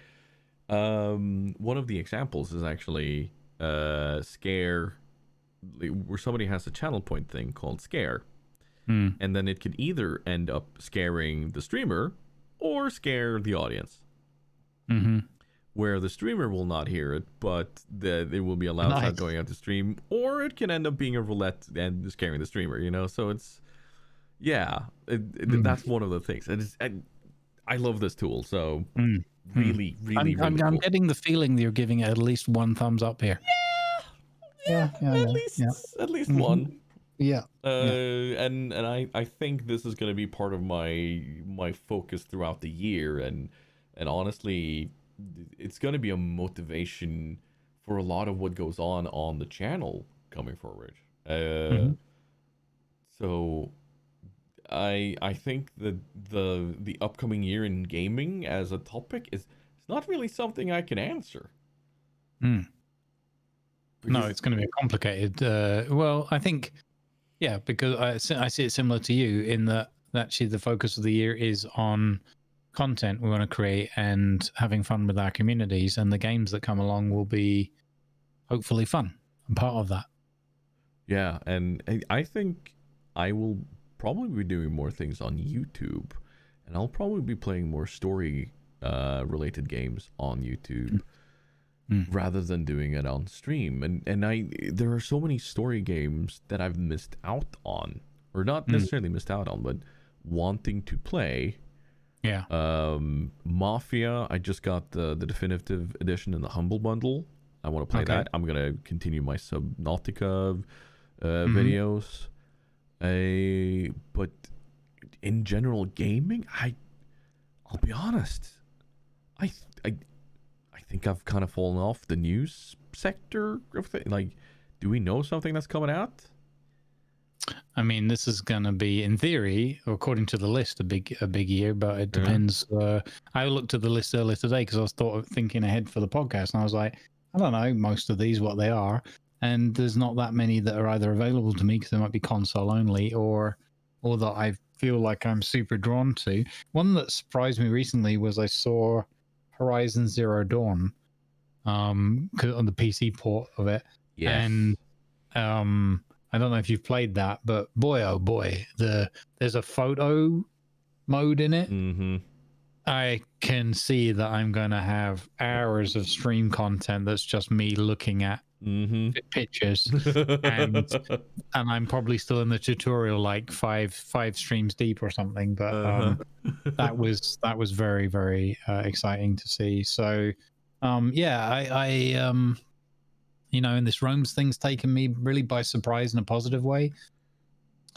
one of the examples is actually scare, where somebody has a channel point thing called scare, and then it could either end up scaring the streamer or scare the audience. Where the streamer will not hear it, but it will be a loud sound going out the stream, or it can end up being a roulette and scaring the streamer. You know, so it's. Yeah, that's one of the things, and I love this tool. So really I'm cool. getting the feeling that you're giving it at least 1 thumbs up here. Yeah, at least one. Yeah. And I think this is going to be part of my focus throughout the year, and honestly, it's going to be a motivation for a lot of what goes on the channel coming forward. So. I think that the upcoming year in gaming as a topic is not really something I can answer. No, it's going to be complicated. Well, I think, yeah, because I see it similar to you in that actually the focus of the year is on content we want to create and having fun with our communities, and the games that come along will be hopefully fun and part of that. Yeah, and I think I will probably be doing more things on YouTube, and I'll probably be playing more story related games on YouTube rather than doing it on stream. And there are so many story games that I've missed out on, or not necessarily missed out on, but wanting to play. Yeah. Mafia, I just got the definitive edition in the Humble Bundle. I want to play that. I'm gonna continue my Subnautica videos. But in general, gaming, I'll be honest, I think I've kind of fallen off the news sector of things. Like, do we know something that's coming out? I mean, this is going to be, in theory, according to the list, a big year, but it depends. I looked at the list earlier today because I was thinking ahead for the podcast, and I was like, I don't know most of these what they are. And there's not that many that are either available to me because they might be console only, or that I feel like I'm super drawn to. One that surprised me recently was I saw Horizon Zero Dawn on the PC port of it. Yes. And I don't know if you've played that, but boy, oh boy, there's a photo mode in it. I can see that I'm going to have hours of stream content that's just me looking at pictures, and I'm probably still in the tutorial, like five streams deep or something. But that was very, very exciting to see. So I you know, and this Rome's thing's taken me really by surprise in a positive way.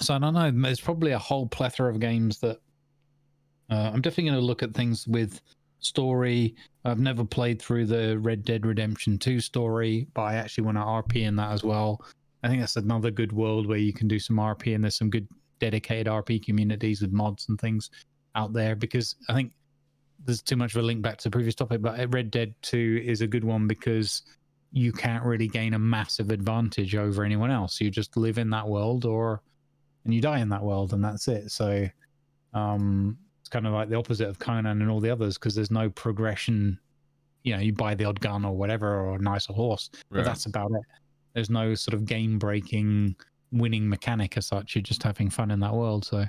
So I don't know, there's probably a whole plethora of games that I'm definitely going to look at things with story. I've never played through the Red Dead Redemption 2 story, but I actually want to RP in that as well. I think that's another good world where you can do some RP, and there's some good dedicated RP communities with mods and things out there, because I think there's too much of a link back to the previous topic, but Red Dead 2 is a good one because you can't really gain a massive advantage over anyone else. You just live in that world and you die in that world, and that's it. So it's kind of like the opposite of Conan and all the others, because there's no progression. You know, you buy the odd gun or whatever, or a nicer horse, but that's about it. There's no sort of game breaking winning mechanic as such. You're just having fun in that world. So,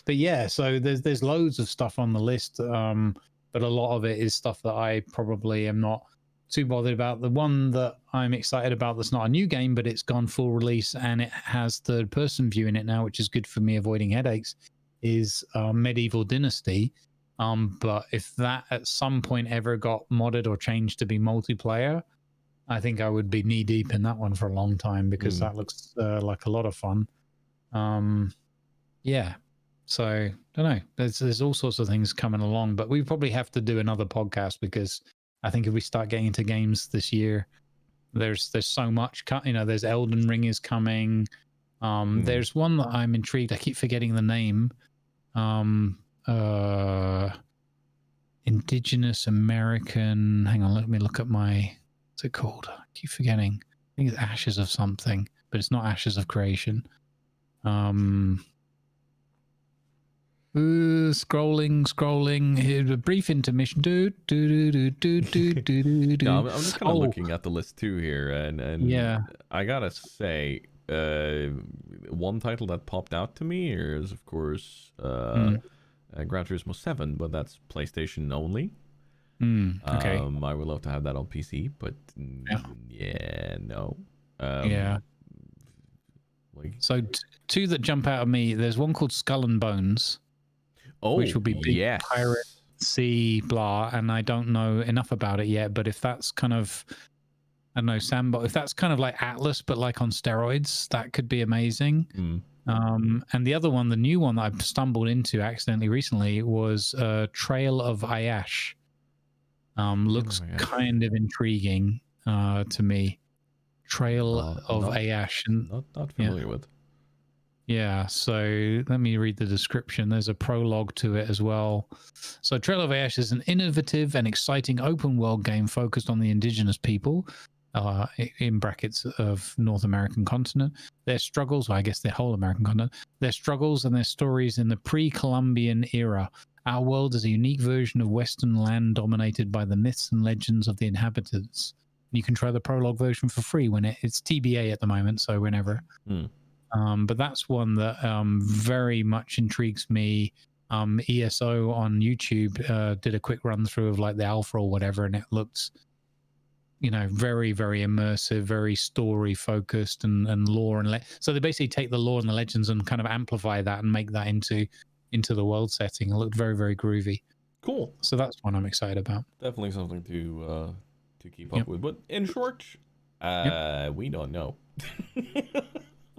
but yeah, so there's loads of stuff on the list, but a lot of it is stuff that I probably am not too bothered about. The one that I'm excited about that's not a new game, but it's gone full release and it has third person view in it now, which is good for me avoiding headaches, is Medieval Dynasty. But if that at some point ever got modded or changed to be multiplayer, I think I would be knee deep in that one for a long time because that looks like a lot of fun. Yeah. So I don't know. There's all sorts of things coming along, but we probably have to do another podcast because I think if we start getting into games this year, there's so much. There's Elden Ring is coming. There's one that I'm intrigued. I keep forgetting the name. Indigenous American. Hang on, let me look at my. What's it called? I keep forgetting. I think it's Ashes of something, but it's not Ashes of Creation. Scrolling. Here's a brief intermission. No, I'm just kind of looking at the list too here, and yeah, I gotta say, one title that popped out to me is, of course, Gran Turismo 7, but that's PlayStation only. Okay. I would love to have that on PC, but no. So two that jump out of me. There's one called Skull and Bones. Which will be big pirate sea blah, and I don't know enough about it yet. But if that's kind of, I don't know, Sandbox, if that's kind of like Atlas but like on steroids, that could be amazing. And the other one, the new one that I stumbled into accidentally recently, was Trail of Ayash. Looks kind of intriguing to me. Trail of Ayash, and not familiar with. Yeah, so let me read the description. There's a prologue to it as well. So Trail of Ash is an innovative and exciting open world game focused on the indigenous people, in brackets, of North American continent. Their struggles, well, I guess the whole American continent, their struggles and their stories in the pre-Columbian era. Our world is a unique version of Western land dominated by the myths and legends of the inhabitants. You can try the prologue version for free when it's TBA at the moment, so whenever. But that's one that very much intrigues me. ESO on YouTube did a quick run through of like the alpha or whatever, and it looked, very, very immersive, very story focused and lore and so they basically take the lore and the legends and kind of amplify that and make that into the world setting. It looked very, very groovy. Cool. So that's one I'm excited about. Definitely something to keep up with. But in short, we don't know.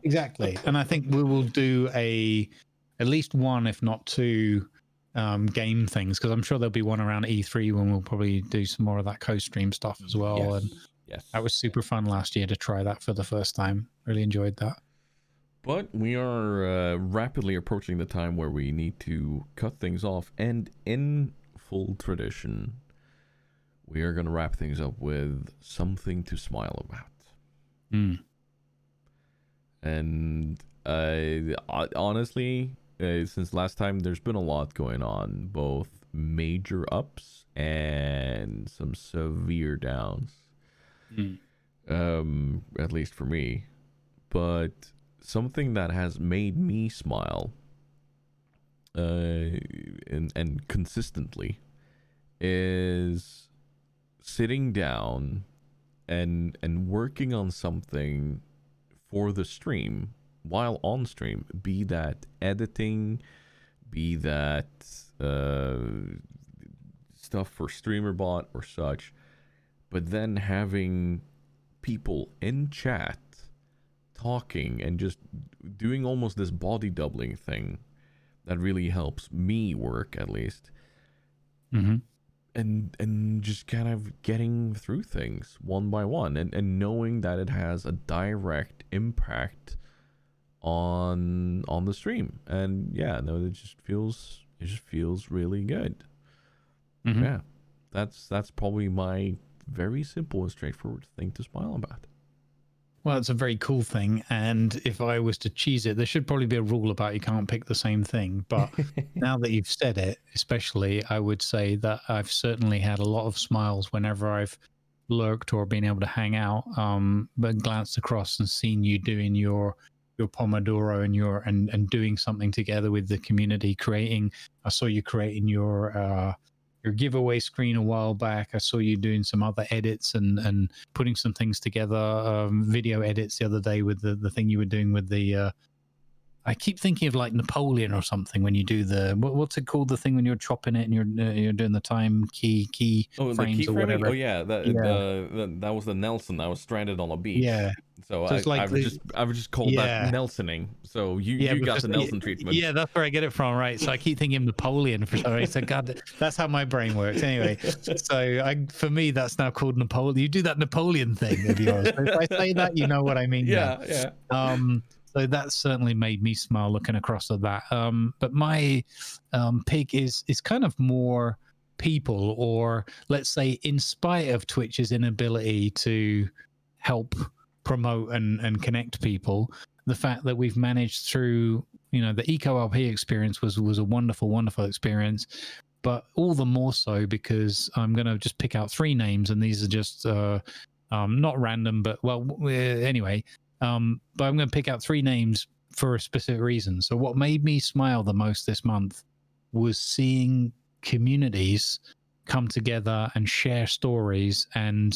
Exactly. And I think we will do at least one, if not two, game things, because I'm sure there'll be one around E3 when we'll probably do some more of that co-stream stuff as well. Yes. That was super fun last year to try that for the first time. Really enjoyed that. But we are rapidly approaching the time where we need to cut things off. And in full tradition, we are going to wrap things up with something to smile about. And honestly, since last time, there's been a lot going on, both major ups and some severe downs. At least for me. But something that has made me smile, and consistently, is sitting down and working on something for the stream while on stream, be that editing, be that stuff for StreamerBot or such, but then having people in chat talking and just doing almost this body doubling thing that really helps me work, at least. And just kind of getting through things one by one, and knowing that it has a direct impact on the stream. And it just feels really good. Yeah, that's probably my very simple and straightforward thing to smile about. Well, it's a very cool thing, and if I was to cheese it, there should probably be a rule about you can't pick the same thing. But now that you've said it, especially, I would say that I've certainly had a lot of smiles whenever I've lurked or been able to hang out, but glanced across and seen you doing your Pomodoro and doing something together with the community, I saw you creating your giveaway screen a while back. I saw you doing some other edits and putting some things together, video edits the other day with the thing you were doing with the I keep thinking of like Napoleon or something when you do the what's it called, the thing when you're chopping it and you're doing the time key the frames key or framing. whatever. Oh yeah, that was the Nelson. I was stranded on a beach. Yeah. So So it's like I would just call that Nelsoning. So you got the Nelson treatment. Yeah, that's where I get it from, right? So I keep thinking of Napoleon for some reason. God, that's how my brain works. Anyway, so for me, that's now called Napoleon. You do that Napoleon thing of yours. So if I say that, you know what I mean. Yeah. So that certainly made me smile looking across at that. But my pick is kind of more people, or let's say, in spite of Twitch's inability to help promote and connect people, the fact that we've managed through, the Eco LP experience was a wonderful experience, but all the more so because I'm going to just pick out 3 names, and these are just not random, but anyway. But I'm going to pick out 3 names for a specific reason. So what made me smile the most this month was seeing communities come together and share stories and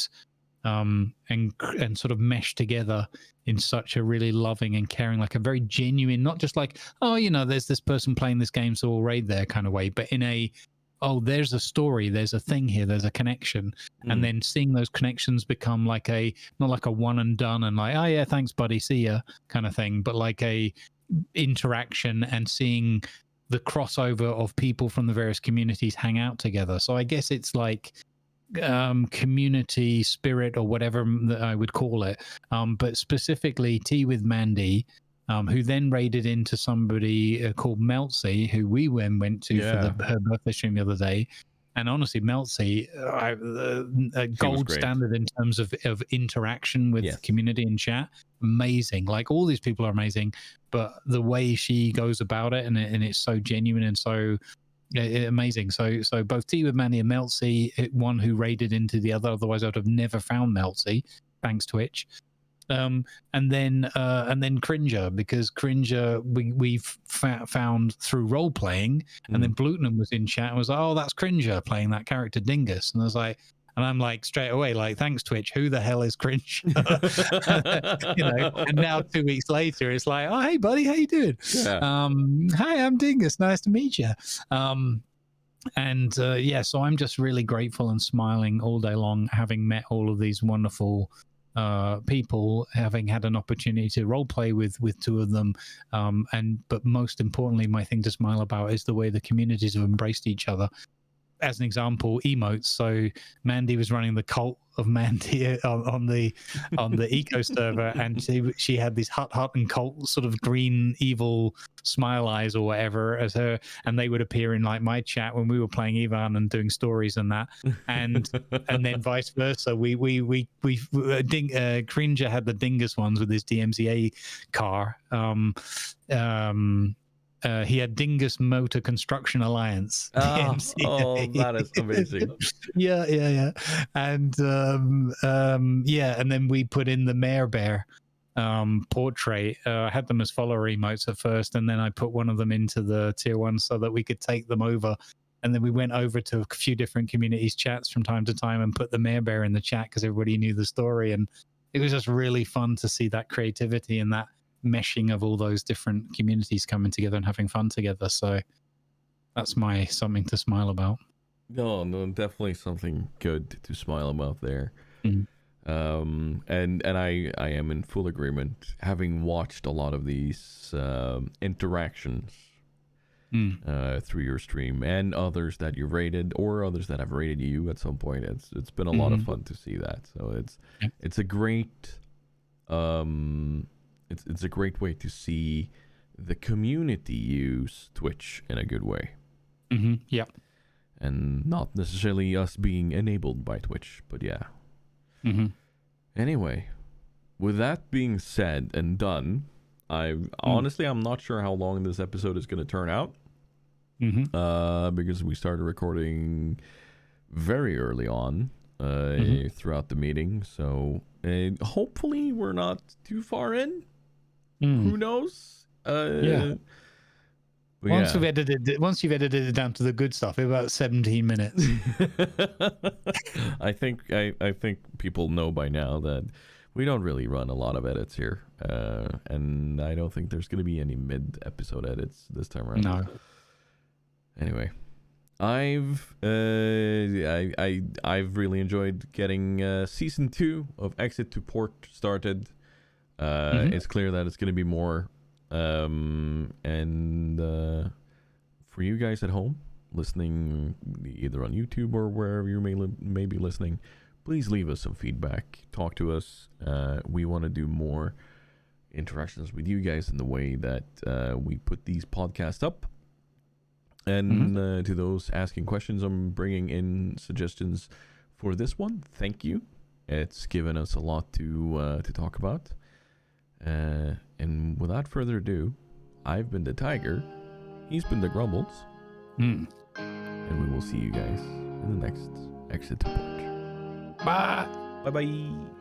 sort of mesh together in such a really loving and caring, like a very genuine, not just like, there's this person playing this game, so we'll raid there kind of way, but in a, there's a story, there's a thing here, there's a connection. And then seeing those connections become like not like a one and done and like, oh yeah, thanks buddy, see ya kind of thing, but like a interaction and seeing the crossover of people from the various communities hang out together. So I guess it's like community spirit or whatever that I would call it, but specifically Tea with Mandy, who then raided into somebody called Meltsy, who we went to for her birthday stream the other day. And honestly, Meltsy, a gold standard in terms of interaction with community and chat. Amazing. Like, all these people are amazing, but the way she goes about it, and it's so genuine and so amazing. So both Tea with Mandy and Meltsy, one who raided into the other, otherwise I would have never found Meltsy, thanks Twitch. And then Cringer, because Cringer we've found through role playing, and then Blutenham was in chat and was like, oh, that's Cringer playing that character Dingus, and I was like, and I'm like straight away like, thanks Twitch, who the hell is Cringer? And now 2 weeks later it's like, oh hey buddy, how you doing? Hi, I'm Dingus, nice to meet you. So I'm just really grateful and smiling all day long, having met all of these wonderful people, having had an opportunity to role play with 2 of them, but most importantly, my thing to smile about is the way the communities have embraced each other. As an example, emotes. So Mandy was running the cult of Mandy on the eco server, and she had these hut and cult sort of green evil smile eyes or whatever as her, and they would appear in like my chat when we were playing Ivan and doing stories and that, and then vice versa. Cringer had the Dingus ones with his DMCA car. He had Dingus Motor Construction Alliance. Oh, that is amazing. Yeah. And and then we put in the Mare Bear portrait. I had them as follower emotes at first, and then I put one of them into the tier 1 so that we could take them over. And then we went over to a few different communities chats from time to time and put the Mare Bear in the chat because everybody knew the story. And it was just really fun to see that creativity and that meshing of all those different communities coming together and having fun together. So that's my something to smile about. No, definitely something good to smile about there. And I am in full agreement, having watched a lot of these interactions through your stream and others that you've rated or others that have rated you at some point. It's been a lot of fun to see that. So it's a great it's a great way to see the community use Twitch in a good way. And not necessarily us being enabled by Twitch, but yeah. Anyway, with that being said and done, honestly, I'm not sure how long this episode is going to turn out. Because we started recording very early on throughout the meeting. So hopefully we're not too far in. Who knows? Once you've edited it down to the good stuff, about 17 minutes. I think people know by now that We don't really run a lot of edits here, and I don't think there's going to be any mid-episode edits this time around. No. Anyway, I've really enjoyed getting season 2 of Exit to Port started. It's clear that it's going to be more, and for you guys at home listening, either on YouTube or wherever you may be listening, please leave us some feedback. Talk to us. We want to do more interactions with you guys in the way that we put these podcasts up. And to those asking questions, I'm bringing in suggestions for this one. Thank you. It's given us a lot to talk about. And without further ado, I've been the Tiger. He's been the Grumbles. And we will see you guys in the next Exit to Port. Bye. Bye-bye.